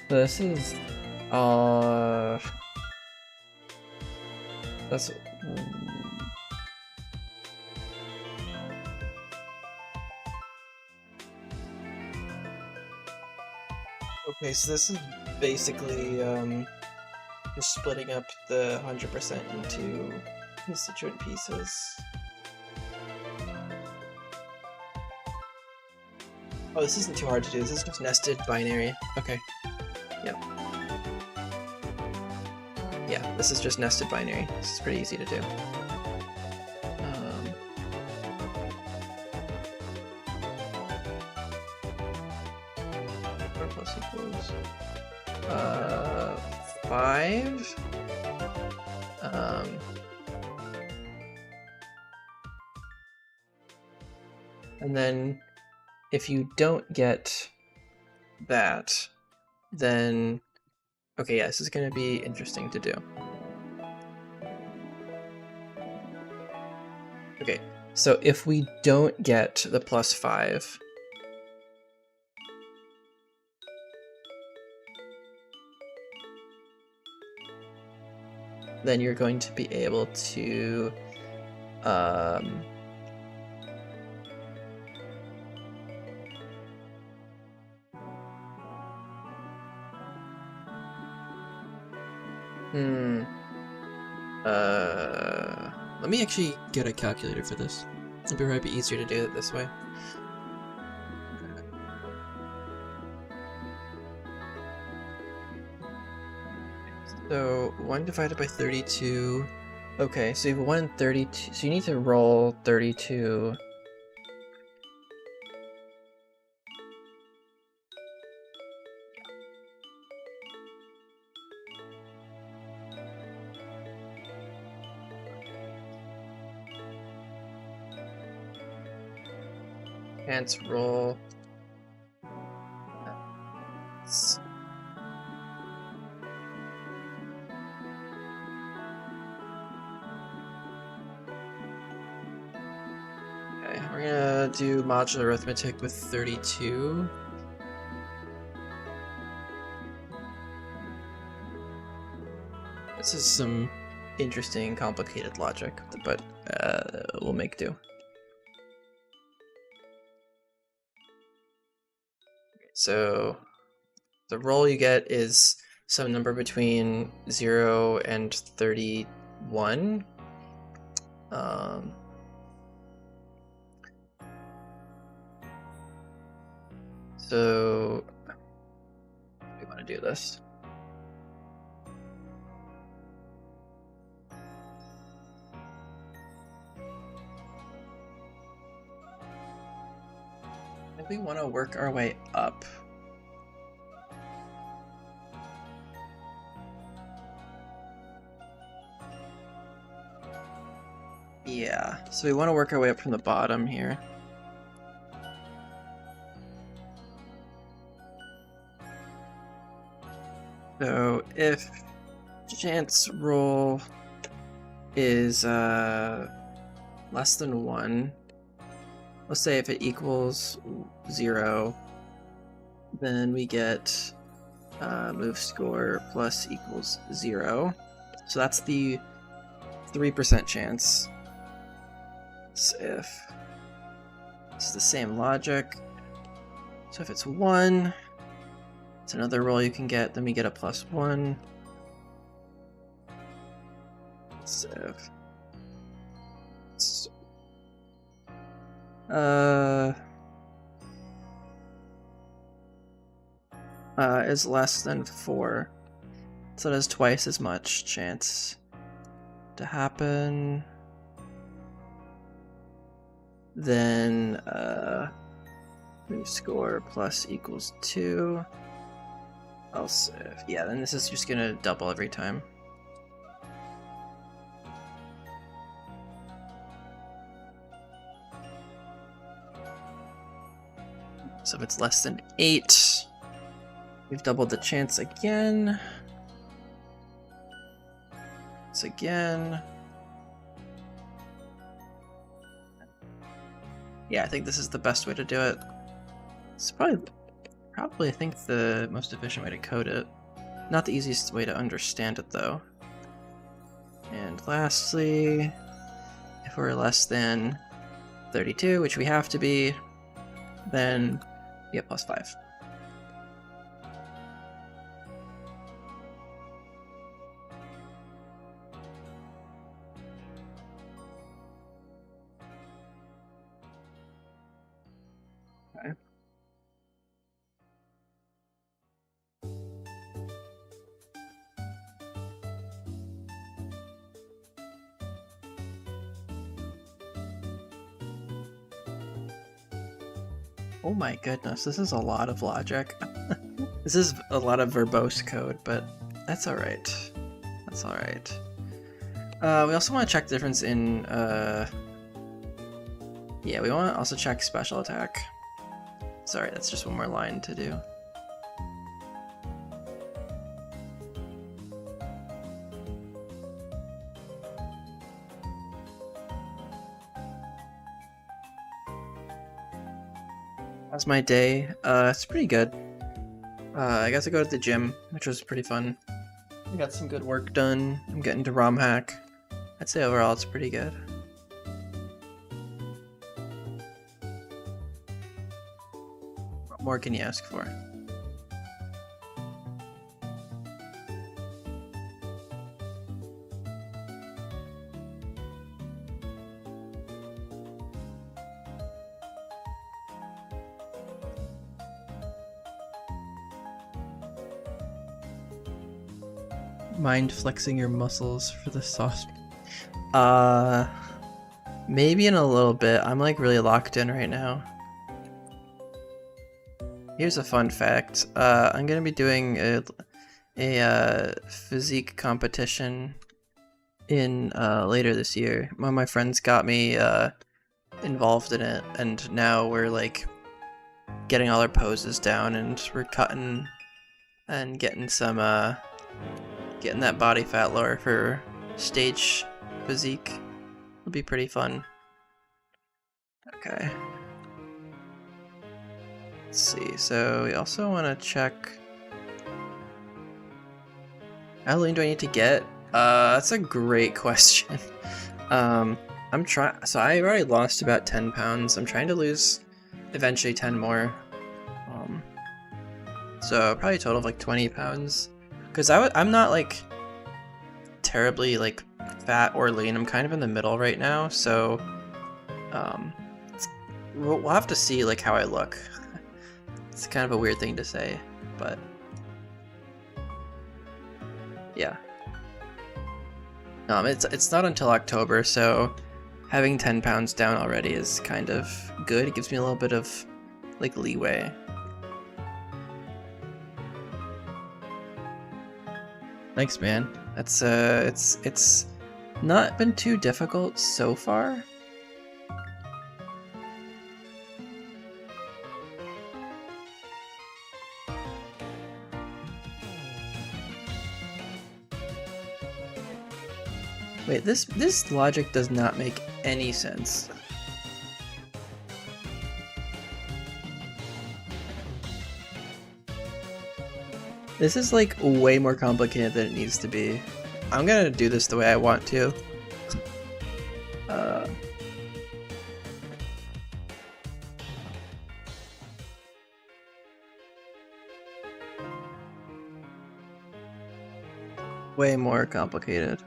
This is that's okay, so this is basically just splitting up the 100% into constituent pieces. Oh, this isn't too hard to do. This is just nested binary. Okay. Yep. Yeah, this is just nested binary. This is pretty easy to do. 4 plus equals 5. And then if you don't get that, then okay, yeah, this is going to be interesting to do. Okay, so if we don't get the +5, then you're going to be able to let me actually get a calculator for this. It'd probably be easier to do it this way. So 1 divided by 32. Okay, so you have 1 in 32. So you need to roll 32. Can't roll. Okay, we're gonna do modular arithmetic with 32. This is some interesting, complicated logic, but we'll make do. So the roll you get is some number between 0 and 31. So we want to do this. I think we want to work our way up. Yeah, so we want to work our way up from the bottom here. So if Chant's roll is less than 1, let's say if it equals 0, then we get move score plus equals 0. So that's the 3% chance. So if it's the same logic, so if it's 1, it's another roll you can get, then we get a +1. So is less than 4. So it has twice as much chance to happen. Then new score plus equals 2. Else, yeah, then this is just gonna double every time. So if it's less than 8, we've doubled the chance again. It's again. Yeah, I think this is the best way to do it. It's probably I think the most efficient way to code it. Not the easiest way to understand it though. And lastly, if we're less than 32, which we have to be, then we get plus 5. Okay. Oh my goodness, this is a lot of logic. This is a lot of verbose code, but that's alright. That's alright. We also want to check the difference in, yeah, we want to also check special attack. Sorry, that's just one more line to do. How's my day? It's pretty good. I got to go to the gym, which was pretty fun. I got some good work done. I'm getting to ROM hack. I'd say overall it's pretty good. What more can you ask for? Mind flexing your muscles for the sauce. Maybe in a little bit. I'm like really locked in right now. Here's a fun fact. I'm gonna be doing a physique competition in later this year. One of my friends got me involved in it, and now we're like getting all our poses down, and we're cutting and getting some getting that body fat lower for stage physique. It'll be pretty fun. Okay. Let's see, so we also want to check... How lean do I need to get? That's a great question. I'm trying... So I already lost about 10 pounds. I'm trying to lose eventually 10 more. So probably a total of like 20 pounds. Because I'm not like terribly like fat or lean. I'm kind of in the middle right now, so we'll have to see like how I look. It's kind of a weird thing to say, but yeah. It's not until October, so having 10 pounds down already is kind of good. It gives me a little bit of like leeway. Thanks, man. That's it's not been too difficult so far. Wait, this logic does not make any sense. This is like way more complicated than it needs to be. I'm gonna do this the way I want to. Way more complicated.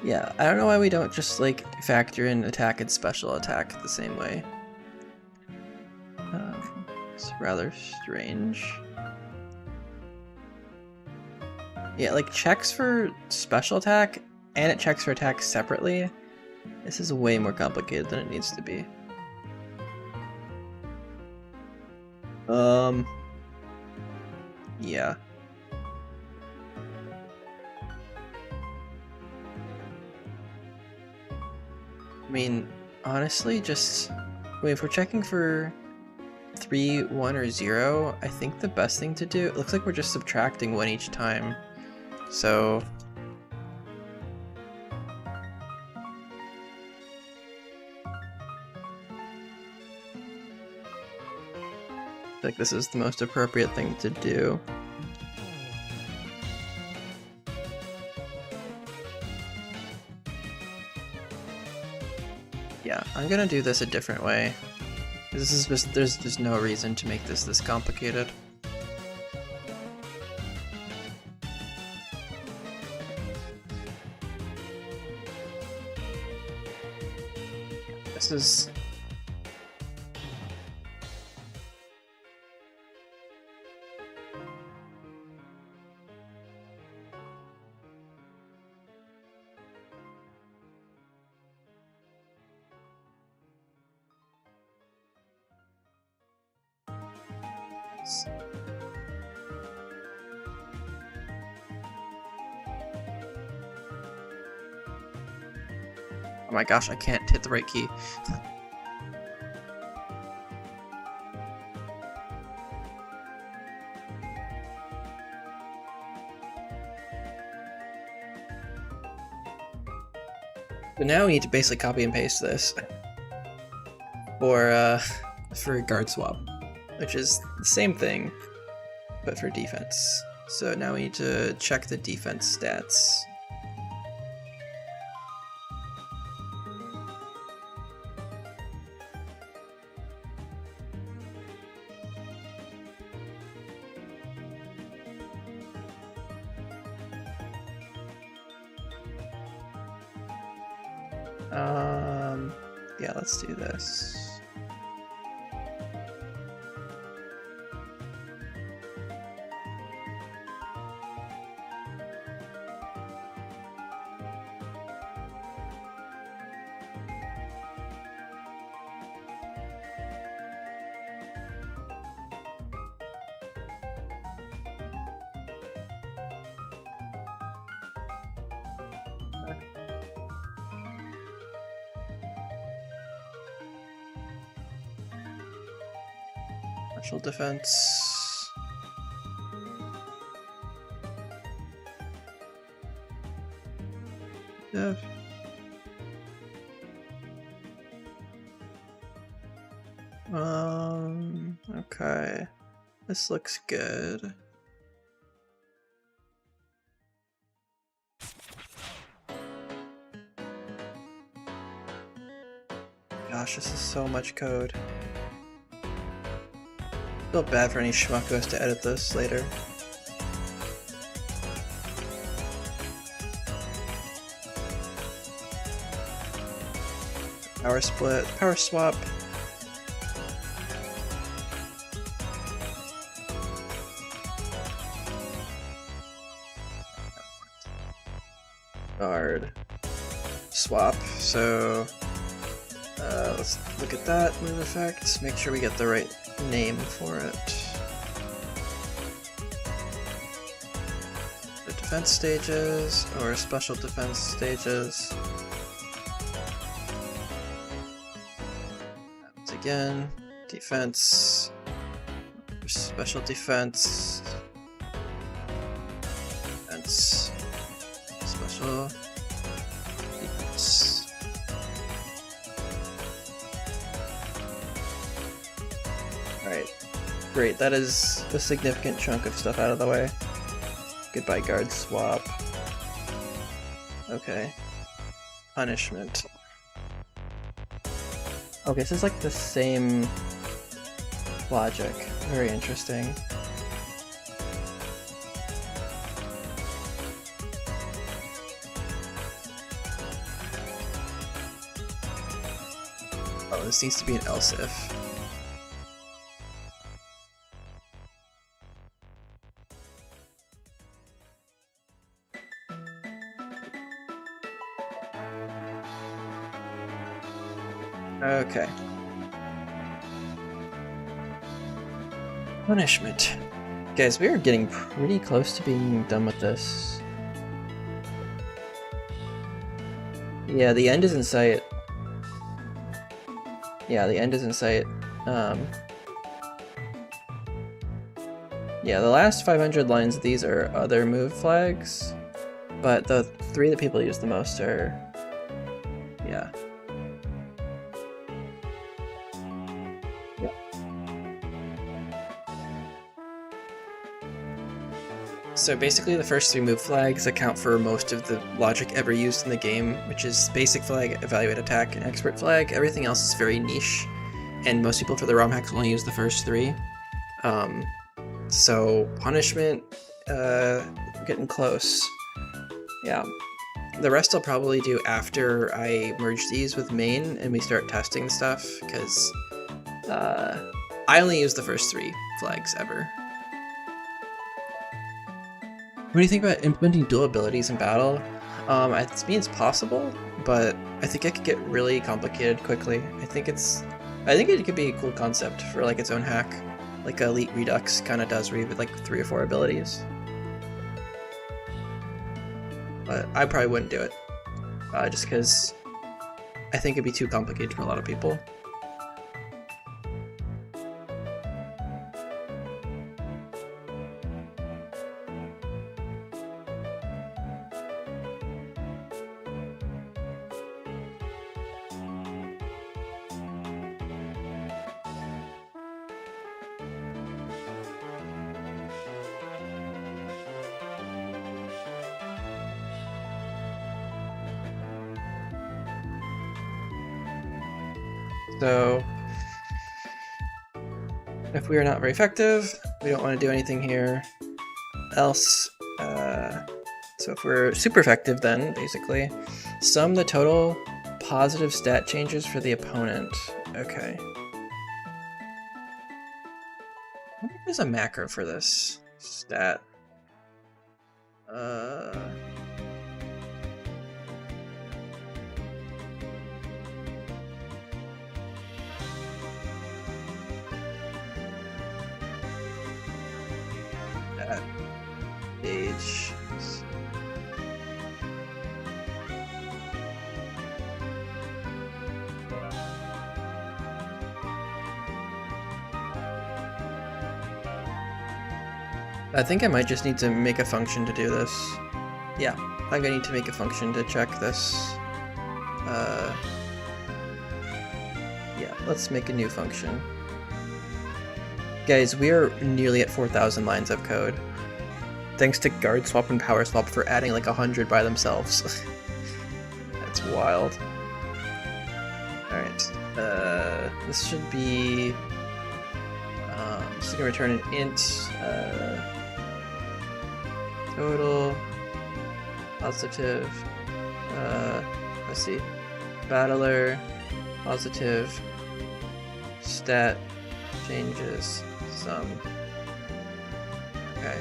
Yeah, I don't know why we don't just like factor in attack and special attack the same way. It's rather strange. Yeah, like checks for special attack and it checks for attack separately. This is way more complicated than it needs to be. Yeah. I mean, honestly, just if we're checking for 3, 1, or 0, I think the best thing to do, it looks like we're just subtracting 1 each time. So I feel like this is the most appropriate thing to do. Yeah, I'm gonna do this a different way. This is just, there's no reason to make this complicated. This is... Oh my gosh, I can't hit the right key. So now we need to basically copy and paste this for guard swap, which is the same thing, but for defense. So now we need to check the defense stats. Yeah, let's do this. Special defense. Dev. Okay. This looks good. Gosh, this is so much code. I feel bad for any schmuck who has to edit this later. Power split, power swap. Guard swap. So let's look at that move effect. Make sure we get the right name for it. The defense stages or special defense stages. Once again, defense, special defense, defense, special defense. Alright, great, that is a significant chunk of stuff out of the way. Goodbye guard swap. Okay. Punishment. Okay, this is like the same logic. Very interesting. Oh, this needs to be an else if. Okay. Punishment. Guys, we are getting pretty close to being done with this. Yeah, the end is in sight. Yeah, the end is in sight. Yeah, the last 500 lines of these are other move flags, but the 3 that people use the most are... yeah. So basically the first 3 move flags account for most of the logic ever used in the game, which is basic flag, evaluate attack, and expert flag. Everything else is very niche, and most people for the ROM hacks only use the first 3. So punishment, getting close. Yeah. The rest I'll probably do after I merge these with main and we start testing stuff, because I only use the first 3 flags ever. What do you think about implementing dual abilities in battle? It means possible, but I think it could get really complicated quickly. I think it could be a cool concept for like its own hack, like Elite Redux kind of does, where you have like 3 or 4 abilities. But I probably wouldn't do it, just because I think it'd be too complicated for a lot of people. So if we are not very effective, we don't want to do anything here else. So if we're super effective, then basically sum the total positive stat changes for the opponent. Okay. I wonder if there's a macro for this stat. Stat age. I think I might just need to make a function to do this. Yeah, I'm gonna need to make a function to check this. Yeah, let's make a new function. Guys, we are nearly at 4,000 lines of code. Thanks to guard swap and power swap for adding like 100 by themselves. That's wild. Alright, this should be... this is gonna return an int, total, positive, let's see, battler, positive, stat, changes, sum. Okay.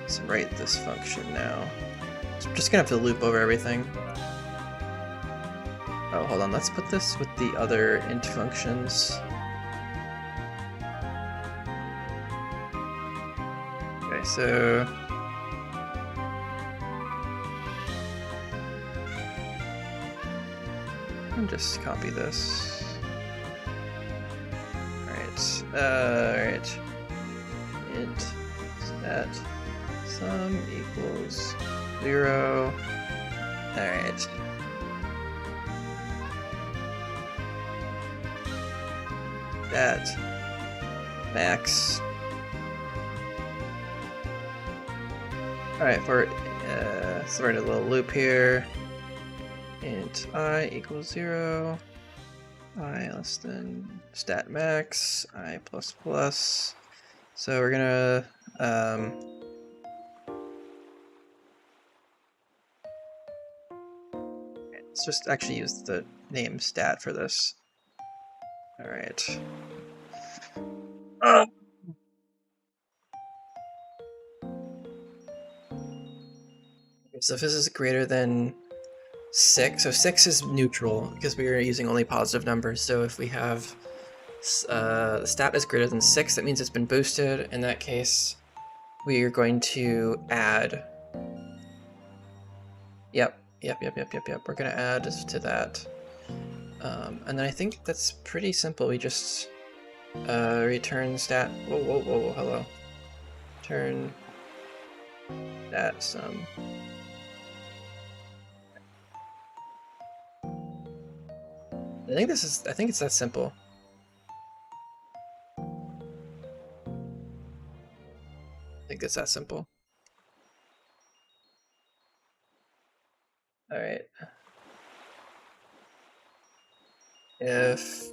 Let's write this function now. So I'm just gonna have to loop over everything. Oh, hold on, let's put this with the other int functions. Okay, so... and just copy this. Alright, int stat sum equals 0. Alright. That max. Alright, for start a little loop here. Int I equals 0. I less than stat max. I plus plus. So we're gonna Let's just actually use the name stat for this. All right. So if this is greater than 6, so 6 is neutral because we are using only positive numbers. So if we have the stat is greater than 6, that means it's been boosted. In that case, we are going to add. Yep. We're going to add to that. And then I think that's pretty simple. We just return stat. Whoa, hello. Turn that sum. I think it's that simple. I think it's that simple. All right. If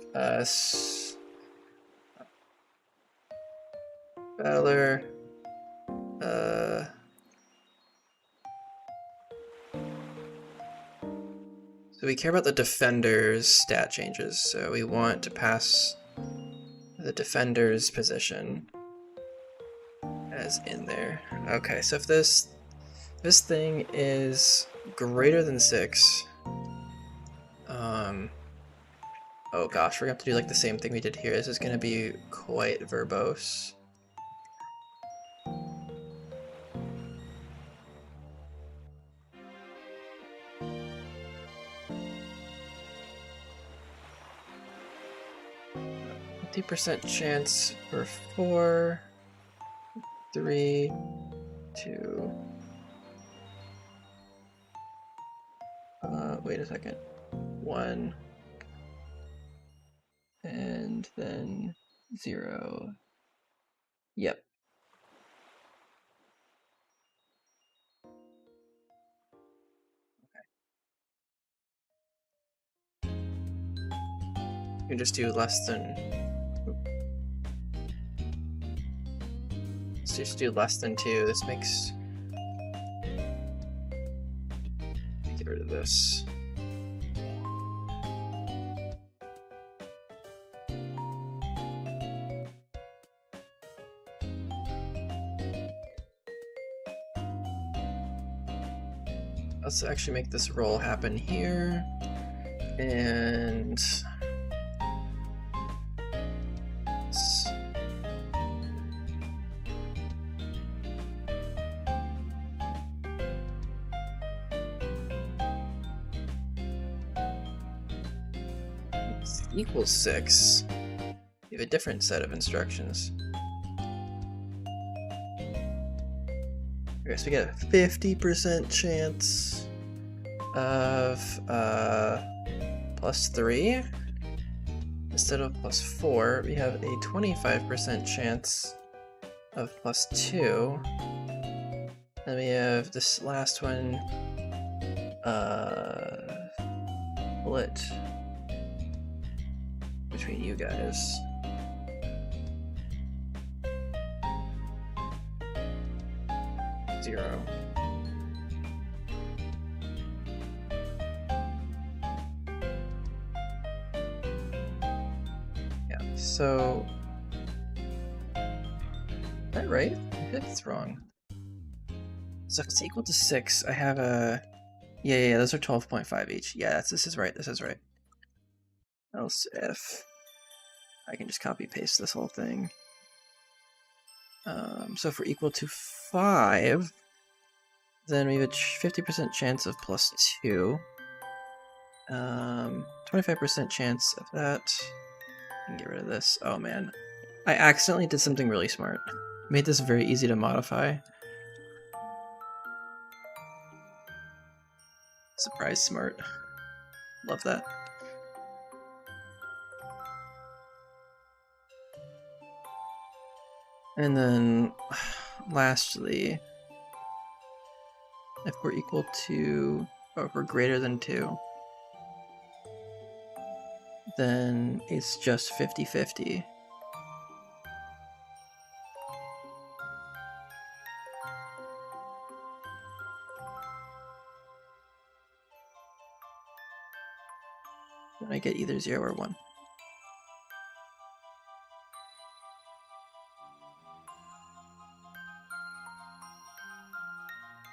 Valor so we care about the defender's stat changes, so we want to pass the defender's position as in there. Okay, so if this thing is greater than 6, oh gosh, we're gonna have to do like the same thing we did here. This is gonna be quite verbose. %50 chance for 4, 3, 2. Wait a second. 1, and then 0. Yep. You can just do less than. Let's just do less than 2. This makes. Get rid of this. Let's actually make this roll happen here. And equals 6. We have a different set of instructions. Okay, so we get a 50% chance of +3. Instead of +4, we have a 25% chance of +2. Then we have this last one, split between you guys. Zero. Yeah, so is that right? I think it's wrong. So if it's equal to 6, I have a yeah, those are 12.5 each. Yeah, this is right. Else if I can just copy paste this whole thing. So if we're equal to 5, then we have a 50% chance of +2. 25% chance of that. I can get rid of this. Oh man. I accidentally did something really smart. Made this very easy to modify. Surprise smart. Love that. And then, lastly, if we're equal to, or if we're greater than 2, then it's just 50-50. when I get either 0 or 1.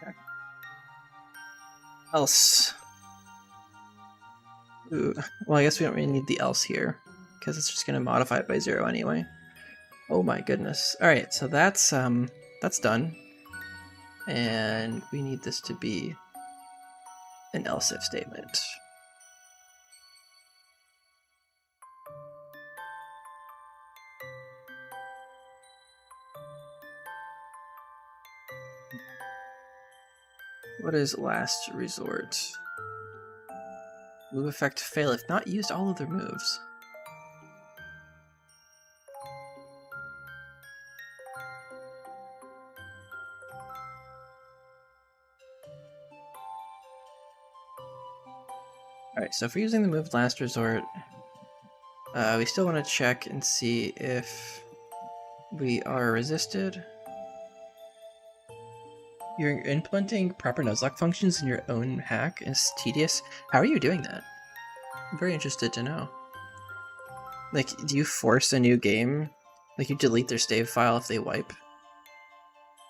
Okay. Else. Ooh. Well, I guess we don't really need the else here, because it's just going to modify it by 0 anyway. Oh my goodness. Alright, so that's done. And we need this to be an else if statement. What is last resort? Move effect fail if not used all of their moves. Alright, so if we're using the move last resort, we still want to check and see if we are resisted. You're implementing proper Nuzlocke functions in your own hack is tedious. How are you doing that? I'm very interested to know. Like, do you force a new game? Like, you delete their save file if they wipe?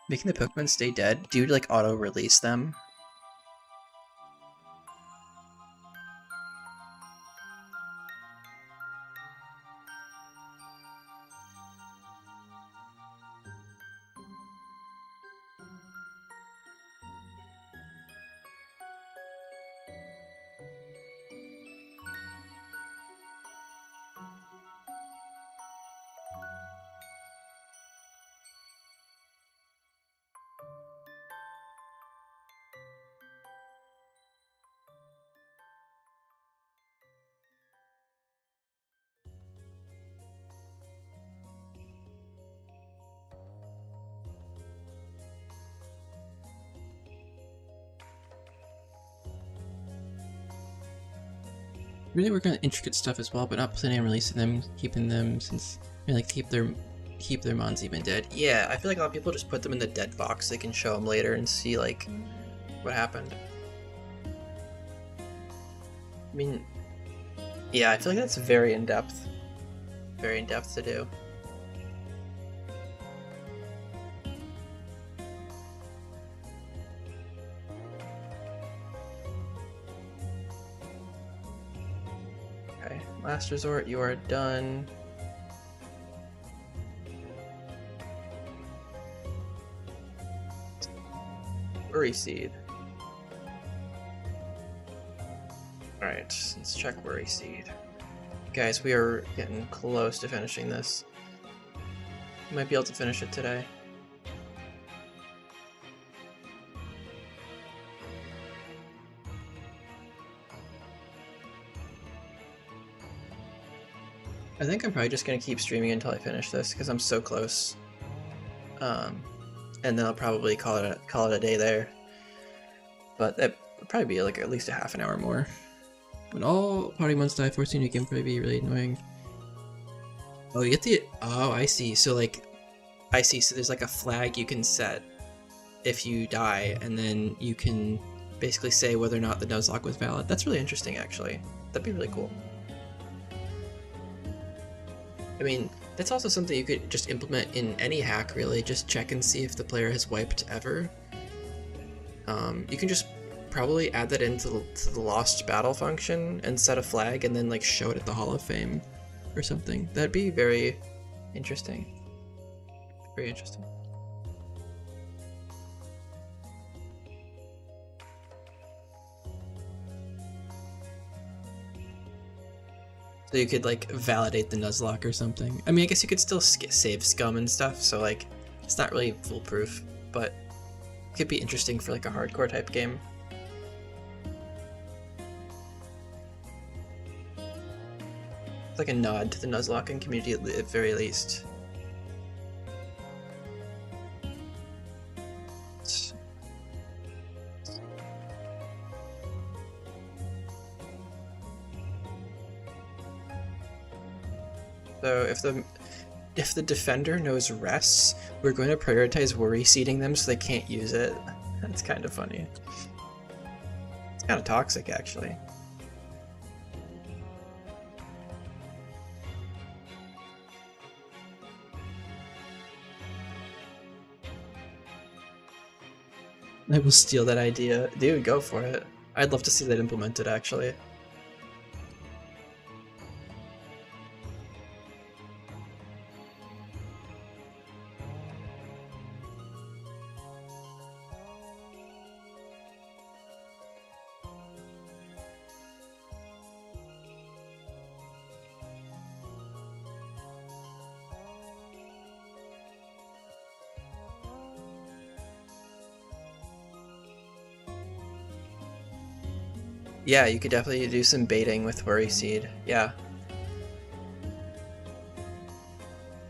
Making the Pokemon stay dead? Do you, like, auto-release them? Really working on intricate stuff as well, but not planning on releasing them, keeping them since like keep their mons even dead. Yeah, I feel like a lot of people just put them in the dead box. They can show them later and see like what happened. I mean, yeah, I feel like that's very in depth to do. Okay, last resort, you are done. Worry Seed. Alright, let's check Worry Seed. Guys, we are getting close to finishing this. We might be able to finish it today. I think I'm probably just gonna keep streaming until I finish this because I'm so close. And then I'll probably call it a day there. But that would probably be like at least a half an hour more. When all party ones die, forcing a new game probably be really annoying. Oh, you get the I see. So like, I see. So there's like a flag you can set if you die, and then you can basically say whether or not the Nuzlocke was valid. That's really interesting, actually. That'd be really cool. I mean, that's also something you could just implement in any hack, really. Just check and see if the player has wiped ever. You can just probably add that into the lost battle function and set a flag and then like show it at the Hall of Fame or something. That'd be very interesting. Very interesting. So you could like validate the Nuzlocke or something. I mean, I guess you could still save scum and stuff, so like it's not really foolproof, but it could be interesting for like a hardcore type game. It's like a nod to the Nuzlocking community at the very least. So if the defender knows rests, we're going to prioritize worry seeding them so they can't use it. That's kind of funny. It's kind of toxic, actually. I will steal that idea. Dude, go for it. I'd love to see that implemented, actually. Yeah, you could definitely do some baiting with Worry Seed. Yeah.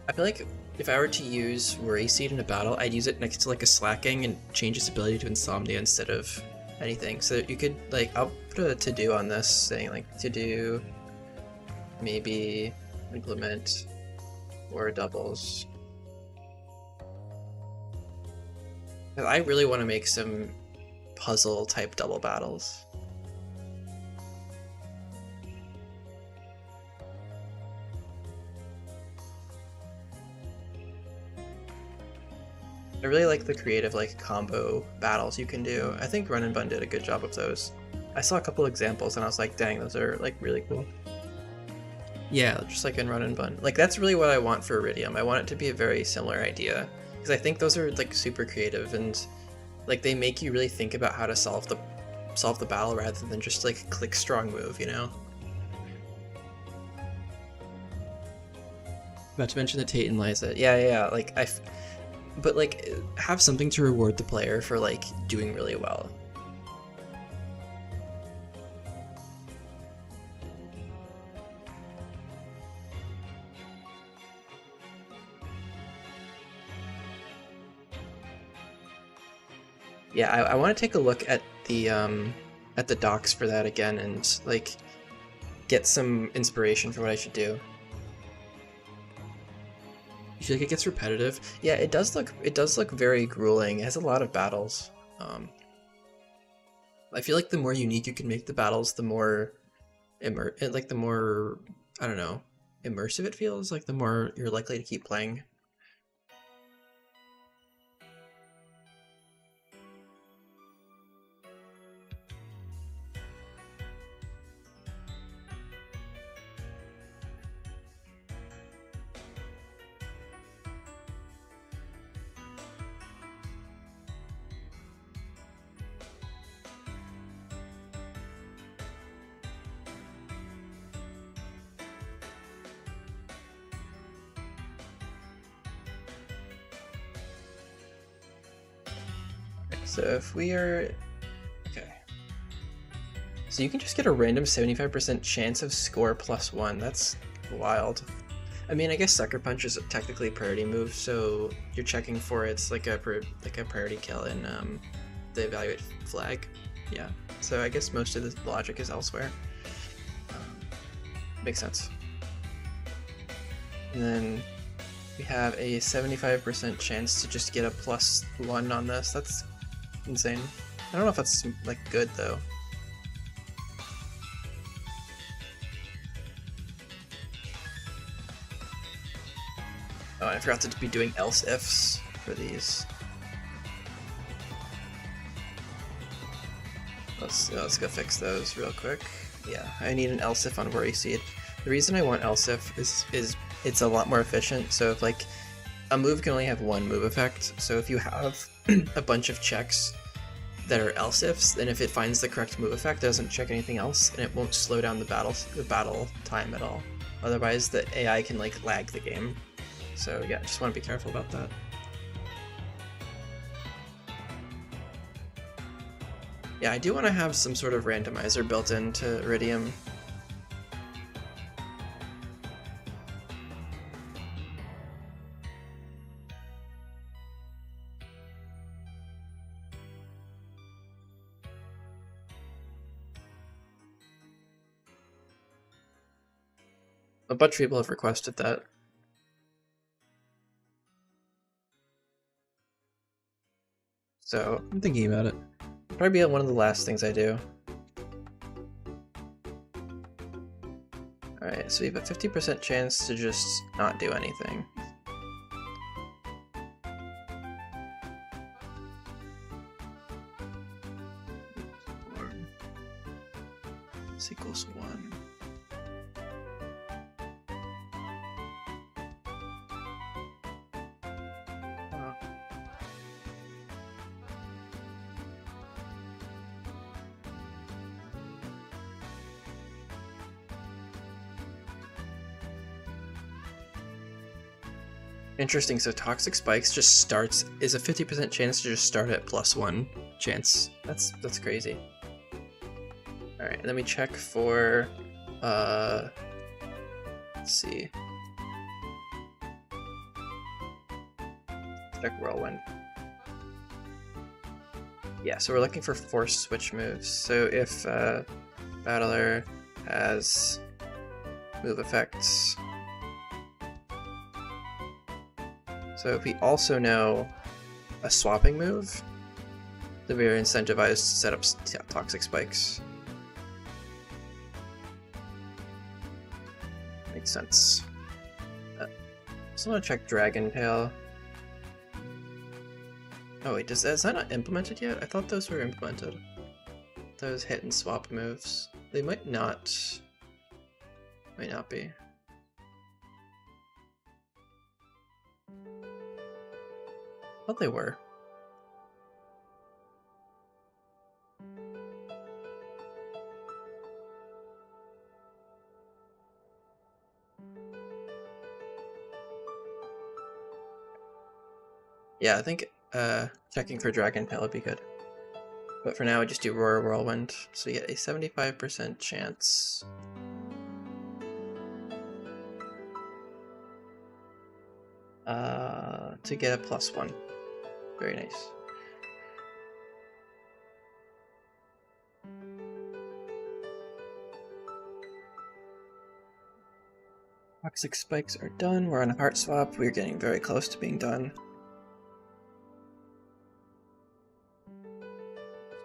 I feel like if I were to use Worry Seed in a battle, I'd use it next to like a Slacking and change its ability to Insomnia instead of anything. So you could like, I'll put a to-do on this saying like to-do, maybe implement or doubles. I really want to make some puzzle type double battles. I really like the creative like combo battles you can do. I think Run and Bun did a good job of those. I saw a couple examples and I was like, dang, those are like really cool. Yeah, just like in Run and Bun. Like that's really what I want for Iridium. I want it to be a very similar idea because I think those are like super creative and like they make you really think about how to solve the battle rather than just like click strong move, you know? About to mention the Tate and Liza. Yeah. Like but like have something to reward the player for like doing really well. Yeah, I want to take a look at the docs for that again and like get some inspiration for what I should do. You feel like it gets repetitive? Yeah, it does look very grueling. It has a lot of battles. I feel like the more unique you can make the battles, the more the more, I don't know, immersive it feels, like the more you're likely to keep playing. So if we are... Okay. So you can just get a random 75% chance of score +1. That's wild. I mean, I guess Sucker Punch is technically a priority move, so you're checking for it's like a priority kill in the evaluate flag. Yeah. So I guess most of the logic is elsewhere. Makes sense. And then we have a 75% chance to just get a +1 on this. That's insane. I don't know if that's like good though. Oh, I forgot to be doing else ifs for these. Let's go fix those real quick. Yeah, I need an else if on Worry Seed. The reason I want else if is it's a lot more efficient. So if like a move can only have one move effect, so if you have a bunch of checks that are else ifs, then if it finds the correct move effect, it doesn't check anything else, and it won't slow down the battle time at all. Otherwise, the AI can like lag the game. So yeah, just want to be careful about that. Yeah, I do want to have some sort of randomizer built into Iridium. A bunch of people have requested that. So I'm thinking about it. Probably be one of the last things I do. Alright, so we have a 50% chance to just not do anything. This equals 1. Interesting, so toxic spikes just starts is a 50% chance to just start at +1 chance. That's crazy. Alright, and then we check for let's see. Check whirlwind. Yeah, so we're looking for force switch moves. So if battler has move effects. So if we also know a swapping move, then we are incentivized to set up toxic spikes. Makes sense. Just want to check Dragon Tail. Oh wait, is that not implemented yet? I thought those were implemented. Those hit and swap moves. They might not. Might not be. I thought they were. Yeah, I think checking for Dragon Tail would be good. But for now, we just do Roar Whirlwind, so you get a 75% chance. To get a +1. Very nice. Toxic spikes are done. We're on a heart swap. We're getting very close to being done.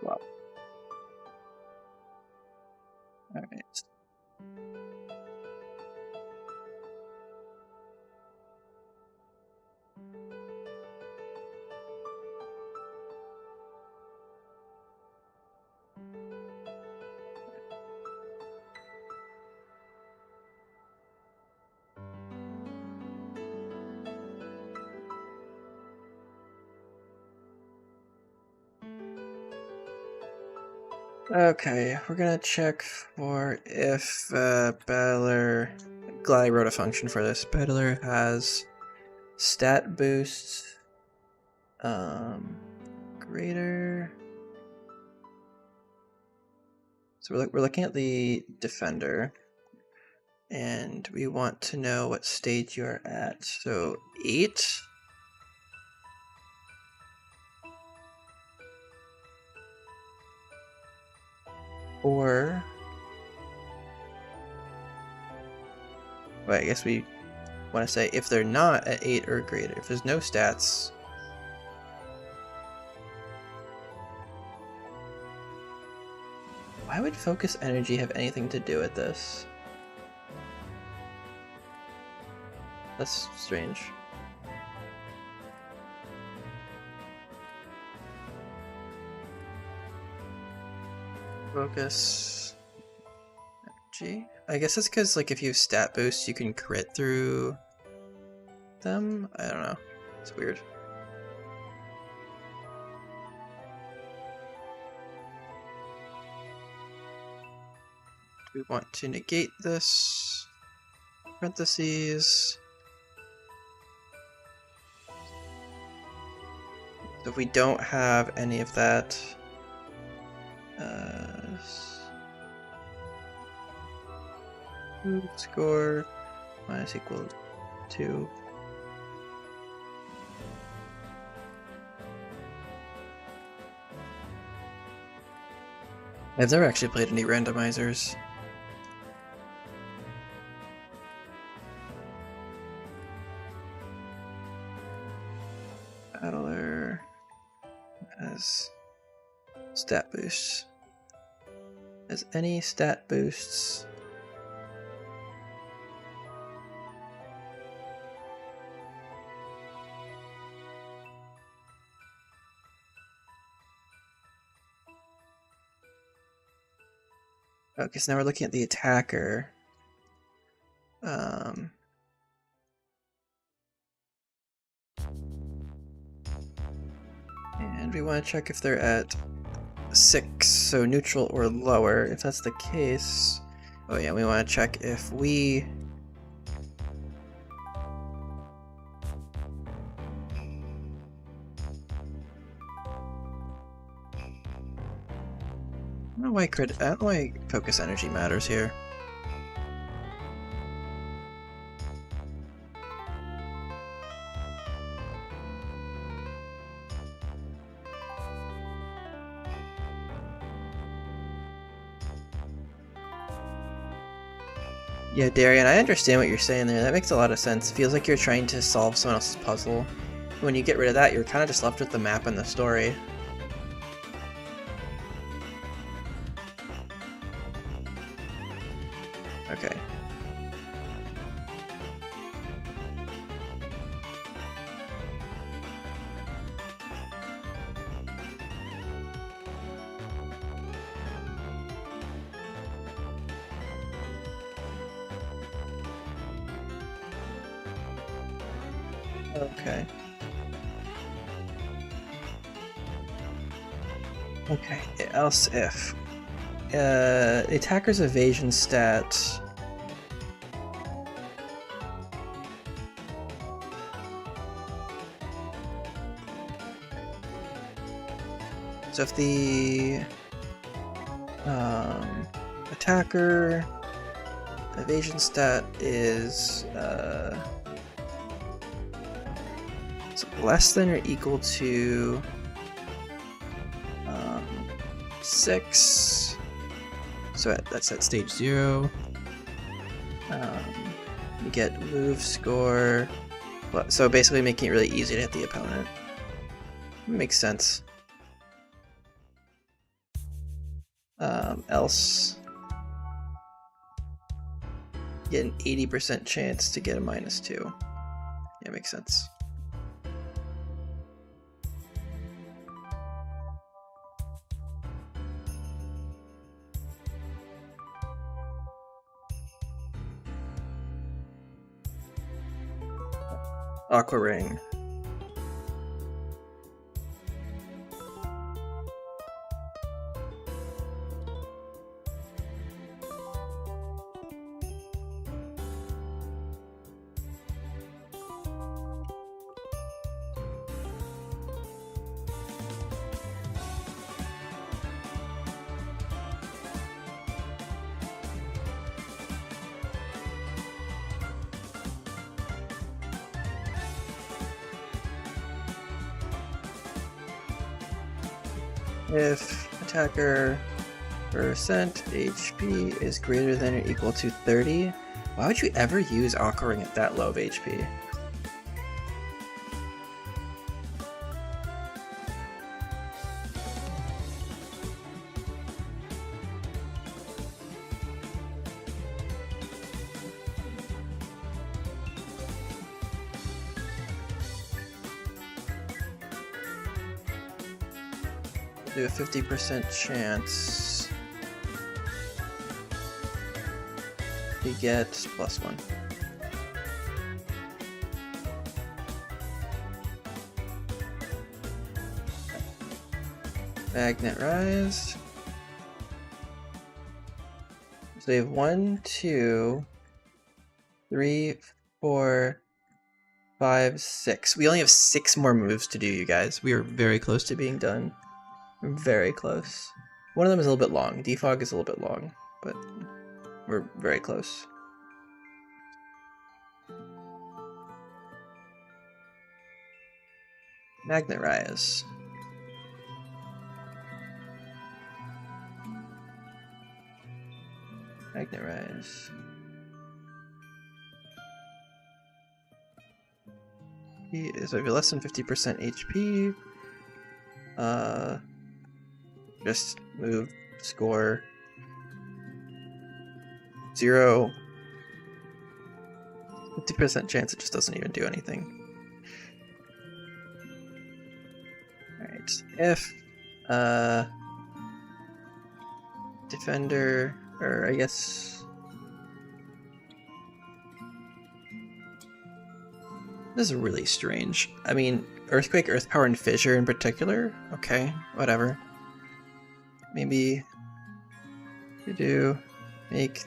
Swap. Alright. Okay, we're gonna check for if battler. Glad I wrote a function for this. Battler has stat boost greater. So we're looking at the defender, and we want to know what stage you're at. So 8. Or wait, I guess we want to say if they're not at 8 or greater, if there's no stats. Why would focus energy have anything to do with this? That's strange. Focus energy. I guess it's because like if you have stat boost, you can crit through them. I don't know. It's weird. We want to negate this. Parentheses. So if we don't have any of that, score minus equal to. I've never actually played any randomizers. Battler has stat boosts. Has any stat boosts? Okay, so now we're looking at the attacker. And we want to check if they're at 6, so neutral or lower. If that's the case, oh yeah, we want to check if we I don't know why focus energy matters here. Yeah, Darian, I understand what you're saying there. That makes a lot of sense. Feels like you're trying to solve someone else's puzzle. When you get rid of that, you're kind of just left with the map and the story. Okay. Okay. Okay, else if. The attacker's evasion stat. So if the attacker evasion stat is less than or equal to 6, so that's at stage 0. You get move score, so basically making it really easy to hit the opponent. Makes sense. Else, you get an 80% chance to get a -2. Yeah, makes sense. Aqua Ring. If attacker percent HP is greater than or equal to 30, why would you ever use Aqua Ring at that low of HP? Do a 50% chance to get +1. Magnet Rise. So we have 1, 2, 3, 4, 5, 6. We only have 6 more moves to do, you guys. We are very close to being done. Very close. One of them is a little bit long. Defog is a little bit long, but we're very close. Magnet Rise. Magnet Rise. He is over less than 50% HP. Just move, score 0. 50% chance it just doesn't even do anything. Alright, if defender Or I guess... This is really strange. I mean, Earthquake, Earth Power, and Fissure in particular? Okay, whatever. Maybe you do make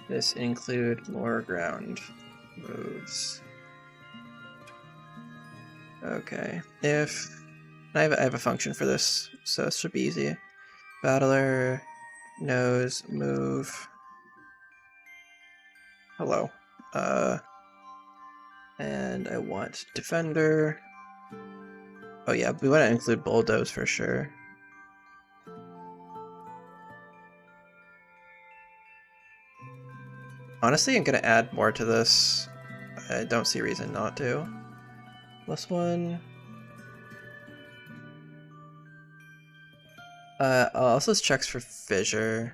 this include more ground moves. Okay, if... I have a function for this, so this should be easy. Battler knows move. Hello. And I want Defender. Oh yeah, we want to include Bulldoze for sure. Honestly, I'm gonna add more to this. I don't see a reason not to. +1. Also checks for Fissure.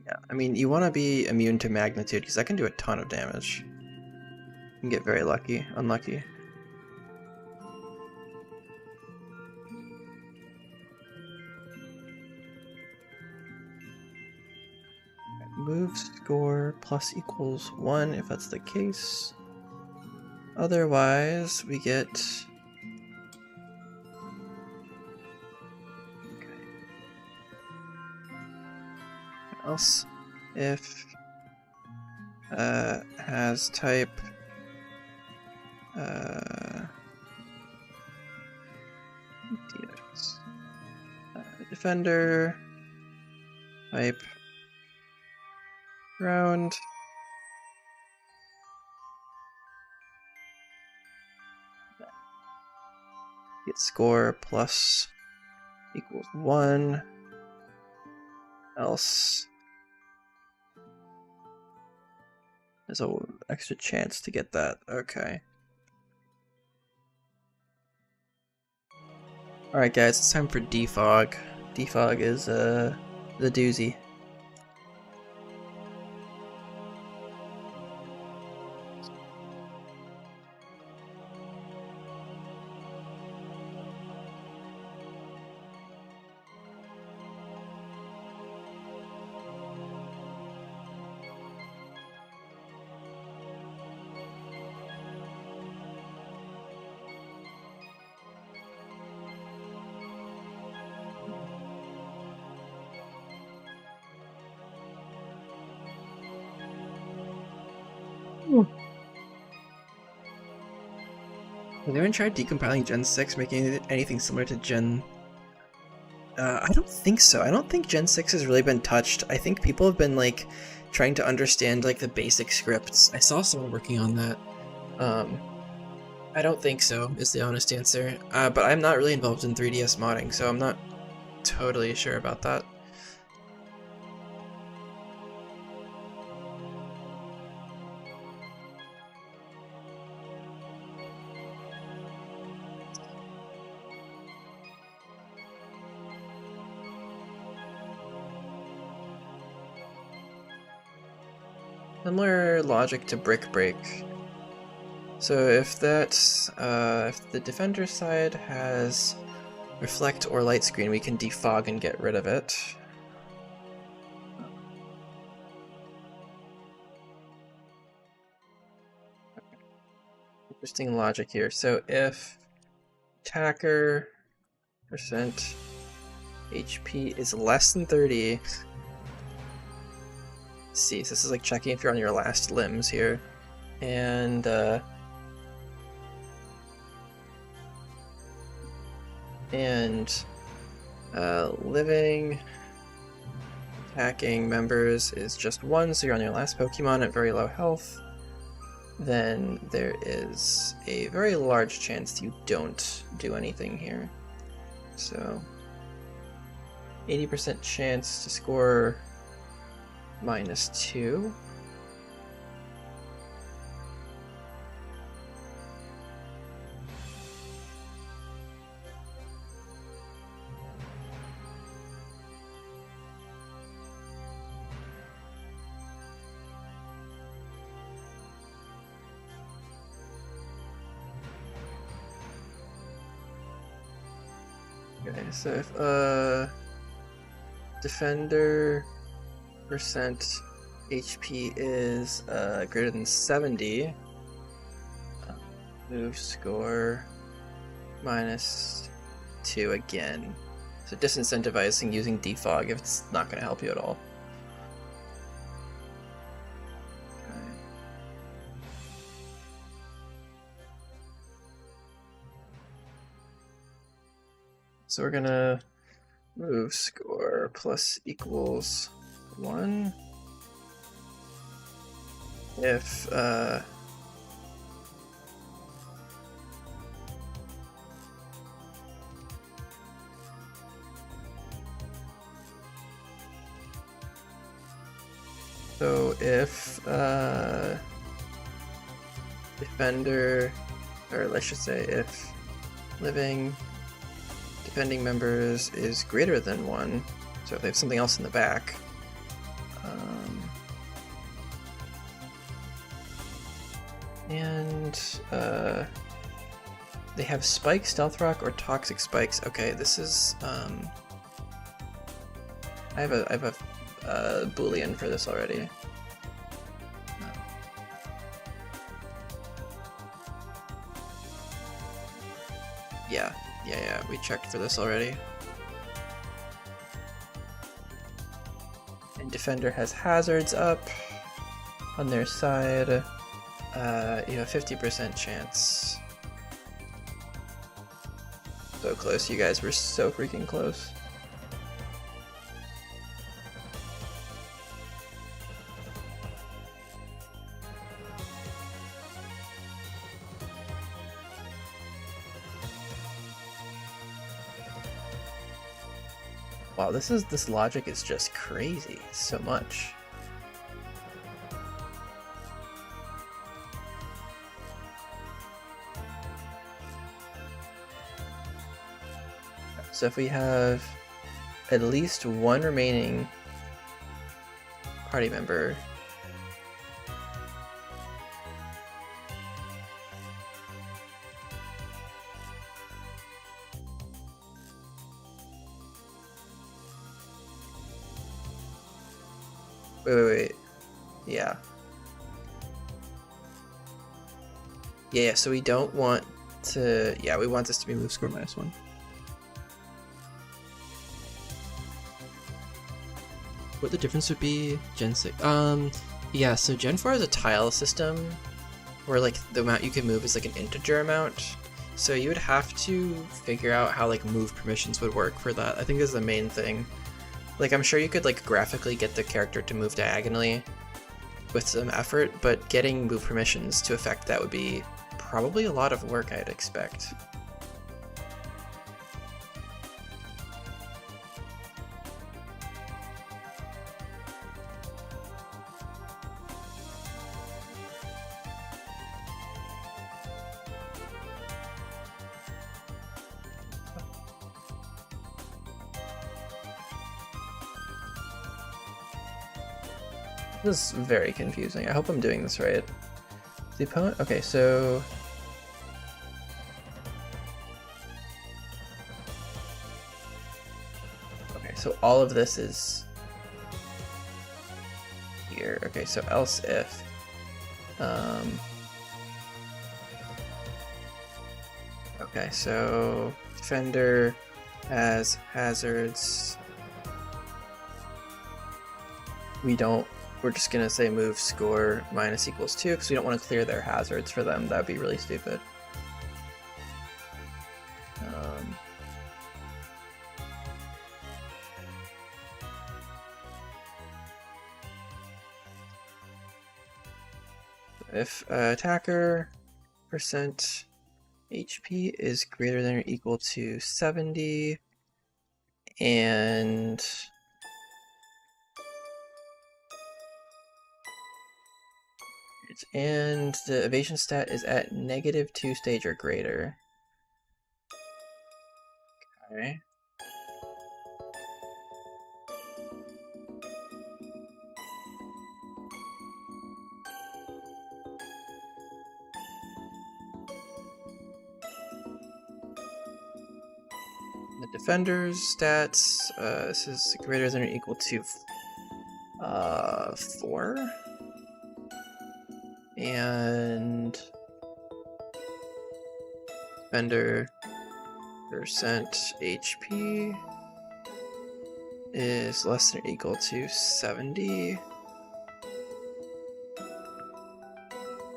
Yeah, I mean, you want to be immune to Magnitude, because that can do a ton of damage. You can get very unlucky. Move score +=1 if that's the case. Otherwise, we get... Okay. What else? If has type Defender type ground. Get score +=1. Else there's an extra chance to get that. Okay. Alright guys, it's time for defog. Defog is the doozy. Has anyone tried decompiling Gen 6, making it anything similar to Gen... I don't think so. I don't think Gen 6 has really been touched. I think people have been, like, trying to understand, like, the basic scripts. I saw someone working on that. I don't think so, is the honest answer. But I'm not really involved in 3DS modding, so I'm not totally sure about that. Similar logic to Brick Break. So if that's if the defender side has reflect or light screen, we can defog and get rid of it. Interesting logic here. So if attacker percent HP is less than 30. Let's see, so this is like checking if you're on your last limbs here. And living attacking members is just 1, so you're on your last Pokemon at very low health. Then there is a very large chance you don't do anything here. So 80% chance to score -2. Okay, so if defender percent HP is greater than 70, move score -2 again. So disincentivizing using defog if it's not going to help you at all. Okay. So we're gonna move score plus equals 1 if so if defender, or let's just say if living defending members is greater than 1, so if they have something else in the back, and they have spike, stealth rock, or toxic spikes. Okay, this is I have a boolean for this already. Yeah, we checked for this already. And defender has hazards up on their side. You have a 50% chance. So close, you guys were so freaking close. Wow, this logic is just crazy. So much. So if we have at least one remaining party member, wait. Yeah, so we don't want to, we want this to be move score -1. What the difference would be Gen 6? Yeah, so Gen 4 is a tile system where like the amount you can move is like an integer amount. So you would have to figure out how like move permissions would work for that. I think this is the main thing. Like I'm sure you could like graphically get the character to move diagonally with some effort, but getting move permissions to affect that would be probably a lot of work, I'd expect. This is very confusing. I hope I'm doing this right. The opponent. Okay, so. Okay, so all of this is here. Okay, so else if. Okay, so defender has hazards. We're just gonna say move score -2 because we don't want to clear their hazards for them. That'd be really stupid. If attacker percent HP is greater than or equal to 70, and the evasion stat is at -2 stage or greater. Okay. The defender's stats, this is greater than or equal to 4. And defender percent HP is less than or equal to 70.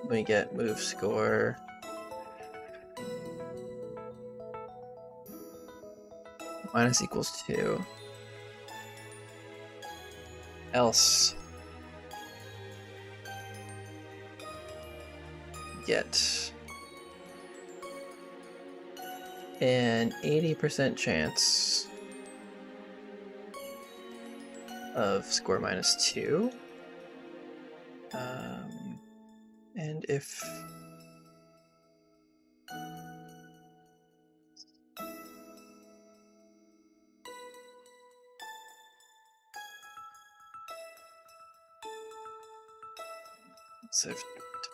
We get move score minus equals 2. Else get an 80% chance of score minus 2. And if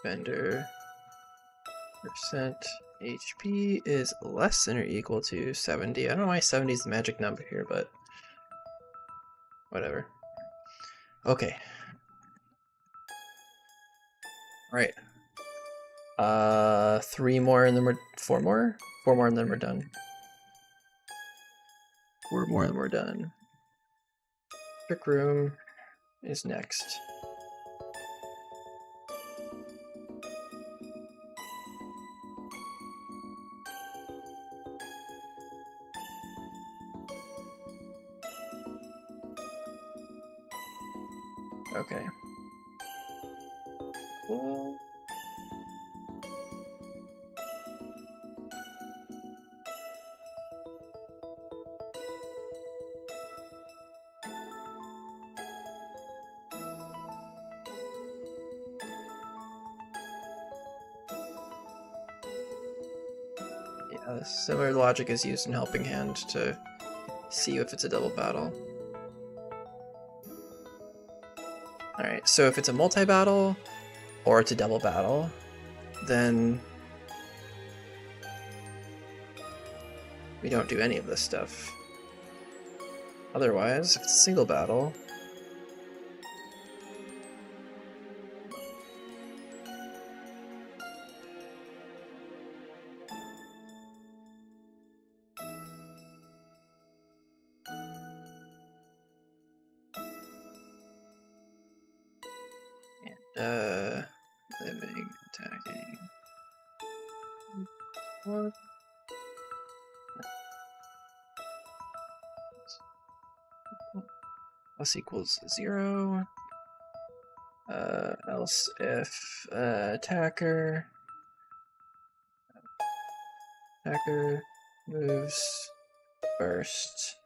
defender percent HP is less than or equal to 70. I don't know why 70 is the magic number here, but whatever. Okay. Alright. 3 more and then we're 4 more? 4 more and then we're done. 4 more and we're done. Trick room is next. Okay. Cool. Yeah, similar logic is used in Helping Hand to see if it's a double battle. Alright, so if it's a multi-battle or it's a double battle, then we don't do any of this stuff. Otherwise, if it's a single battle, living, attacking. What? Plus equals 0. Else if attacker moves first.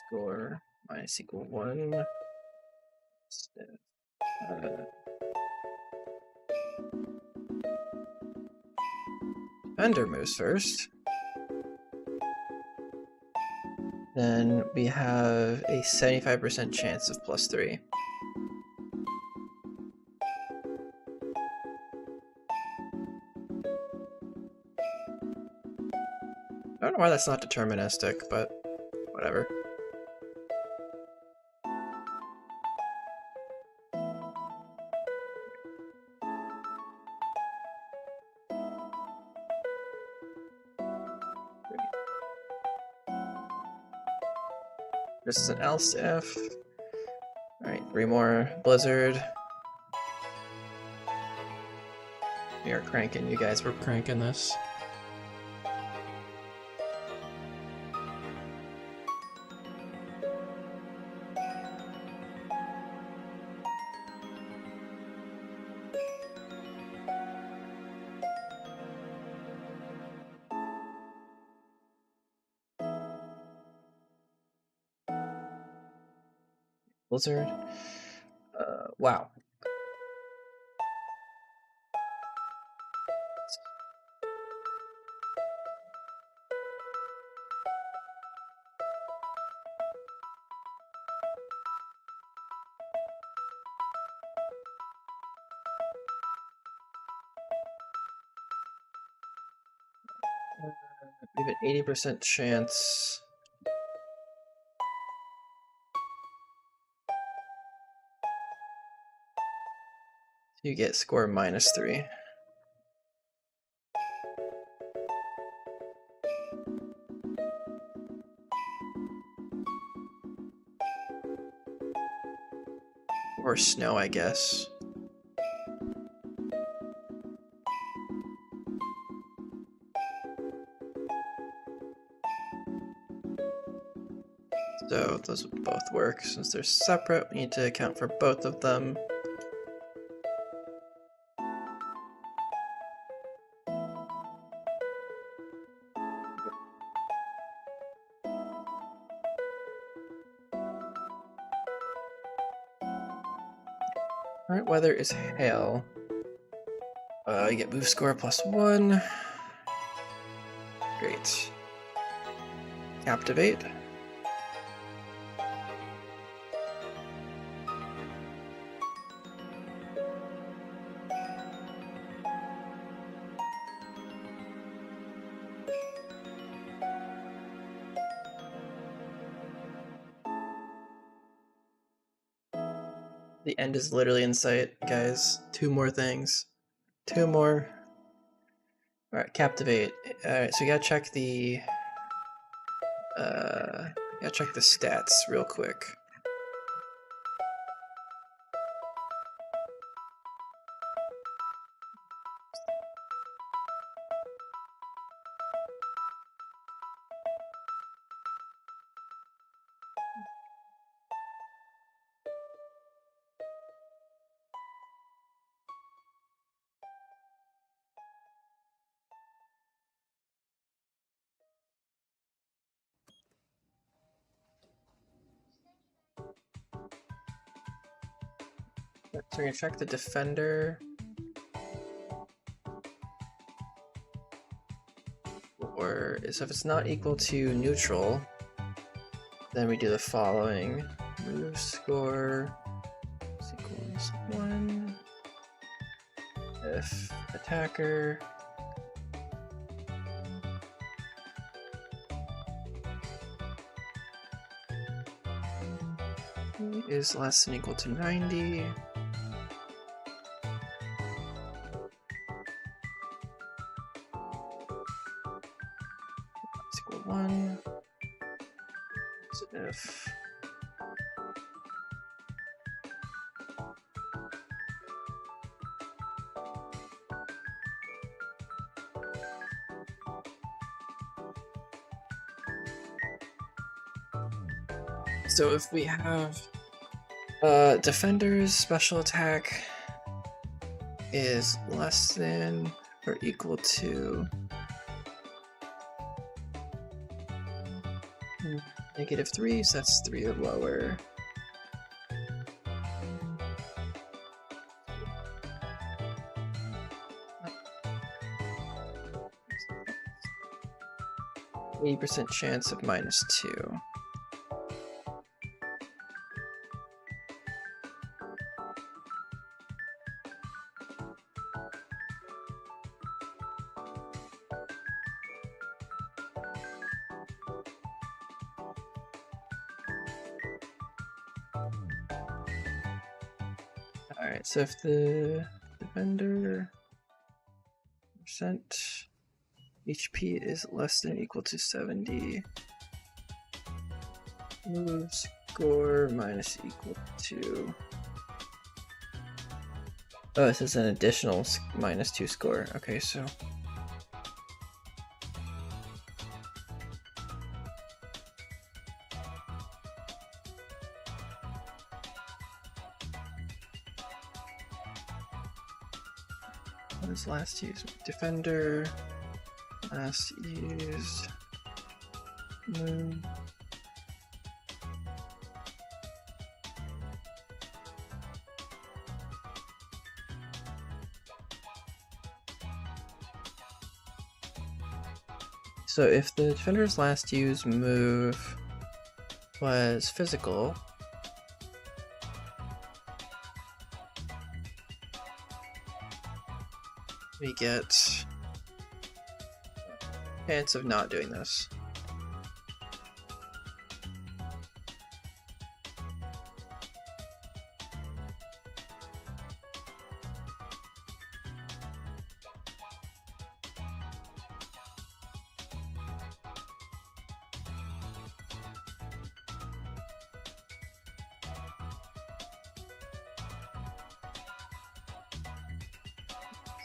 Score minus equal 1. Defender moves first. Then we have a 75% chance of +3. I don't know why that's not deterministic, but whatever. This is an else if. Alright, 3 more. Blizzard. We are cranking, you guys. We're cranking this. Blizzard. Wow. We have an 80% chance. You get score -3. Or snow, I guess. So those would both work. Since they're separate, we need to account for both of them. Current weather is hail. You get move score +1. Great. Captivate. The end is literally in sight, guys. 2 more things. 2 more. Alright, captivate. Alright, so you gotta check the stats real quick. So we're gonna check the defender. Or so if it's not equal to neutral, then we do the following. Move score is equals 1. If attacker is less than or equal to 90. Is equal to 1. So if we have defender's special attack is less than or equal to -3, so that's 3 or lower. %80 chance of -2. Alright, so if the defender percent HP is less than or equal to 70, move score minus equal to. Oh, this is an additional -2 score. Okay, so. What is last used? Defender. Last used. Move. So if the defender's last used move was physical, we get chance of not doing this?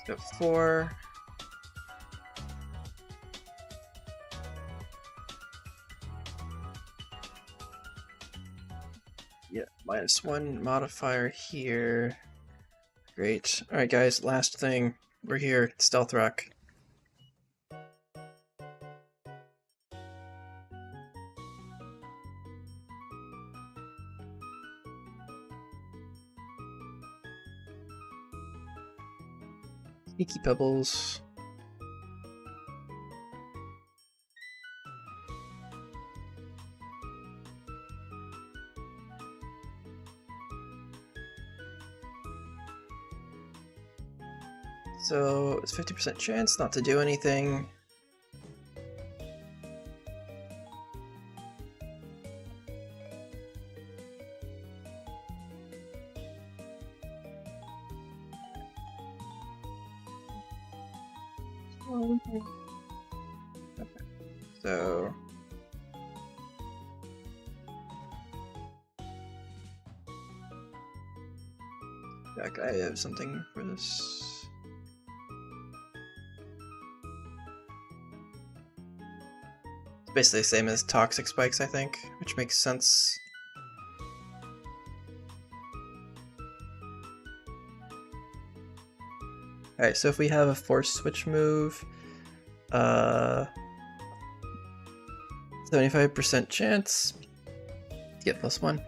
Go 4. Yeah, -1 modifier here. Great. Alright guys, last thing. We're here. Stealth Rock. Sneaky Pebbles. So it's 50% chance not to do anything. Okay. So Jack, I have something for this. It's basically the same as toxic spikes, I think, which makes sense. Alright, so if we have a force switch move, 75% chance to get +1.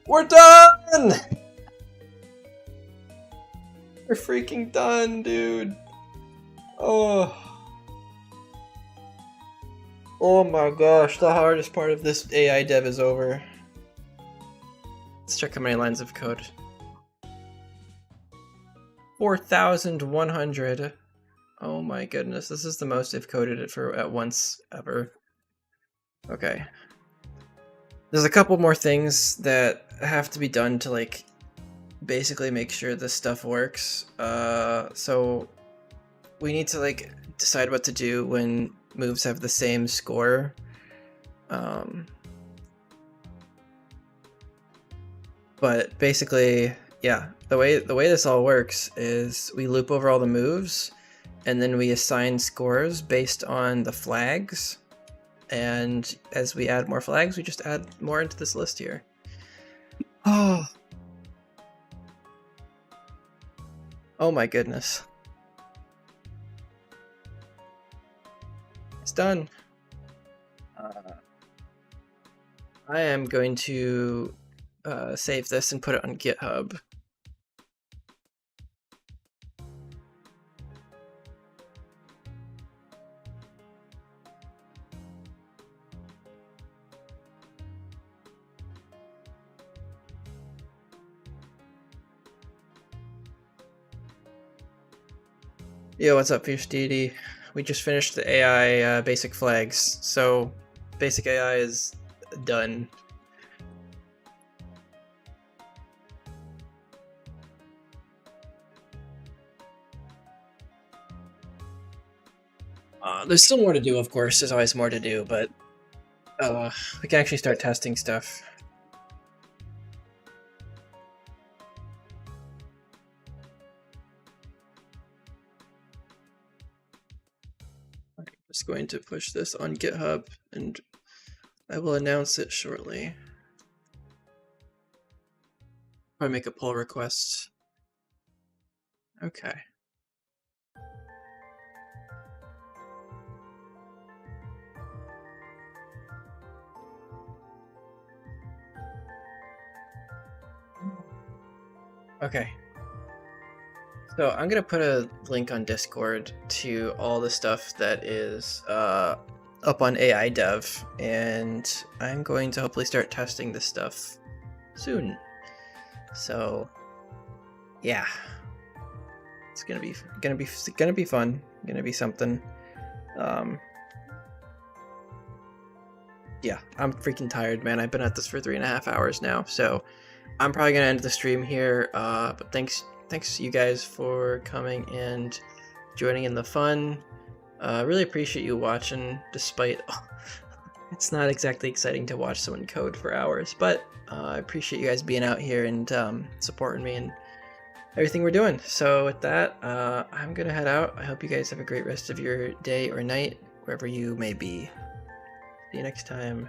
We're done! We're freaking done, dude. Oh. Oh my gosh, the hardest part of this AI dev is over. Let's check how many lines of code. 4,100. Oh my goodness, this is the most I've coded it for at once ever. Okay. There's a couple more things that have to be done to like basically make sure this stuff works. So we need to like decide what to do when moves have the same score. But basically, yeah, the way this all works is we loop over all the moves, and then we assign scores based on the flags. And as we add more flags, we just add more into this list here. Oh. Oh my goodness. It's done. I am going to save this and put it on GitHub. Yo, what's up, Fierce Deity? We just finished the AI basic flags, so basic AI is done. There's still more to do, of course. There's always more to do, but we can actually start testing stuff. I'm just going to push this on GitHub, and I will announce it shortly. Probably make a pull request. Okay. Okay. So I'm gonna put a link on Discord to all the stuff that is up on AI Dev, and I'm going to hopefully start testing this stuff soon. So yeah, it's gonna be fun. Gonna be something. Yeah, I'm freaking tired, man. I've been at this for 3.5 hours now, so I'm probably gonna end the stream here. But thanks you guys for coming and joining in the fun. Really appreciate you watching, despite it's not exactly exciting to watch someone code for hours, but I appreciate you guys being out here and supporting me and everything we're doing. So with that, I'm gonna head out. I hope you guys have a great rest of your day or night, wherever you may be. See you next time.